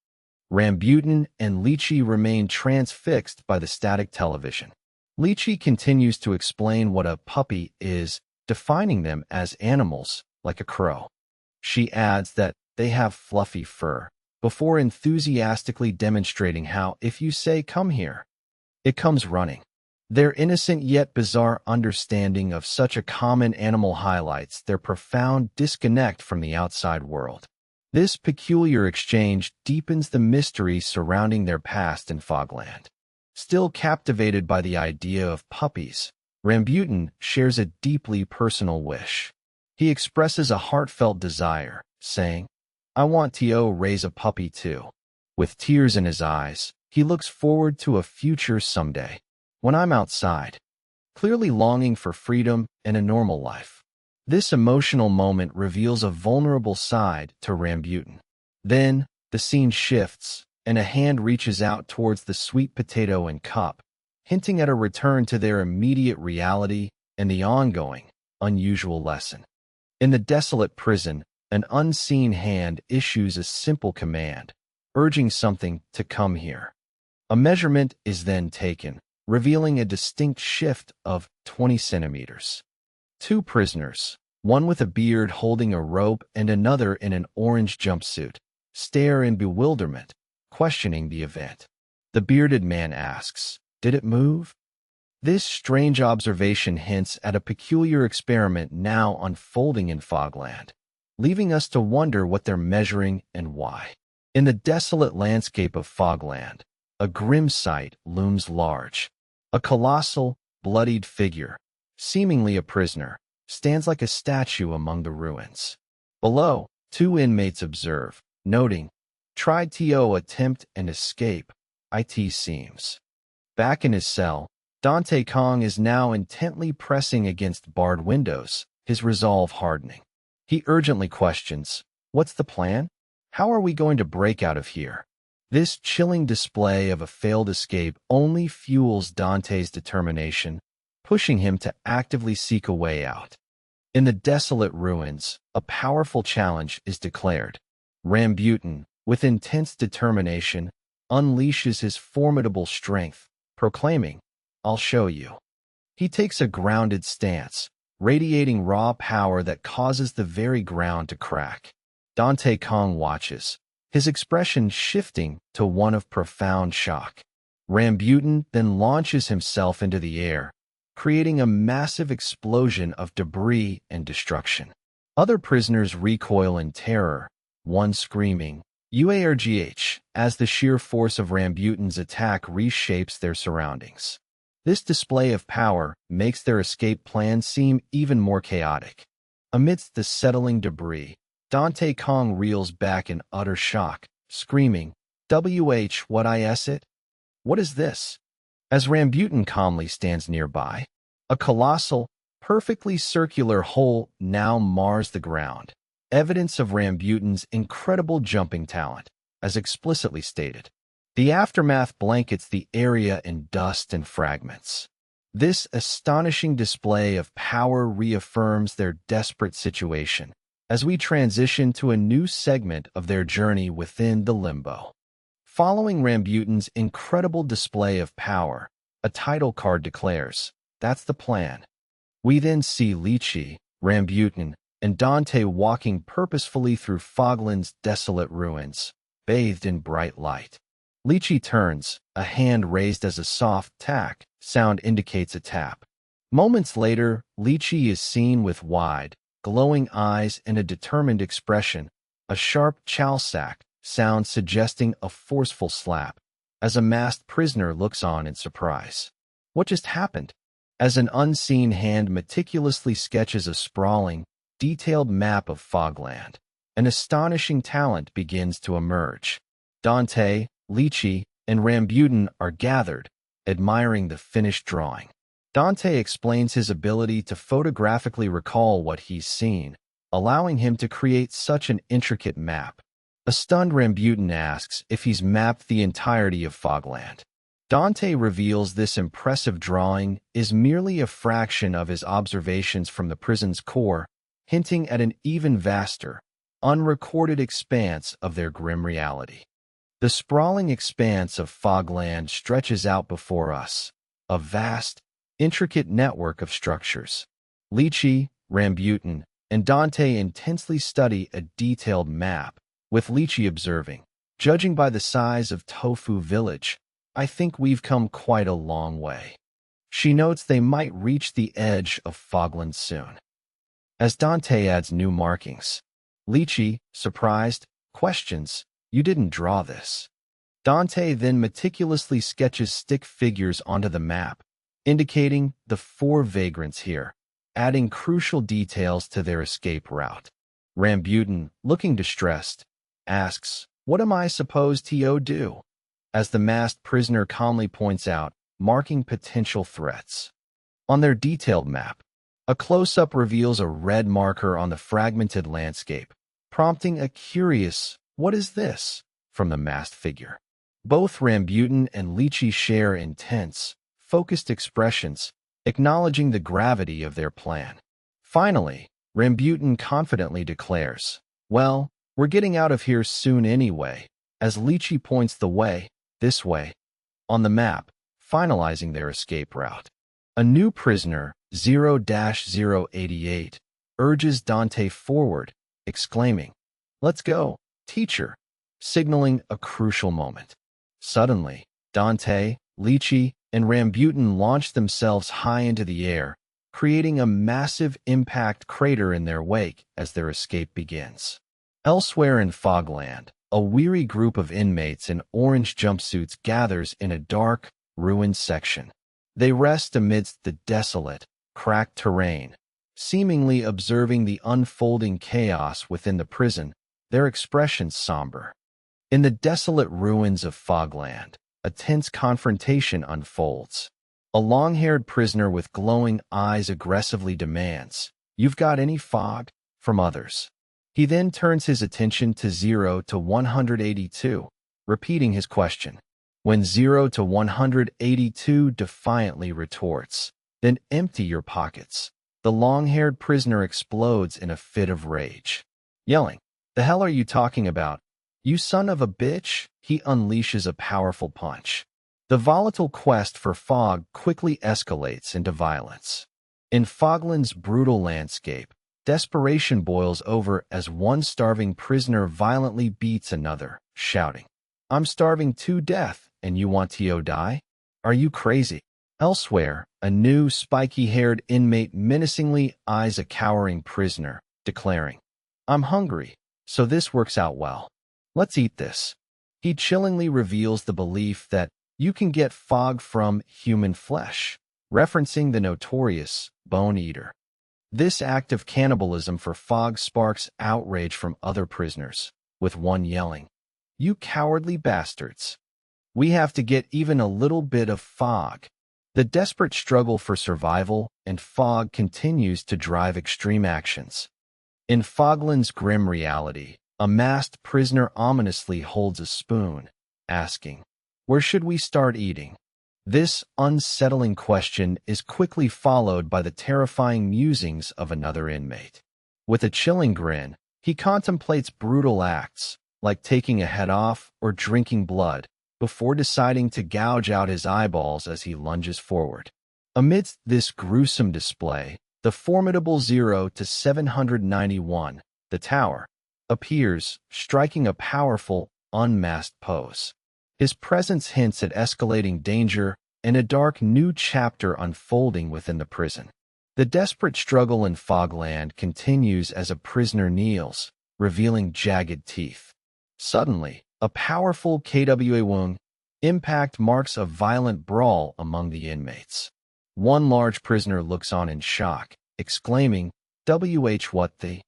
Rambutan and Lychee remain transfixed by the static television. Lychee continues to explain what a puppy is, defining them as animals, like a crow. She adds that they have fluffy fur, before enthusiastically demonstrating how, if you say, "Come here," it comes running. Their innocent yet bizarre understanding of such a common animal highlights their profound disconnect from the outside world. This peculiar exchange deepens the mystery surrounding their past in Fogland. Still captivated by the idea of puppies, Rambutan shares a deeply personal wish. He expresses a heartfelt desire, saying, "I want to raise a puppy too." With tears in his eyes, he looks forward to a future someday, when I'm outside, clearly longing for freedom and a normal life. This emotional moment reveals a vulnerable side to Rambutan. Then, the scene shifts, and a hand reaches out towards the sweet potato and cup, hinting at a return to their immediate reality and the ongoing, unusual lesson. In the desolate prison, an unseen hand issues a simple command, urging something to come here. A measurement is then taken, revealing a distinct shift of 20 centimeters. Two prisoners, one with a beard holding a rope and another in an orange jumpsuit, stare in bewilderment, questioning the event. The bearded man asks, "Did it move?" This strange observation hints at a peculiar experiment now unfolding in Fogland, leaving us to wonder what they're measuring and why. In the desolate landscape of Fogland, a grim sight looms large. A colossal, bloodied figure, seemingly a prisoner, stands like a statue among the ruins. Below, two inmates observe, noting, "Tried to attempt and escape, it seems." Back in his cell, Dante Kang is now intently pressing against barred windows, his resolve hardening. He urgently questions, "What's the plan? How are we going to break out of here?" This chilling display of a failed escape only fuels Dante's determination, pushing him to actively seek a way out. In the desolate ruins, a powerful challenge is declared. Rambutan, with intense determination, unleashes his formidable strength, proclaiming, "I'll show you." He takes a grounded stance, radiating raw power that causes the very ground to crack. Dante Kang watches, his expression shifting to one of profound shock. Rambutan then launches himself into the air, creating a massive explosion of debris and destruction. Other prisoners recoil in terror, one screaming, "UARGH," as the sheer force of Rambutan's attack reshapes their surroundings. This display of power makes their escape plan seem even more chaotic. Amidst the settling debris, Dante Kang reels back in utter shock, screaming, what is it? What is this?" As Rambutan calmly stands nearby, a colossal, perfectly circular hole now mars the ground, evidence of Rambutan's incredible jumping talent, as explicitly stated. The aftermath blankets the area in dust and fragments. This astonishing display of power reaffirms their desperate situation, as we transition to a new segment of their journey within the limbo. Following Rambutan's incredible display of power, a title card declares, "That's the plan." We then see Lychee, Rambutan, and Dante walking purposefully through Fogland's desolate ruins, bathed in bright light. Lychee turns, a hand raised as a soft tack sound indicates a tap. Moments later, Lychee is seen with wide, glowing eyes and a determined expression, a sharp chalsack sound suggesting a forceful slap, as a masked prisoner looks on in surprise. What just happened? As an unseen hand meticulously sketches a sprawling, detailed map of Fogland, an astonishing talent begins to emerge. Dante, Lychee, and Rambutan are gathered, admiring the finished drawing. Dante explains his ability to photographically recall what he's seen, allowing him to create such an intricate map. A stunned Rambutan asks if he's mapped the entirety of Fogland. Dante reveals this impressive drawing is merely a fraction of his observations from the prison's core, hinting at an even vaster, unrecorded expanse of their grim reality. The sprawling expanse of Fogland stretches out before us, a vast, intricate network of structures. Lychee, Rambutan, and Dante intensely study a detailed map, with Lychee observing, "Judging by the size of Tofu Village, I think we've come quite a long way." She notes they might reach the edge of Fogland soon. As Dante adds new markings, Lychee, surprised, questions, "You didn't draw this." Dante then meticulously sketches stick figures onto the map, indicating the 4 vagrants here, adding crucial details to their escape route. Rambutan, looking distressed, asks, "What am I supposed to do?" As the masked prisoner calmly points out, marking potential threats. On their detailed map, a close-up reveals a red marker on the fragmented landscape, prompting a curious, "What is this?" from the masked figure. Both Rambutan and Lychee share intense, focused expressions, acknowledging the gravity of their plan. Finally, Rambutan confidently declares, "Well, we're getting out of here soon anyway," as Lychee points the way, "This way," on the map, finalizing their escape route. A new prisoner, 0-088, urges Dante forward, exclaiming, "Let's go, teacher," signaling a crucial moment. Suddenly, Dante, Lychee, and Rambutan launch themselves high into the air, creating a massive impact crater in their wake as their escape begins. Elsewhere in Fogland, a weary group of inmates in orange jumpsuits gathers in a dark, ruined section. They rest amidst the desolate, cracked terrain, seemingly observing the unfolding chaos within the prison, their expressions somber. In the desolate ruins of Fogland, a tense confrontation unfolds. A long-haired prisoner with glowing eyes aggressively demands, "You've got any fog?" from others. He then turns his attention to 0-182, repeating his question. When 0-182 defiantly retorts, "Then empty your pockets," the long-haired prisoner explodes in a fit of rage. Yelling, "The hell are you talking about? You son of a bitch!" He unleashes a powerful punch. The volatile quest for fog quickly escalates into violence. In Fogland's brutal landscape, desperation boils over as one starving prisoner violently beats another, shouting, "I'm starving to death, and you want to die? Are you crazy?" Elsewhere, a new, spiky-haired inmate menacingly eyes a cowering prisoner, declaring, "I'm hungry, so this works out well. Let's eat this." He chillingly reveals the belief that you can get fog from human flesh, referencing the notorious bone eater. This act of cannibalism for fog sparks outrage from other prisoners, with one yelling, "You cowardly bastards! We have to get even a little bit of fog." The desperate struggle for survival and fog continues to drive extreme actions. In Fogland's grim reality, a masked prisoner ominously holds a spoon, asking, "Where should we start eating?" This unsettling question is quickly followed by the terrifying musings of another inmate. With a chilling grin, he contemplates brutal acts, like taking a head off or drinking blood, before deciding to gouge out his eyeballs as he lunges forward. Amidst this gruesome display, the formidable 0-791, the tower, appears, striking a powerful, unmasked pose. His presence hints at escalating danger and a dark new chapter unfolding within the prison. The desperate struggle in Fogland continues as a prisoner kneels, revealing jagged teeth. Suddenly, a powerful KWA impact marks a violent brawl among the inmates. One large prisoner looks on in shock, exclaiming, "WH what the?"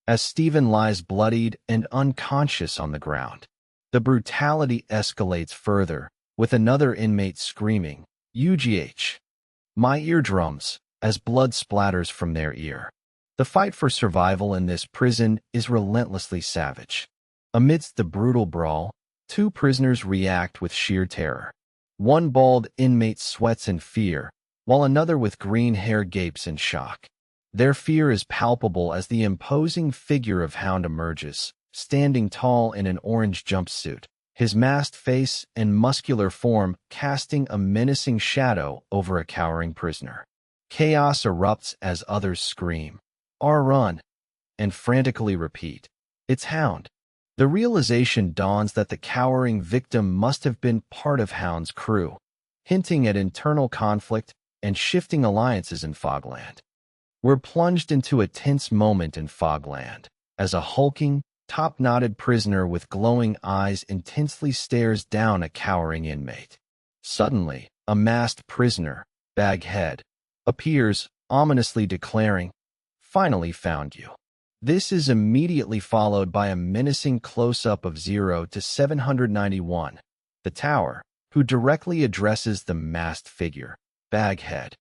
as Stephen lies bloodied and unconscious on the ground. The brutality escalates further, with another inmate screaming, "UGH! My eardrums!" as blood splatters from their ear. The fight for survival in this prison is relentlessly savage. Amidst the brutal brawl, two prisoners react with sheer terror. One bald inmate sweats in fear, while another with green hair gapes in shock. Their fear is palpable as the imposing figure of Hound emerges, standing tall in an orange jumpsuit, his masked face and muscular form casting a menacing shadow over a cowering prisoner. Chaos erupts as others scream, "Run!" and frantically repeat, "It's Hound." The realization dawns that the cowering victim must have been part of Hound's crew, hinting at internal conflict and shifting alliances in Fogland. We're plunged into a tense moment in Fogland, as a hulking, top-knotted prisoner with glowing eyes intensely stares down a cowering inmate. Suddenly, a masked prisoner, Baghead, appears, ominously declaring, "Finally found you." This is immediately followed by a menacing close-up of 0 to 791, the tower, who directly addresses the masked figure, Baghead.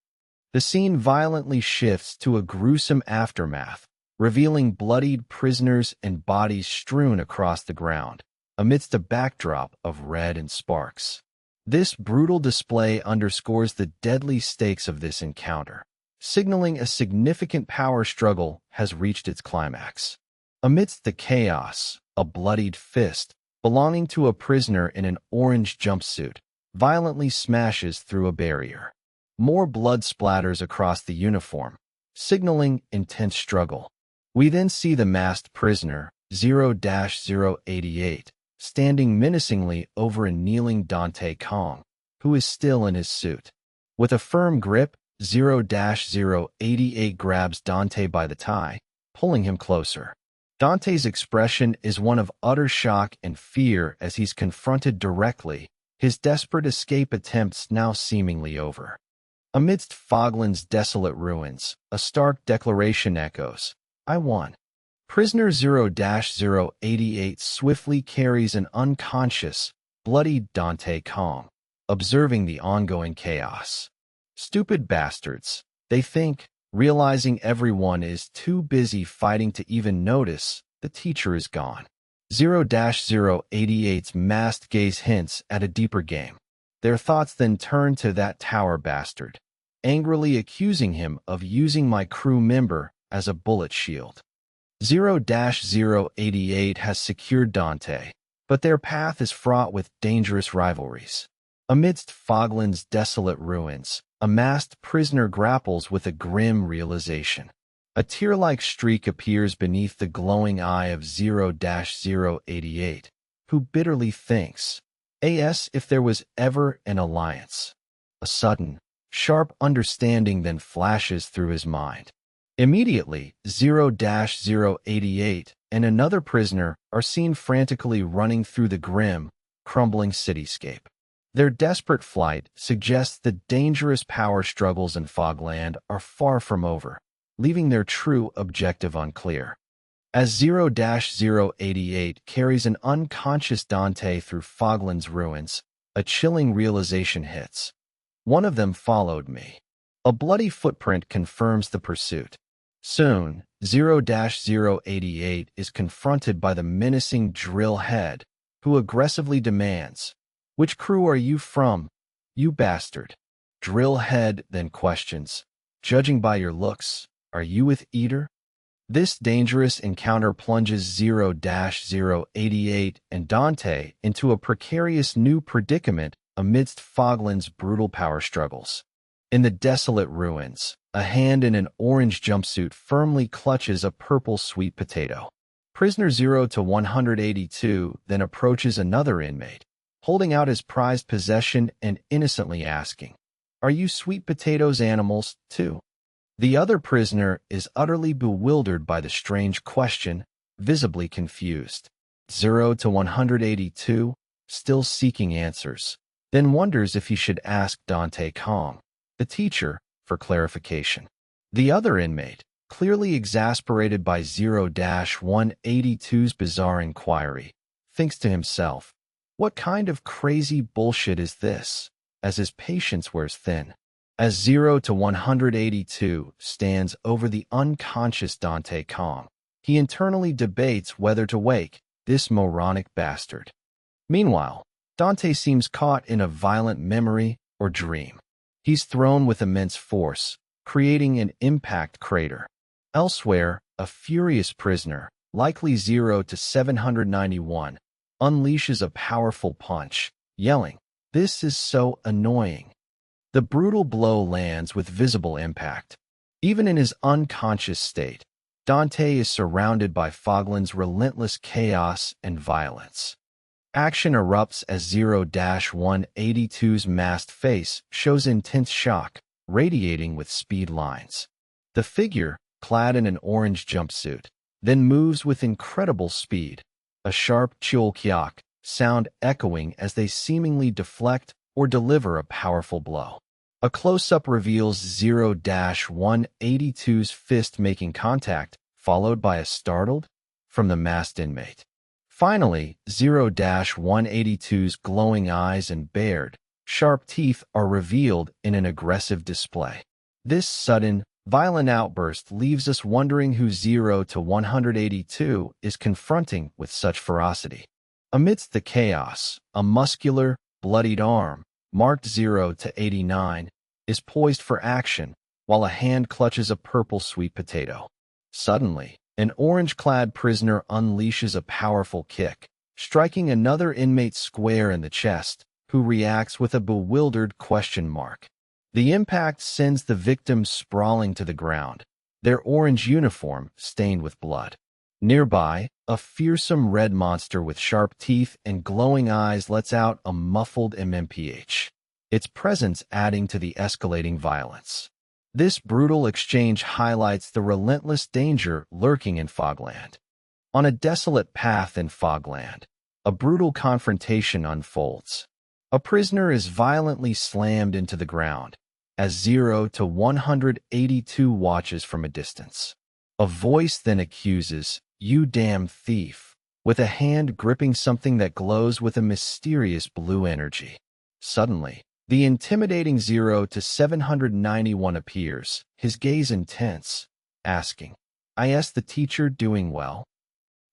The scene violently shifts to a gruesome aftermath, revealing bloodied prisoners and bodies strewn across the ground, amidst a backdrop of red and sparks. This brutal display underscores the deadly stakes of this encounter, signaling a significant power struggle has reached its climax. Amidst the chaos, a bloodied fist, belonging to a prisoner in an orange jumpsuit, violently smashes through a barrier. More blood splatters across the uniform, signaling intense struggle. We then see the masked prisoner, 0-088, standing menacingly over a kneeling Dante Kang, who is still in his suit. With a firm grip, 0-088 grabs Dante by the tie, pulling him closer. Dante's expression is one of utter shock and fear as he's confronted directly, his desperate escape attempts now seemingly over. Amidst Fogland's desolate ruins, a stark declaration echoes, "I won." Prisoner 0-088 swiftly carries an unconscious, bloodied Dante Kang, observing the ongoing chaos. Stupid bastards, they think, realizing everyone is too busy fighting to even notice the teacher is gone. 0-088's masked gaze hints at a deeper game. Their thoughts then turn to that tower bastard, angrily accusing him of using my crew member as a bullet shield. 0-088 has secured Dante, but their path is fraught with dangerous rivalries. Amidst Fogland's desolate ruins, a masked prisoner grapples with a grim realization. A tear-like streak appears beneath the glowing eye of 0-088, who bitterly thinks, "As if there was ever an alliance." A sudden, sharp understanding then flashes through his mind. Immediately, 0-088 and another prisoner are seen frantically running through the grim, crumbling cityscape. Their desperate flight suggests the dangerous power struggles in Fogland are far from over, leaving their true objective unclear. As 0-088 carries an unconscious Dante through Fogland's ruins, a chilling realization hits. One of them followed me. A bloody footprint confirms the pursuit. Soon, 0-088 is confronted by the menacing drill head, who aggressively demands, "Which crew are you from, you bastard?" Drill head then questions, "Judging by your looks, are you with Eater?" This dangerous encounter plunges 0-088 and Dante into a precarious new predicament amidst Fogland's brutal power struggles. In the desolate ruins, a hand in an orange jumpsuit firmly clutches a purple sweet potato. Prisoner 0-182 then approaches another inmate, holding out his prized possession and innocently asking, "Are you sweet potatoes animals, too?" The other prisoner is utterly bewildered by the strange question, visibly confused. 0-182, still seeking answers, then wonders if he should ask Dante Kang, the teacher, for clarification. The other inmate, clearly exasperated by 0-182's bizarre inquiry, thinks to himself, "What kind of crazy bullshit is this?" as his patience wears thin. As 0-182 stands over the unconscious Dante Kang, he internally debates whether to wake this moronic bastard. Meanwhile, Dante seems caught in a violent memory or dream. He's thrown with immense force, creating an impact crater. Elsewhere, a furious prisoner, likely 0-791, unleashes a powerful punch, yelling, "This is so annoying." The brutal blow lands with visible impact. Even in his unconscious state, Dante is surrounded by Fogland's relentless chaos and violence. Action erupts as 0-182's masked face shows intense shock, radiating with speed lines. The figure, clad in an orange jumpsuit, then moves with incredible speed, a sharp chul-kyak sound echoing as they seemingly deflect or deliver a powerful blow. A close-up reveals 0-182's fist making contact, followed by a startled from the masked inmate. Finally, 0-182's glowing eyes and bared, sharp teeth are revealed in an aggressive display. This sudden, violent outburst leaves us wondering who 0-182 is confronting with such ferocity. Amidst the chaos, a muscular, bloodied arm, marked 0-89, is poised for action, while a hand clutches a purple sweet potato. Suddenly, an orange-clad prisoner unleashes a powerful kick, striking another inmate square in the chest, who reacts with a bewildered question mark. The impact sends the victim sprawling to the ground, their orange uniform stained with blood. Nearby, a fearsome red monster with sharp teeth and glowing eyes lets out a muffled MMPH, its presence adding to the escalating violence. This brutal exchange highlights the relentless danger lurking in Fogland. On a desolate path in Fogland, a brutal confrontation unfolds. A prisoner is violently slammed into the ground, as 0-182 watches from a distance. A voice then accuses, "You damn thief," with a hand gripping something that glows with a mysterious blue energy. Suddenly, the intimidating 0-791 appears, his gaze intense, asking, "Is the teacher doing well?"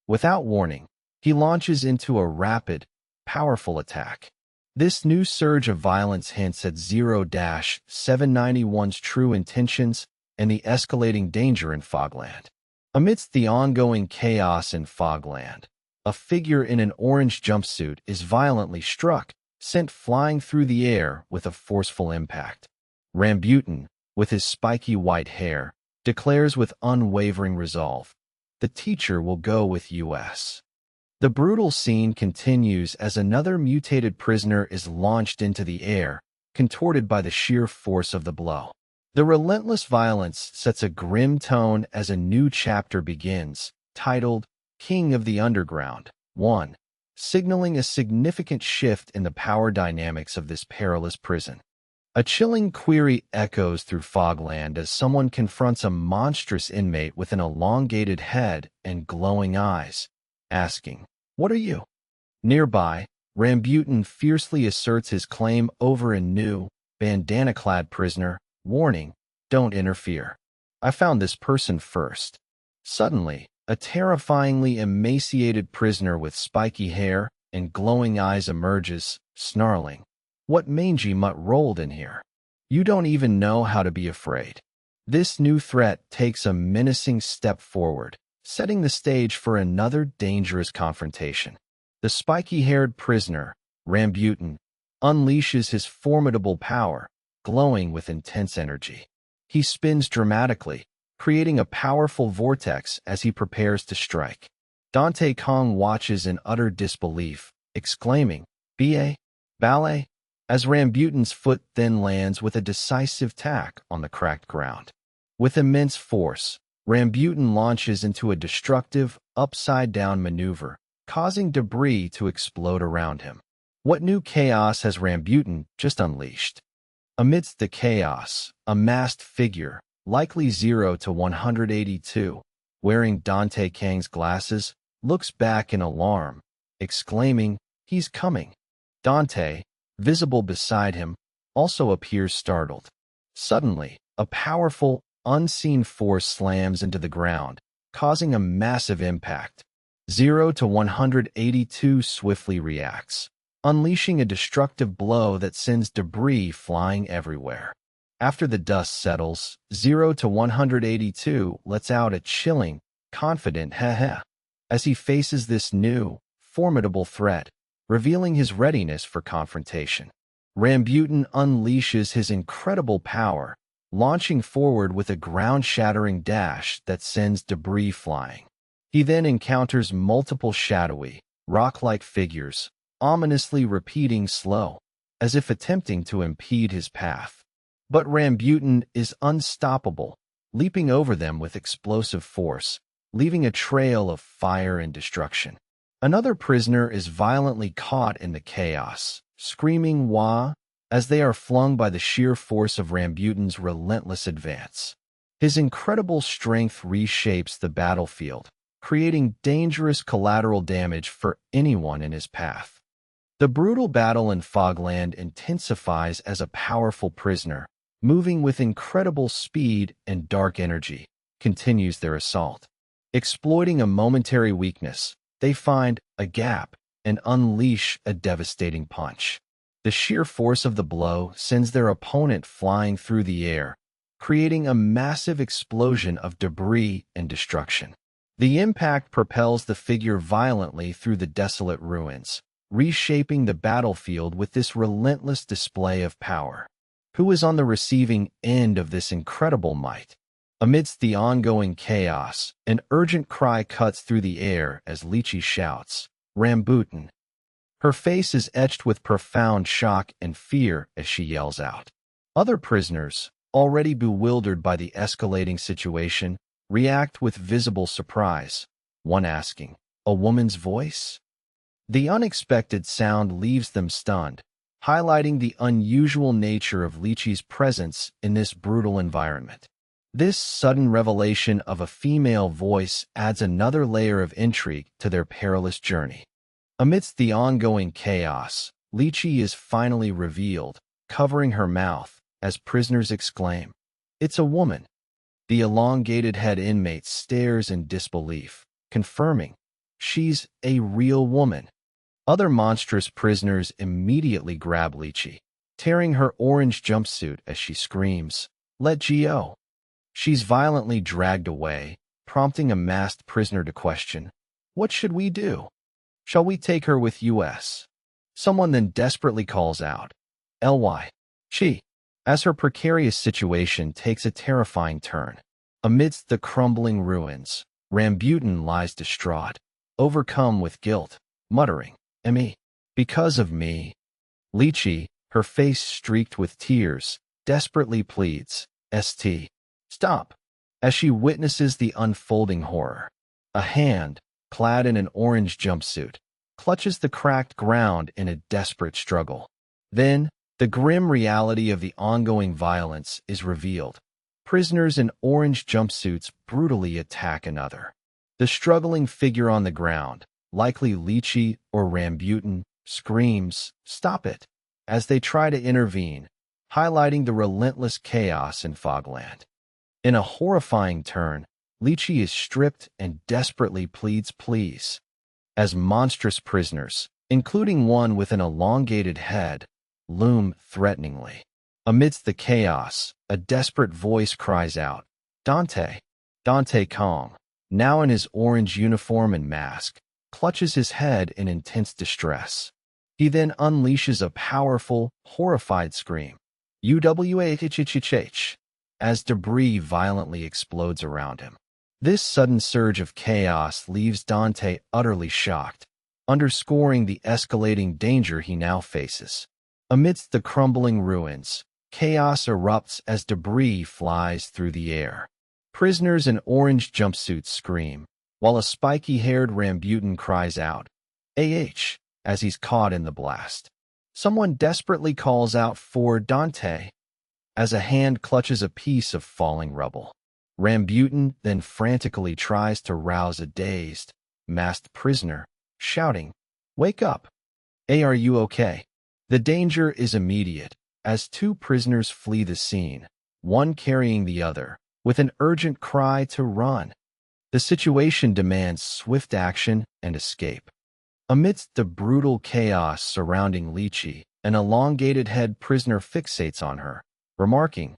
Without warning, he launches into a rapid, powerful attack. This new surge of violence hints at 0-791's true intentions and the escalating danger in Fogland. Amidst the ongoing chaos in Fogland, a figure in an orange jumpsuit is violently struck, sent flying through the air with a forceful impact. Rambutan, with his spiky white hair, declares with unwavering resolve, "The teacher will go with us." The brutal scene continues as another mutated prisoner is launched into the air, contorted by the sheer force of the blow. The relentless violence sets a grim tone as a new chapter begins, titled King of the Underground 1, signaling a significant shift in the power dynamics of this perilous prison. A chilling query echoes through Fogland as someone confronts a monstrous inmate with an elongated head and glowing eyes, asking, "What are you?" Nearby, Rambutan fiercely asserts his claim over a new, bandana-clad prisoner, warning, "Don't interfere. I found this person first." Suddenly, a terrifyingly emaciated prisoner with spiky hair and glowing eyes emerges, snarling, "What mangy mutt rolled in here? You don't even know how to be afraid." This new threat takes a menacing step forward, setting the stage for another dangerous confrontation. The spiky-haired prisoner, Rambutan, unleashes his formidable power, glowing with intense energy. He spins dramatically, creating a powerful vortex as he prepares to strike. Dante Kang watches in utter disbelief, exclaiming, "Ba? Ballet?" as Rambutan's foot then lands with a decisive tack on the cracked ground. With immense force, Rambutan launches into a destructive, upside-down maneuver, causing debris to explode around him. What new chaos has Rambutan just unleashed? Amidst the chaos, a masked figure, likely 0 to 182, wearing Dante Kang's glasses, looks back in alarm, exclaiming, "He's coming." Dante, visible beside him, also appears startled. Suddenly, a powerful, unseen force slams into the ground, causing a massive impact. 0 to 182 swiftly reacts, unleashing a destructive blow that sends debris flying everywhere. After the dust settles, 0 to 182 lets out a chilling, confident heh as he faces this new, formidable threat, revealing his readiness for confrontation. Rambutan unleashes his incredible power, launching forward with a ground-shattering dash that sends debris flying. He then encounters multiple shadowy, rock-like figures, ominously repeating slow, as if attempting to impede his path. But Rambutan is unstoppable, leaping over them with explosive force, leaving a trail of fire and destruction. Another prisoner is violently caught in the chaos, screaming "Wah!" as they are flung by the sheer force of Rambutan's relentless advance. His incredible strength reshapes the battlefield, creating dangerous collateral damage for anyone in his path. The brutal battle in Fogland intensifies as a powerful prisoner, moving with incredible speed and dark energy, continues their assault. Exploiting a momentary weakness, they find a gap and unleash a devastating punch. The sheer force of the blow sends their opponent flying through the air, creating a massive explosion of debris and destruction. The impact propels the figure violently through the desolate ruins, reshaping the battlefield with this relentless display of power. Who is on the receiving end of this incredible might? Amidst the ongoing chaos, an urgent cry cuts through the air as Lychee shouts, "Rambutan!" Her face is etched with profound shock and fear as she yells out. Other prisoners, already bewildered by the escalating situation, react with visible surprise, one asking, "A woman's voice?" The unexpected sound leaves them stunned, highlighting the unusual nature of Lychee's presence in this brutal environment. This sudden revelation of a female voice adds another layer of intrigue to their perilous journey. Amidst the ongoing chaos, Lychee is finally revealed, covering her mouth, as prisoners exclaim, "It's a woman." The elongated head inmate stares in disbelief, confirming, "She's a real woman." Other monstrous prisoners immediately grab Lychee, tearing her orange jumpsuit as she screams, "Let go." She's violently dragged away, prompting a masked prisoner to question, "What should we do? Shall we take her with us?" Someone then desperately calls out, "Ly, as her precarious situation takes a terrifying turn. Amidst the crumbling ruins, Rambutan lies distraught, overcome with guilt, muttering, "Me. Because of me." Lychee, her face streaked with tears, desperately pleads, Stop," as she witnesses the unfolding horror. A hand, clad in an orange jumpsuit, clutches the cracked ground in a desperate struggle. Then, the grim reality of the ongoing violence is revealed. Prisoners in orange jumpsuits brutally attack another. The struggling figure on the ground, likely Lychee or Rambutan, screams, "Stop it," as they try to intervene, highlighting the relentless chaos in Fogland. In a horrifying turn, Lychee is stripped and desperately pleads please. As monstrous prisoners, including one with an elongated head, loom threateningly. Amidst the chaos, a desperate voice cries out, "Dante!" Dante Kang, now in his orange uniform and mask, clutches his head in intense distress. He then unleashes a powerful, horrified scream, "Uwahhhh," as debris violently explodes around him. This sudden surge of chaos leaves Dante utterly shocked, underscoring the escalating danger he now faces. Amidst the crumbling ruins, chaos erupts as debris flies through the air. Prisoners in orange jumpsuits scream, while a spiky-haired Rambutan cries out, as he's caught in the blast. Someone desperately calls out for Dante. as a hand clutches a piece of falling rubble. Rambutan then frantically tries to rouse a dazed, masked prisoner, shouting, "Wake up! Hey, are you okay?" The danger is immediate, as two prisoners flee the scene, one carrying the other, with an urgent cry to run. The situation demands swift action and escape. Amidst the brutal chaos surrounding Lychee, an elongated-head prisoner fixates on her, remarking,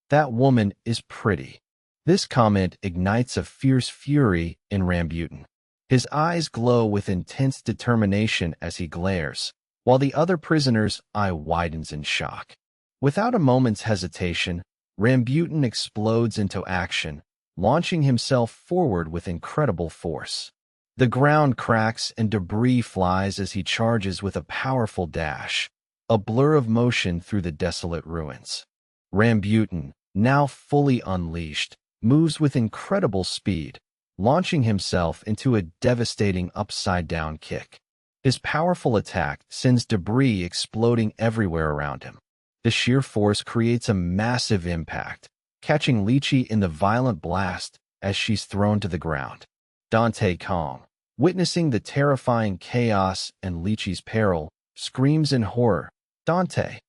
"That woman is pretty." This comment ignites a fierce fury in Rambutan. His eyes glow with intense determination as he glares, while the other prisoner's eye widens in shock. Without a moment's hesitation, Rambutan explodes into action, launching himself forward with incredible force. The ground cracks and debris flies as he charges with a powerful dash, a blur of motion through the desolate ruins. Rambutan, now fully unleashed, moves with incredible speed, launching himself into a devastating upside-down kick. His powerful attack sends debris exploding everywhere around him. The sheer force creates a massive impact, catching Lychee in the violent blast as she's thrown to the ground. Dante Kang, witnessing the terrifying chaos and Lychee's peril, screams in horror, "Dante!"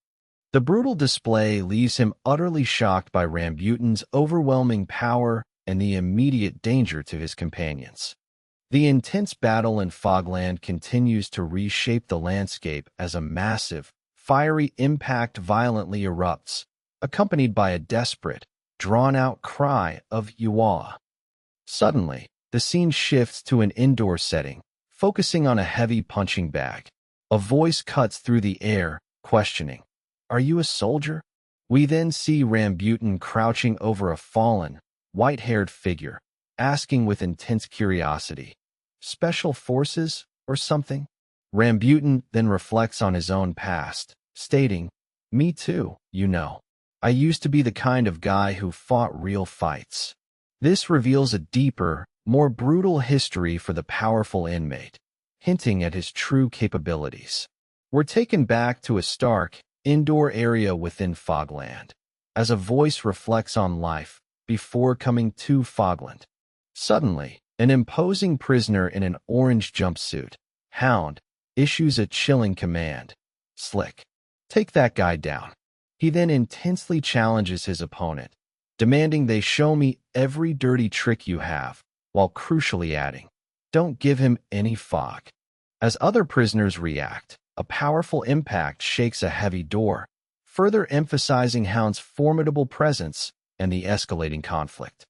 The brutal display leaves him utterly shocked by Rambutan's overwhelming power and the immediate danger to his companions. The intense battle in Fogland continues to reshape the landscape as a massive, fiery impact violently erupts, accompanied by a desperate, drawn-out cry of "Yuwa." Suddenly, the scene shifts to an indoor setting, focusing on a heavy punching bag. A voice cuts through the air, questioning, "Are you a soldier?" We then see Rambutan crouching over a fallen, white-haired figure, asking with intense curiosity, "Special forces or something?" Rambutan then reflects on his own past, stating, "Me too, you know. I used to be the kind of guy who fought real fights." This reveals a deeper, more brutal history for the powerful inmate, hinting at his true capabilities. We're taken back to a stark, indoor area within Fogland, as a voice reflects on life before coming to Fogland. Suddenly, an imposing prisoner in an orange jumpsuit, Hound, issues a chilling command, "Slick, take that guy down." He then intensely challenges his opponent, demanding they show me every dirty trick you have, while crucially adding, "Don't give him any fog." As other prisoners react, a powerful impact shakes a heavy door, further emphasizing Hound's formidable presence and the escalating conflict.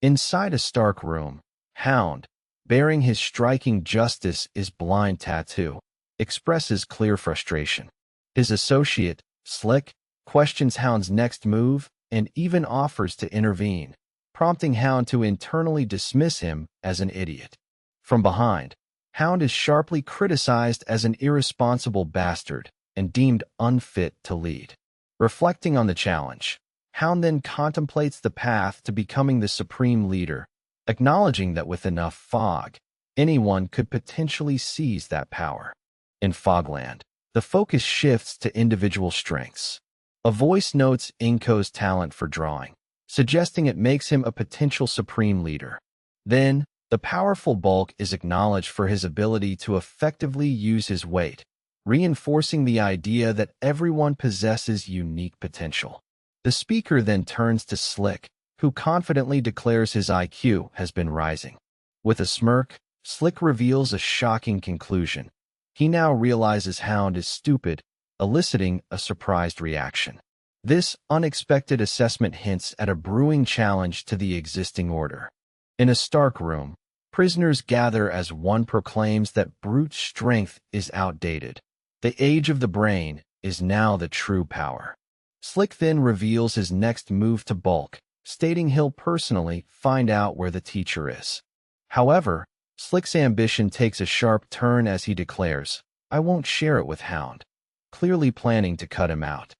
Inside a stark room, Hound, bearing his striking justice is blind tattoo, expresses clear frustration. His associate, Slick, questions Hound's next move and even offers to intervene, prompting Hound to internally dismiss him as an idiot. From behind, Hound is sharply criticized as an irresponsible bastard and deemed unfit to lead. Reflecting on the challenge, Hound then contemplates the path to becoming the supreme leader, acknowledging that with enough fog, anyone could potentially seize that power. In Fogland, the focus shifts to individual strengths. A voice notes Inko's talent for drawing, suggesting it makes him a potential supreme leader. Then, the powerful Bulk is acknowledged for his ability to effectively use his weight, reinforcing the idea that everyone possesses unique potential. The speaker then turns to Slick, who confidently declares his IQ has been rising. With a smirk, Slick reveals a shocking conclusion. He now realizes Hound is stupid, eliciting a surprised reaction. This unexpected assessment hints at a brewing challenge to the existing order. In a stark room, prisoners gather as one proclaims that brute strength is outdated. The age of the brain is now the true power. Slick then reveals his next move to Bulk, stating he'll personally find out where the teacher is. However, Slick's ambition takes a sharp turn as he declares, "I won't share it with Hound," clearly planning to cut him out.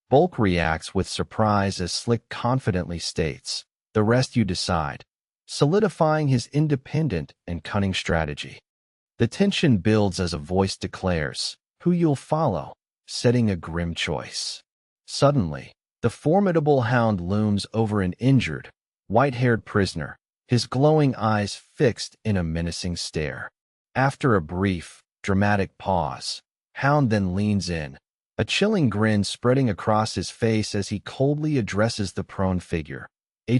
Bulk reacts with surprise as Slick confidently states, "The rest you decide," solidifying his independent and cunning strategy. The tension builds as a voice declares, "Who you'll follow," setting a grim choice. Suddenly, The formidable hound looms over an injured, white-haired prisoner, his glowing eyes fixed in a menacing stare. After a brief, dramatic pause, Hound then leans in, a chilling grin spreading across his face as he coldly addresses the prone figure. "Hey,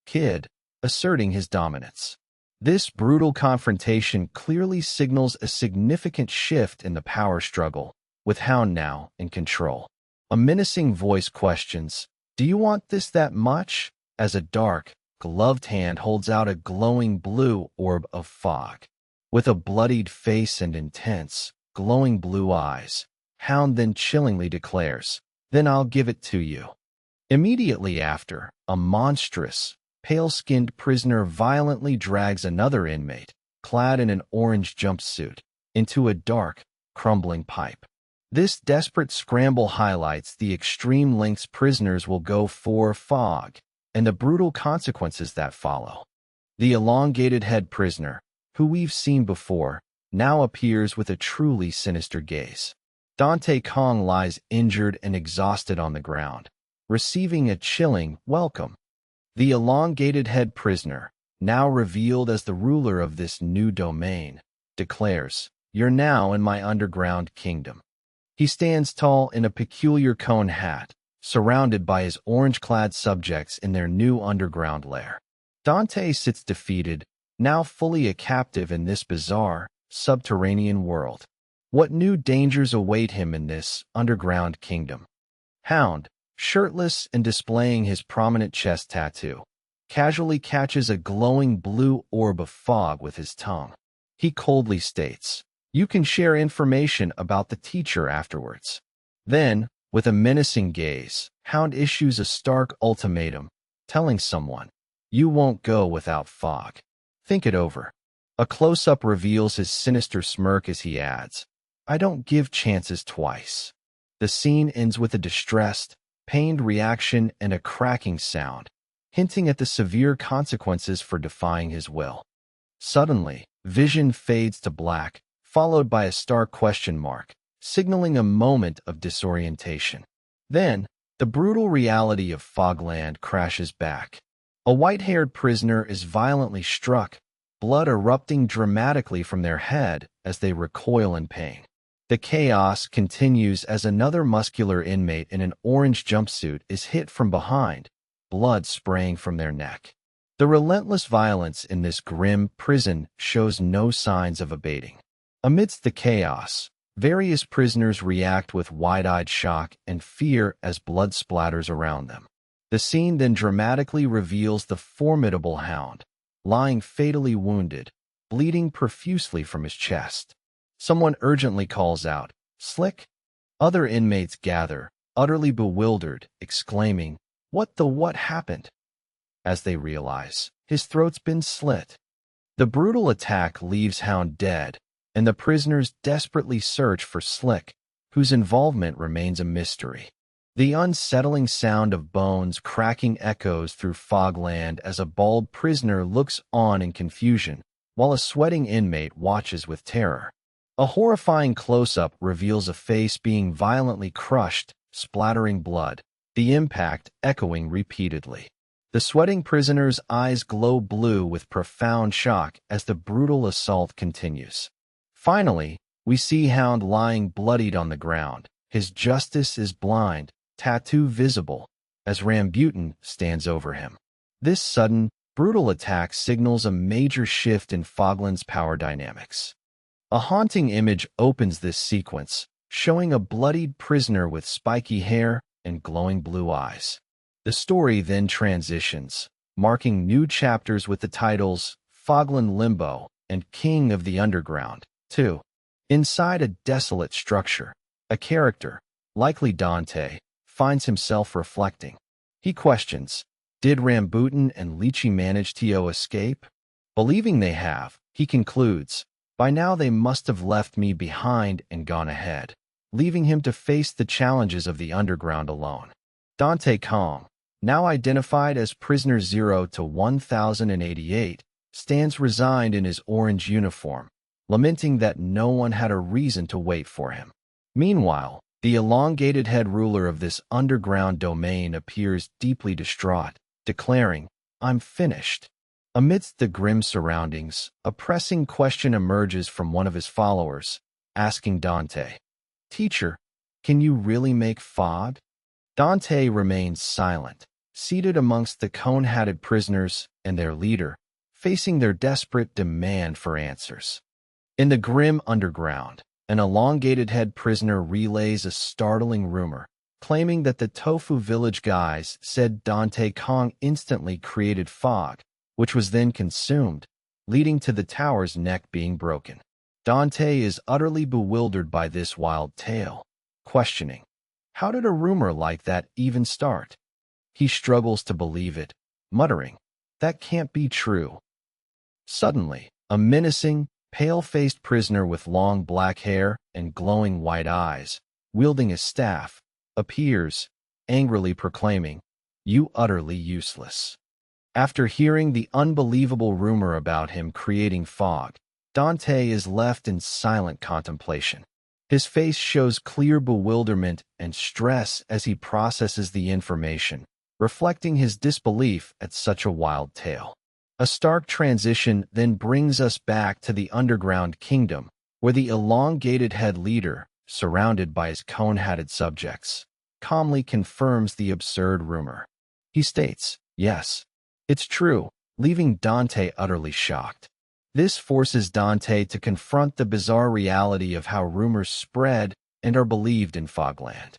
kid," asserting his dominance. This brutal confrontation clearly signals a significant shift in the power struggle, with Hound now in control. A menacing voice questions, "Do you want this that much?" as a dark, gloved hand holds out a glowing blue orb of fog. With a bloodied face and intense, glowing blue eyes, Hound then chillingly declares, "Then I'll give it to you." Immediately after, a monstrous, pale-skinned prisoner violently drags another inmate, clad in an orange jumpsuit, into a dark, crumbling pipe. This desperate scramble highlights the extreme lengths prisoners will go for fog, and the brutal consequences that follow. The elongated head prisoner, who we've seen before, now appears with a truly sinister gaze. Dante Kang lies injured and exhausted on the ground, receiving a chilling welcome. The elongated head prisoner, now revealed as the ruler of this new domain, declares, "You're now in my underground kingdom." He stands tall in a peculiar cone hat, surrounded by his orange-clad subjects in their new underground lair. Dante sits defeated, now fully a captive in this bizarre, subterranean world. What new dangers await him in this underground kingdom? Hound, shirtless and displaying his prominent chest tattoo, casually catches a glowing blue orb of fog with his tongue. He coldly states, "You can share information about the teacher afterwards." Then, with a menacing gaze, Hound issues a stark ultimatum, telling someone, "You won't go without fog. Think it over." A close-up reveals his sinister smirk as he adds, "I don't give chances twice." The scene ends with a distressed, pained reaction and a cracking sound, hinting at the severe consequences for defying his will. Suddenly, vision fades to black, followed by a stark question mark, signaling a moment of disorientation. Then, the brutal reality of Fogland crashes back. A white-haired prisoner is violently struck, blood erupting dramatically from their head as they recoil in pain. The chaos continues as another muscular inmate in an orange jumpsuit is hit from behind, blood spraying from their neck. The relentless violence in this grim prison shows no signs of abating. Amidst the chaos, various prisoners react with wide-eyed shock and fear as blood splatters around them. The scene then dramatically reveals the formidable Hound, lying fatally wounded, bleeding profusely from his chest. Someone urgently calls out, "Slick!" Other inmates gather, utterly bewildered, exclaiming, what happened?" as they realize his throat's been slit. The brutal attack leaves Hound dead, and the prisoners desperately search for Slick, whose involvement remains a mystery. The unsettling sound of bones cracking echoes through Fogland as a bald prisoner looks on in confusion, while a sweating inmate watches with terror. A horrifying close-up reveals a face being violently crushed, splattering blood, the impact echoing repeatedly. The sweating prisoner's eyes glow blue with profound shock as the brutal assault continues. Finally, we see Hound lying bloodied on the ground. His justice is blind, tattoo visible, as Rambutan stands over him. This sudden, brutal attack signals a major shift in Fogland's power dynamics. A haunting image opens this sequence, showing a bloodied prisoner with spiky hair and glowing blue eyes. The story then transitions, marking new chapters with the titles Fogland Limbo and King of the Underground, 2. Inside a desolate structure, a character, likely Dante, finds himself reflecting. He questions, did Rambutan and Lychee manage to escape? Believing they have, he concludes, by now they must have left me behind and gone ahead, leaving him to face the challenges of the underground alone. Dante Kang, now identified as Prisoner 0 to 1088, stands resigned in his orange uniform, lamenting that no one had a reason to wait for him. Meanwhile, The elongated head ruler of this underground domain appears deeply distraught, declaring, "I'm finished." Amidst the grim surroundings, a pressing question emerges from one of his followers, asking Dante, "Teacher, can you really make fog?" Dante remains silent, seated amongst the cone-hatted prisoners and their leader, facing their desperate demand for answers. In the grim underground, an elongated-head prisoner relays a startling rumor, claiming that the Tofu Village guys said Dante Kang instantly created fog, which was then consumed, leading to the tower's neck being broken. Dante is utterly bewildered by this wild tale, questioning, how did a rumor like that even start? He struggles to believe it, muttering, "That can't be true." Suddenly, a menacing, pale-faced prisoner with long black hair and glowing white eyes, wielding a staff, appears, angrily proclaiming, "You utterly useless." After hearing the unbelievable rumor about him creating fog, Dante is left in silent contemplation. His face shows clear bewilderment and stress as he processes the information, reflecting his disbelief at such a wild tale. A stark transition then brings us back to the underground kingdom, where the elongated head leader, surrounded by his cone-hatted subjects, calmly confirms the absurd rumor. He states, "Yes, it's true," leaving Dante utterly shocked. This forces Dante to confront the bizarre reality of how rumors spread and are believed in Fogland.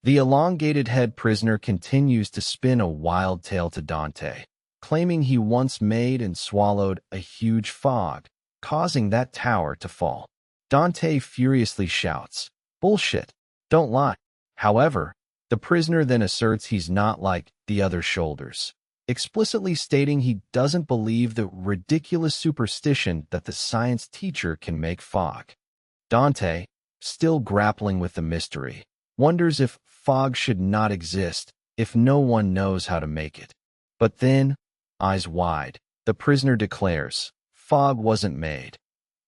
The elongated head prisoner continues to spin a wild tale to Dante, claiming he once made and swallowed a huge fog, causing that tower to fall. Dante furiously shouts, "Bullshit, don't lie." However, the prisoner then asserts he's not like the other shoulders, explicitly stating he doesn't believe the ridiculous superstition that the science teacher can make fog. Dante, still grappling with the mystery, wonders if fog should not exist if no one knows how to make it. But then, eyes wide, the prisoner declares, fog wasn't made,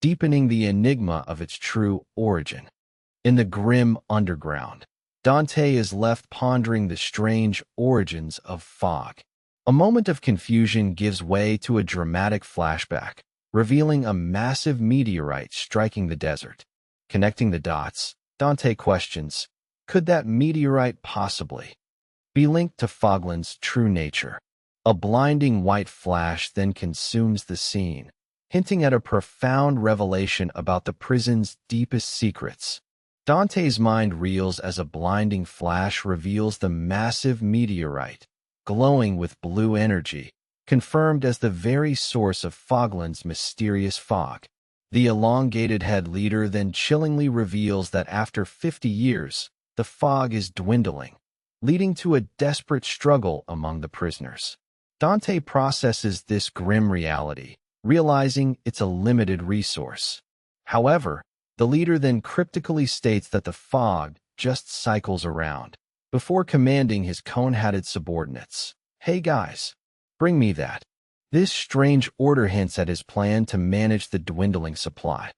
deepening the enigma of its true origin. In the grim underground, Dante is left pondering the strange origins of fog. A moment of confusion gives way to a dramatic flashback, revealing a massive meteorite striking the desert. Connecting the dots, Dante questions, could that meteorite possibly be linked to Fogland's true nature? A blinding white flash then consumes the scene, hinting at a profound revelation about the prison's deepest secrets. Dante's mind reels as a blinding flash reveals the massive meteorite, glowing with blue energy, confirmed as the very source of Fogland's mysterious fog. The elongated head leader then chillingly reveals that after 50 years, the fog is dwindling, leading to a desperate struggle among the prisoners. Dante processes this grim reality, realizing it's a limited resource. However, the leader then cryptically states that the fog just cycles around, before commanding his cone-hatted subordinates, "Hey guys, bring me that." This strange order hints at his plan to manage the dwindling supply.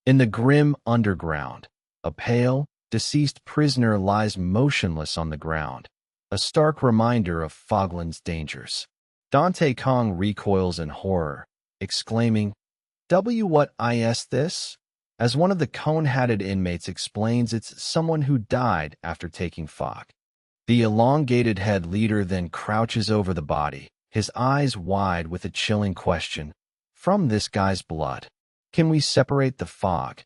In the grim underground, a pale, deceased prisoner lies motionless on the ground, a stark reminder of Fogland's dangers. Dante Kang recoils in horror, exclaiming, What is this?" As one of the cone-hatted inmates explains, it's someone who died after taking fog. The elongated head leader then crouches over the body, his eyes wide with a chilling question, "From this guy's blood, can we separate the fog?"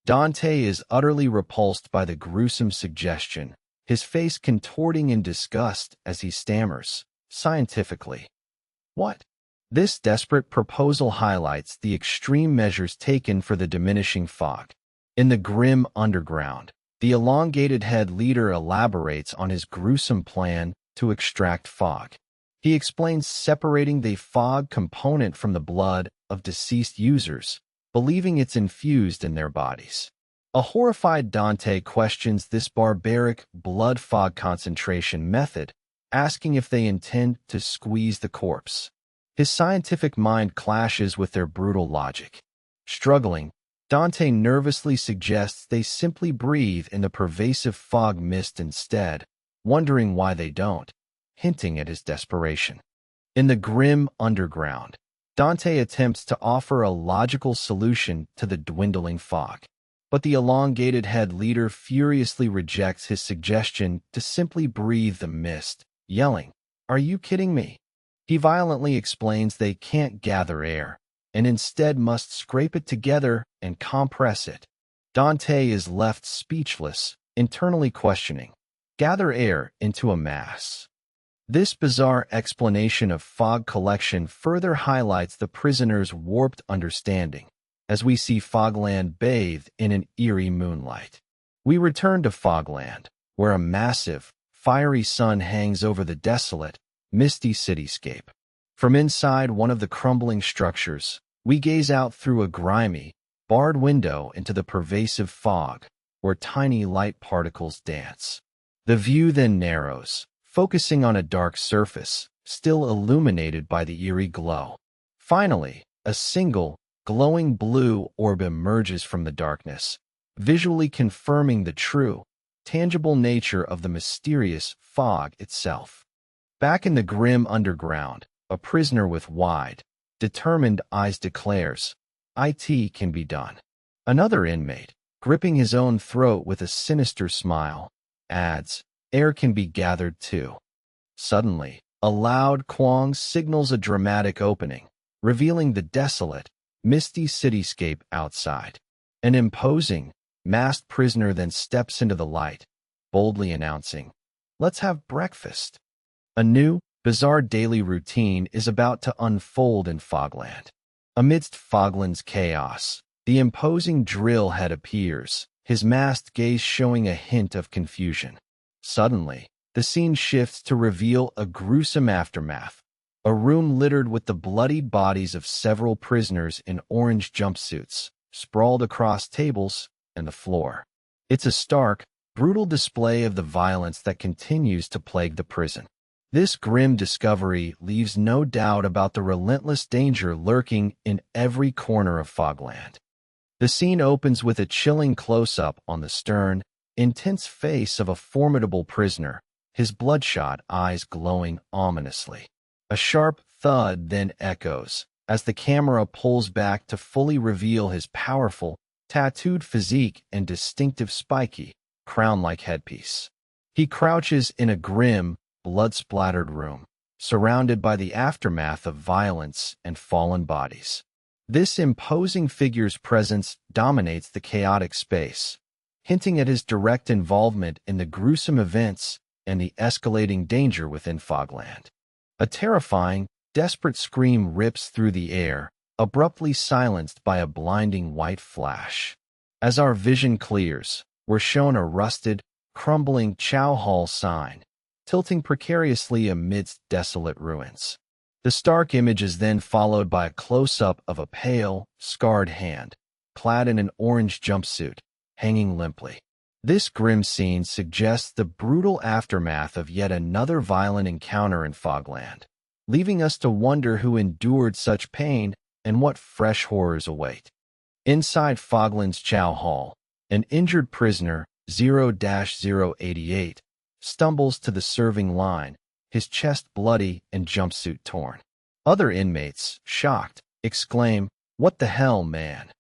Dante is utterly repulsed by the gruesome suggestion, his face contorting in disgust as he stammers, "Scientifically. What?" This desperate proposal highlights the extreme measures taken for the diminishing fog. In the grim underground, the elongated head leader elaborates on his gruesome plan to extract fog. He explains separating the fog component from the blood of deceased users, believing it's infused in their bodies. A horrified Dante questions this barbaric blood fog concentration method, asking if they intend to squeeze the corpse. His scientific mind clashes with their brutal logic. Struggling, Dante nervously suggests they simply breathe in the pervasive fog mist instead, wondering why they don't, hinting at his desperation. In the grim underground, Dante attempts to offer a logical solution to the dwindling fog. But the elongated head leader furiously rejects his suggestion to simply breathe the mist, yelling, "Are you kidding me?" He violently explains they can't gather air, and instead must scrape it together and compress it. Dante is left speechless, internally questioning, gather air into a mass. This bizarre explanation of fog collection further highlights the prisoner's warped understanding, as we see Fogland bathed in an eerie moonlight. We return to Fogland, where a massive, fiery sun hangs over the desolate, misty cityscape. From inside one of the crumbling structures, we gaze out through a grimy, barred window into the pervasive fog, where tiny light particles dance. The view then narrows, focusing on a dark surface, still illuminated by the eerie glow. Finally, a single, glowing blue orb emerges from the darkness, visually confirming the true, tangible nature of the mysterious fog itself. Back in the grim underground, a prisoner with wide, determined eyes declares, "It can be done." Another inmate, gripping his own throat with a sinister smile, adds, "Air can be gathered too." Suddenly, a loud quang signals a dramatic opening, revealing the desolate, misty cityscape outside. An imposing, masked prisoner then steps into the light, boldly announcing, "Let's have breakfast." A new, bizarre daily routine is about to unfold in Fogland. Amidst Fogland's chaos, the imposing drill head appears, his masked gaze showing a hint of confusion. Suddenly, the scene shifts to reveal a gruesome aftermath, a room littered with the bloodied bodies of several prisoners in orange jumpsuits, sprawled across tables and the floor. It's a stark, brutal display of the violence that continues to plague the prison. This grim discovery leaves no doubt about the relentless danger lurking in every corner of Fogland. The scene opens with a chilling close-up on the stern, intense face of a formidable prisoner, his bloodshot eyes glowing ominously. A sharp thud then echoes as the camera pulls back to fully reveal his powerful, tattooed physique and distinctive spiky, crown-like headpiece. He crouches in a grim, blood-splattered room, surrounded by the aftermath of violence and fallen bodies. This imposing figure's presence dominates the chaotic space, hinting at his direct involvement in the gruesome events and the escalating danger within Fogland. A terrifying, desperate scream rips through the air, abruptly silenced by a blinding white flash. As our vision clears, we're shown a rusted, crumbling Chow Hall sign, tilting precariously amidst desolate ruins. The stark image is then followed by a close-up of a pale, scarred hand, clad in an orange jumpsuit, hanging limply. This grim scene suggests the brutal aftermath of yet another violent encounter in Fogland, leaving us to wonder who endured such pain and what fresh horrors await. Inside Fogland's Chow Hall, an injured prisoner, 0-088, stumbles to the serving line, his chest bloody and jumpsuit torn. Other inmates, shocked, exclaim, "What the hell, man?"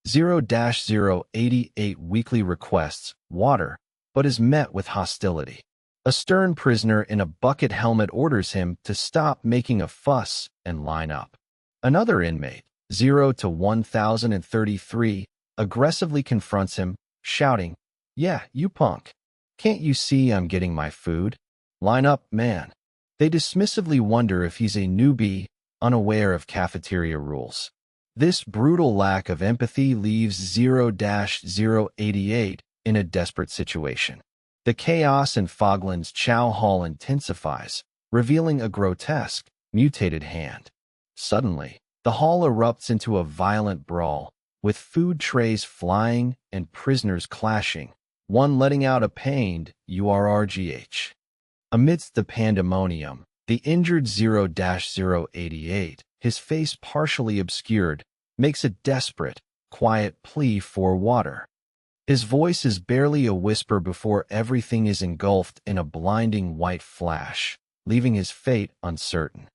0-088 weakly requests water, but is met with hostility. A stern prisoner in a bucket helmet orders him to stop making a fuss and line up. Another inmate, 0-1033, aggressively confronts him, shouting, "Yeah, you punk. Can't you see I'm getting my food? Line up, man." They dismissively wonder if he's a newbie, unaware of cafeteria rules. This brutal lack of empathy leaves 0-088 in a desperate situation. The chaos in Fogland's Chow Hall intensifies, revealing a grotesque, mutated hand. Suddenly, the hall erupts into a violent brawl, with food trays flying and prisoners clashing, one letting out a pained "URRGH." Amidst the pandemonium, the injured 0-088, his face partially obscured, makes a desperate, quiet plea for water. His voice is barely a whisper before everything is engulfed in a blinding white flash, leaving his fate uncertain.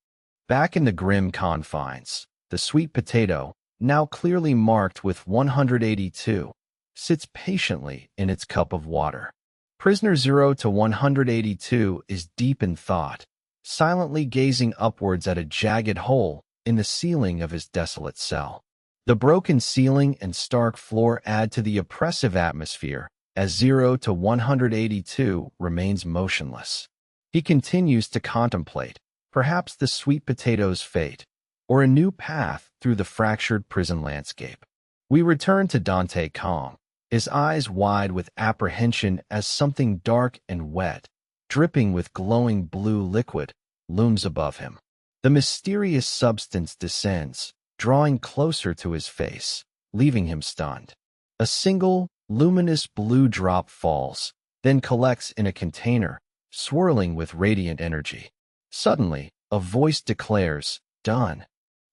Back in the grim confines, the sweet potato, now clearly marked with 182, sits patiently in its cup of water. Prisoner 0 to 182 is deep in thought, silently gazing upwards at a jagged hole in the ceiling of his desolate cell. The broken ceiling and stark floor add to the oppressive atmosphere as 0 to 182 remains motionless. He continues to contemplate, perhaps the sweet potato's fate, or a new path through the fractured prison landscape. We return to Dante Kang, his eyes wide with apprehension as something dark and wet, dripping with glowing blue liquid, looms above him. The mysterious substance descends, drawing closer to his face, leaving him stunned. A single, luminous blue drop falls, then collects in a container, swirling with radiant energy. Suddenly, a voice declares, "Done."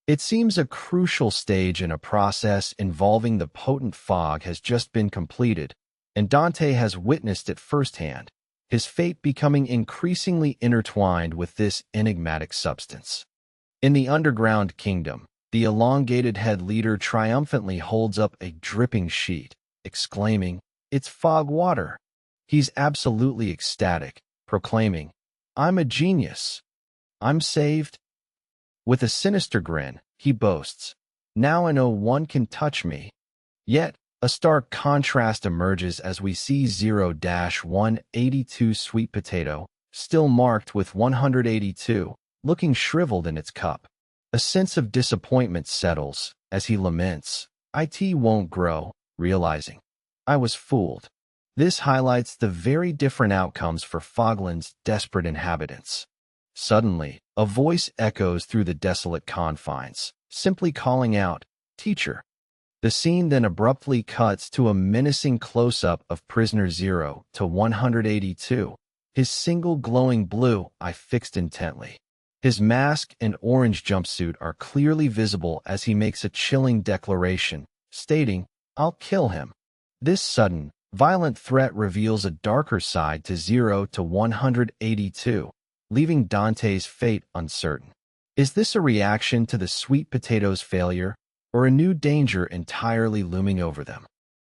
It seems a crucial stage in a process involving the potent fog has just been completed, and Dante has witnessed it firsthand, his fate becoming increasingly intertwined with this enigmatic substance. In the underground kingdom, the elongated head leader triumphantly holds up a dripping sheet, exclaiming, "It's fog water." He's absolutely ecstatic, proclaiming, "I'm a genius. I'm saved." With a sinister grin, he boasts, "Now I know one can touch me." Yet, a stark contrast emerges as we see 0-182 sweet potato, still marked with 182, looking shriveled in its cup. A sense of disappointment settles as he laments, "It won't grow," realizing, "I was fooled." This highlights the very different outcomes for Fogland's desperate inhabitants. Suddenly, a voice echoes through the desolate confines, simply calling out, "Teacher." The scene then abruptly cuts to a menacing close-up of prisoner 0 to 182, his single glowing blue eye fixed intently. His mask and orange jumpsuit are clearly visible as he makes a chilling declaration, stating, "I'll kill him." This sudden, violent threat reveals a darker side to 0 to 182, leaving Dante's fate uncertain. Is this a reaction to the sweet potato's failure, or a new danger entirely looming over them?